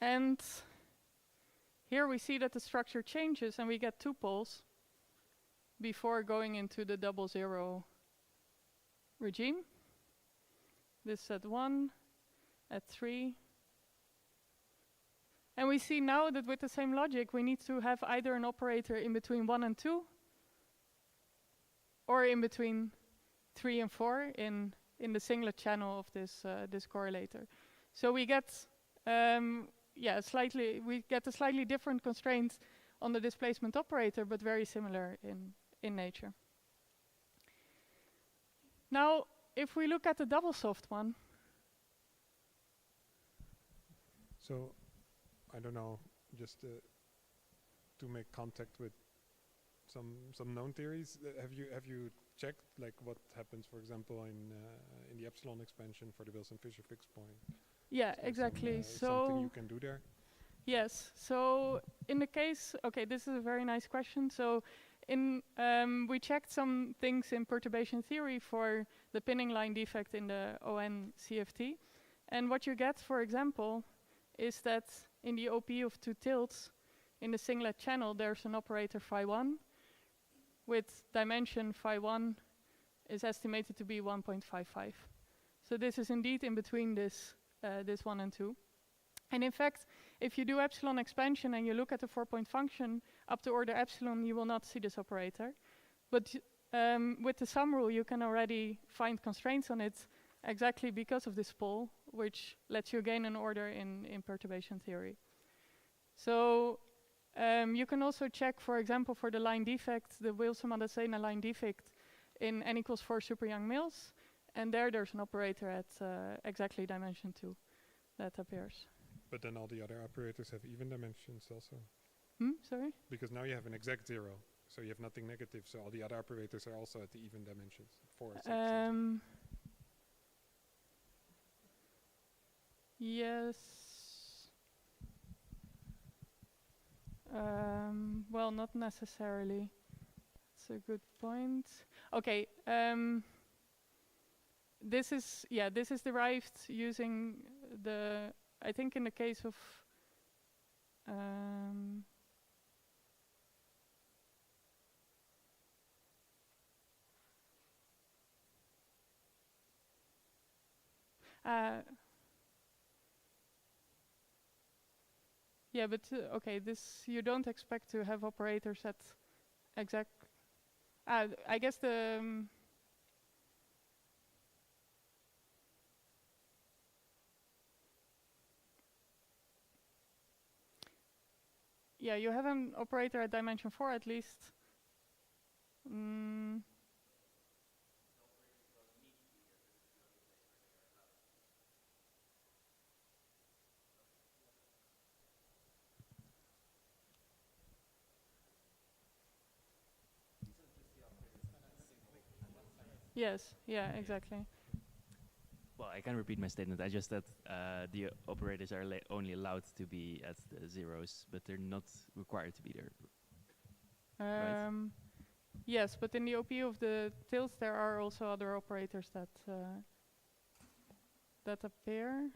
And here we see that the structure changes and we get 2 poles before going into the double zero regime. This at 1, at 3. And we see now that with the same logic, we need to have either an operator in between 1 and 2, or in between 3 and 4 in the singlet channel of this correlator. So we get a slightly different constraint on the displacement operator, but very similar in nature. Now, if we look at the double soft one. So, I don't know, just to make contact with some known theories. Have you checked like what happens, for example, in the epsilon expansion for the Wilson-Fisher fixed point? Yeah, exactly. Something you can do there? Yes. So in the case, this is a very nice question. So we checked some things in perturbation theory for the pinning line defect in the ON CFT, and what you get, for example, is that in the OP of 2 tilts, in the singlet channel, there's an operator phi1 with dimension phi1 is estimated to be 1.55. So this is indeed in between this 1 and 2. And in fact, if you do epsilon expansion and you look at the 4-point function up to order epsilon, you will not see this operator. But with the sum rule, you can already find constraints on it exactly because of this pole, which lets you gain an order in perturbation theory. So you can also check, for example, for the line defect, the Wilson-Madasena line defect in n equals 4 super young males. And there's an operator at exactly dimension 2 that appears. But then all the other operators have even dimensions also. Sorry? Because now you have an exact 0. So you have nothing negative. So all the other operators are also at the even dimensions. 4, 6. Yes. Well, not necessarily. That's a good point. Okay. This is derived using the, I think in the case of yeah, but okay, this you don't expect to have operators at exact. I guess the. Yeah, you have an operator at dimension 4 at least. Yes, yeah, exactly. Well, I can repeat my statement. I just that the operators are only allowed to be at the zeros, but they're not required to be there. Right? Yes, but in the OP of the tilts, there are also other operators that that appear.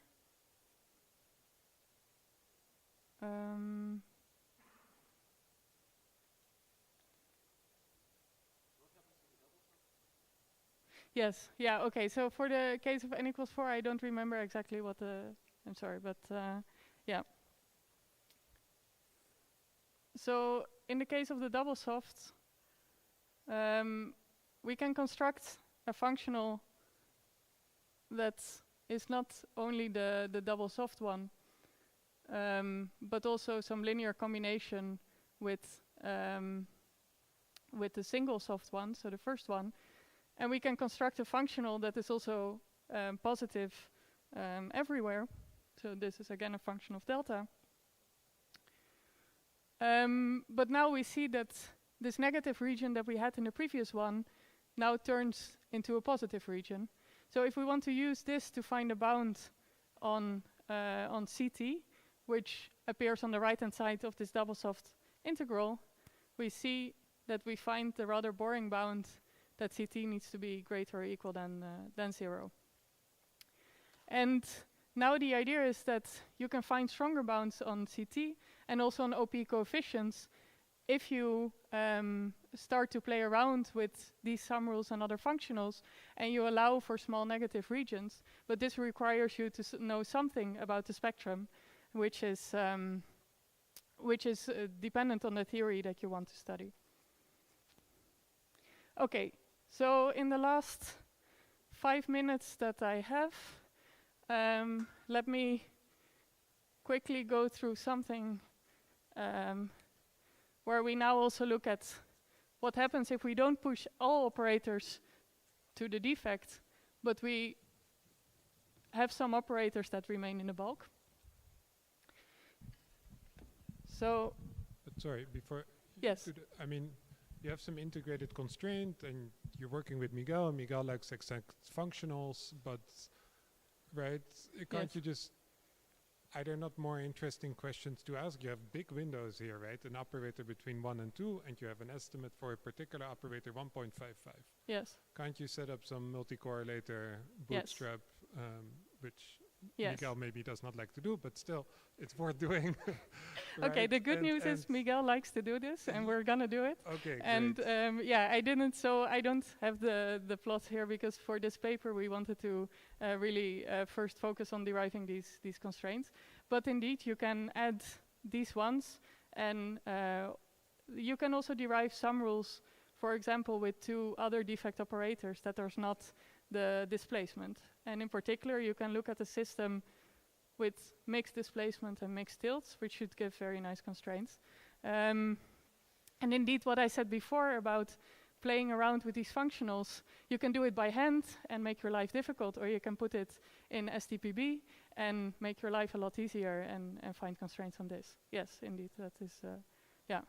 Yes, yeah, okay, so for the case of n equals 4, I don't remember exactly what the, I'm sorry, but yeah. So in the case of the double soft, we can construct a functional that is not only the double soft one, but also some linear combination with the single soft one, so the first one. And we can construct a functional that is also positive everywhere. So this is again a function of delta. But now we see that this negative region that we had in the previous one now turns into a positive region. So if we want to use this to find a bound on CT, which appears on the right-hand side of this double soft integral, we see that we find the rather boring bound that CT needs to be greater or equal than 0. And now the idea is that you can find stronger bounds on CT and also on OP coefficients if you start to play around with these sum rules and other functionals and you allow for small negative regions. But this requires you to know something about the spectrum, which is dependent on the theory that you want to study. Okay. So in the last 5 minutes that I have, let me quickly go through something where we now also look at what happens if we don't push all operators to the defect, but we have some operators that remain in the bulk. So, but sorry, before. Yes. I mean, you have some integrated constraint, and you're working with Miguel. Miguel likes exact functionals, but right? Can't you just? Are there not more interesting questions to ask? You have big windows here, right? An operator between 1 and 2, and you have an estimate for a particular operator 1.55. Yes. Can't you set up some multi-correlator Bootstrap, which Miguel maybe does not like to do, but still, it's worth doing. Okay, Right, the good and- news is and- Miguel likes to do this, and we're gonna do it. Okay, And great. yeah, I don't have the plots here because for this paper we wanted to really first focus on deriving these constraints. But indeed, you can add these ones, and you can also derive some rules. For example, with two other defect operators that there's not the displacement. And in particular, you can look at a system with mixed displacement and mixed tilts, which should give very nice constraints. And indeed, what I said before about playing around with these functionals, you can do it by hand and make your life difficult, or you can put it in STPB and make your life a lot easier and find constraints on this. Yes, indeed, that is, yeah.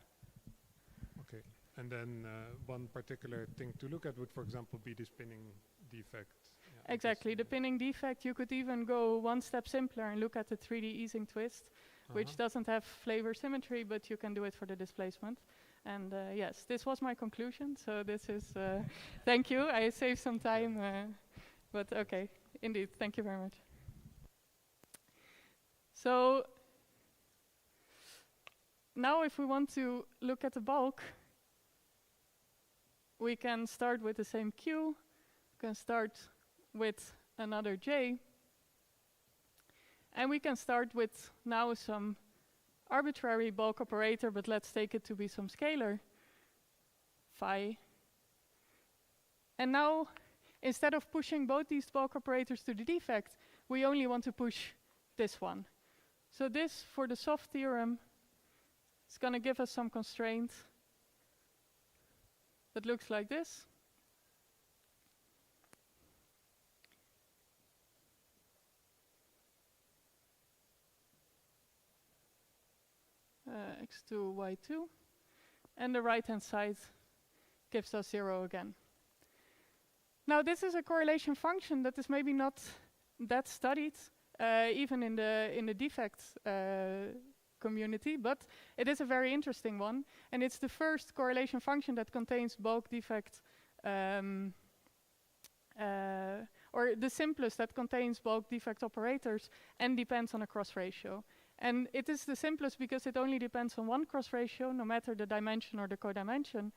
Okay, and then one particular thing to look at would, for example, be this pinning defect. Yeah, Exactly, the pinning defect, you could even go one step simpler and look at the 3D easing twist, which doesn't have flavor symmetry, but you can do it for the displacement. And yes, this was my conclusion, so this is, thank you, I saved some time, but okay, indeed, thank you very much. So, now if we want to look at the bulk, we can start with the same Q, we can start with another J, and we can start with now some arbitrary bulk operator, but let's take it to be some scalar, phi. And now, instead of pushing both these bulk operators to the defect, we only want to push this one. So this, for the soft theorem, is going to give us some constraint that looks like this. X2, Y2. And the right-hand side gives us 0 again. Now this is a correlation function that is maybe not that studied, even in the defect community, but it is a very interesting one, and it's the first correlation function that contains bulk defect, or the simplest that contains bulk defect operators and depends on a cross ratio. And it is the simplest because it only depends on one cross ratio, no matter the dimension or the codimension.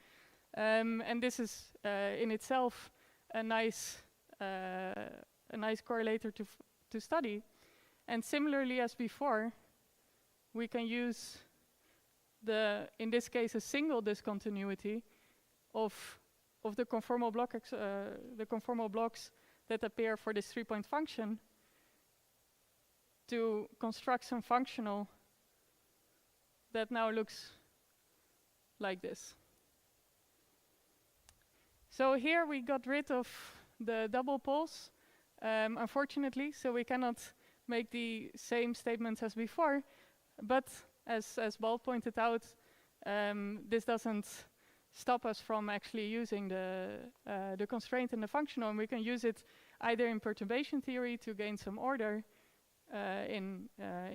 And this is in itself a nice correlator to study. And similarly as before, we can use in this case, a single discontinuity of the conformal blocks that appear for this 3-point function to construct some functional that now looks like this. So here we got rid of the double poles, unfortunately, so we cannot make the same statements as before, but as Balt pointed out, this doesn't stop us from actually using the constraint in the functional, and we can use it either in perturbation theory to gain some order in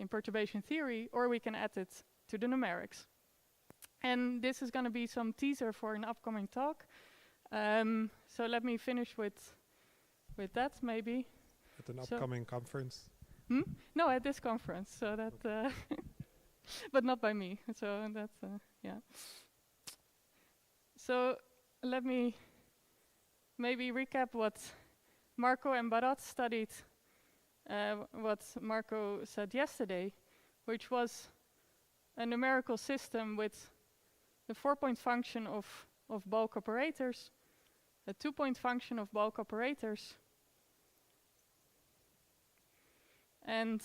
perturbation theory, or we can add it to the numerics. And this is going to be some teaser for an upcoming talk. So let me finish with that maybe. At an upcoming conference? No, at this conference. So that, but not by me. So that's yeah. So let me maybe recap what Marco and Barat studied. What Marco said yesterday, which was a numerical system with the 4-point function of bulk operators, a 2-point function of bulk operators, and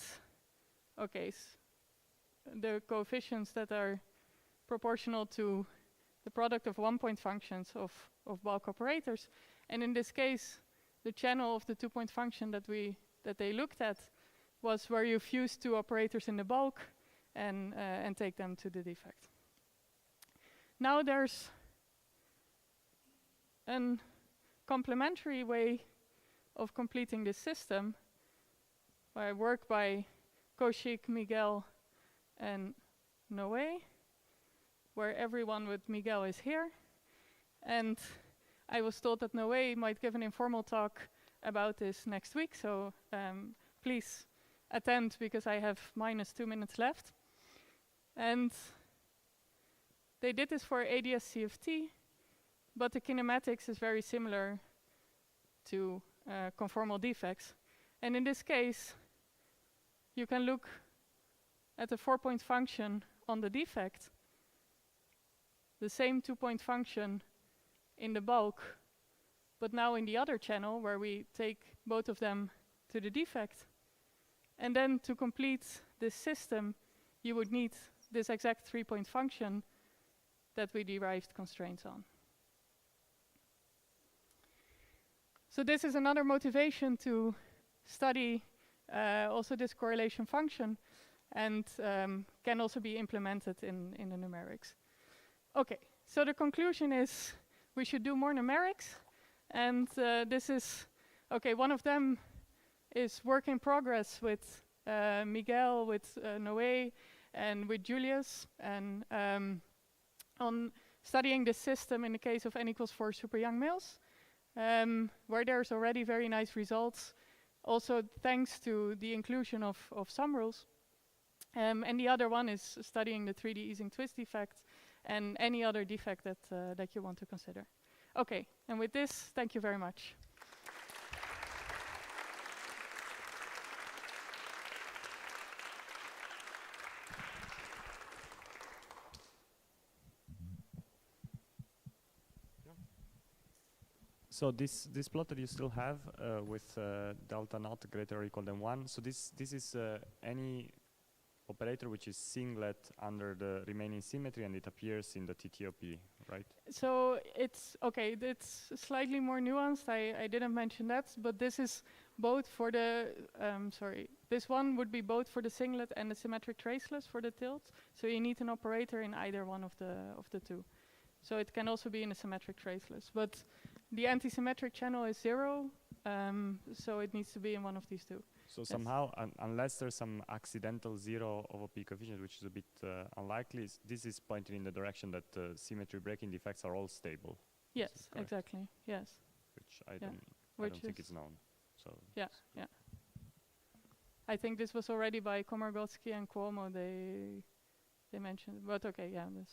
okay, the coefficients that are proportional to the product of 1-point functions of bulk operators. And in this case, the channel of the 2-point function that they looked at was where you fuse two operators in the bulk and take them to the defect. Now there's a complementary way of completing this system by work by Kouchik, Miguel, and Noé, where everyone with Miguel is here. And I was told that Noé might give an informal talk about this next week, so please attend because I have -2 minutes left. And they did this for ADS-CFT, but the kinematics is very similar to conformal defects. And in this case, you can look at the 4-point function on the defect, the same 2-point function in the bulk, but now in the other channel where we take both of them to the defect. And then to complete this system, you would need this exact 3-point function that we derived constraints on. So this is another motivation to study also this correlation function, and can also be implemented in the numerics. Okay, so the conclusion is we should do more numerics, and this is, okay, one of them is work in progress with Miguel, with Noé, and with Julius, and on studying this system in the case of n=4 super young males, where there's already very nice results, also thanks to the inclusion of some rules. And the other one is studying the 3D easing twist defect and any other defect that you want to consider. Okay, and with this, thank you very much. So this plot that you still have with delta naught greater or equal than 1, so this is any operator which is singlet under the remaining symmetry, and it appears in the TTOP, right? So it's, okay, it's slightly more nuanced. I didn't mention that, but this is both for the, this one would be both for the singlet and the symmetric traceless for the tilt. So you need an operator in either one of the two. So it can also be in a symmetric traceless, but the anti-symmetric channel is 0, so it needs to be in one of these two. So yes. Somehow, unless there's some accidental 0 of a P coefficient, which is a bit unlikely, this is pointing in the direction that symmetry breaking defects are all stable. Yes, exactly. Yes. Which I don't think is known. So yeah, yeah. I think this was already by Komargotsky and Cuomo. They mentioned, but okay, yeah. This.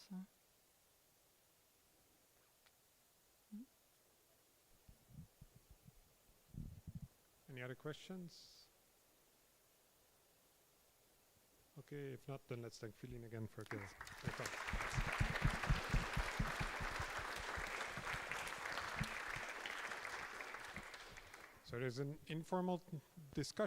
Any other questions? Okay, if not, then let's thank Philine again for the talk. So there's an informal discussion.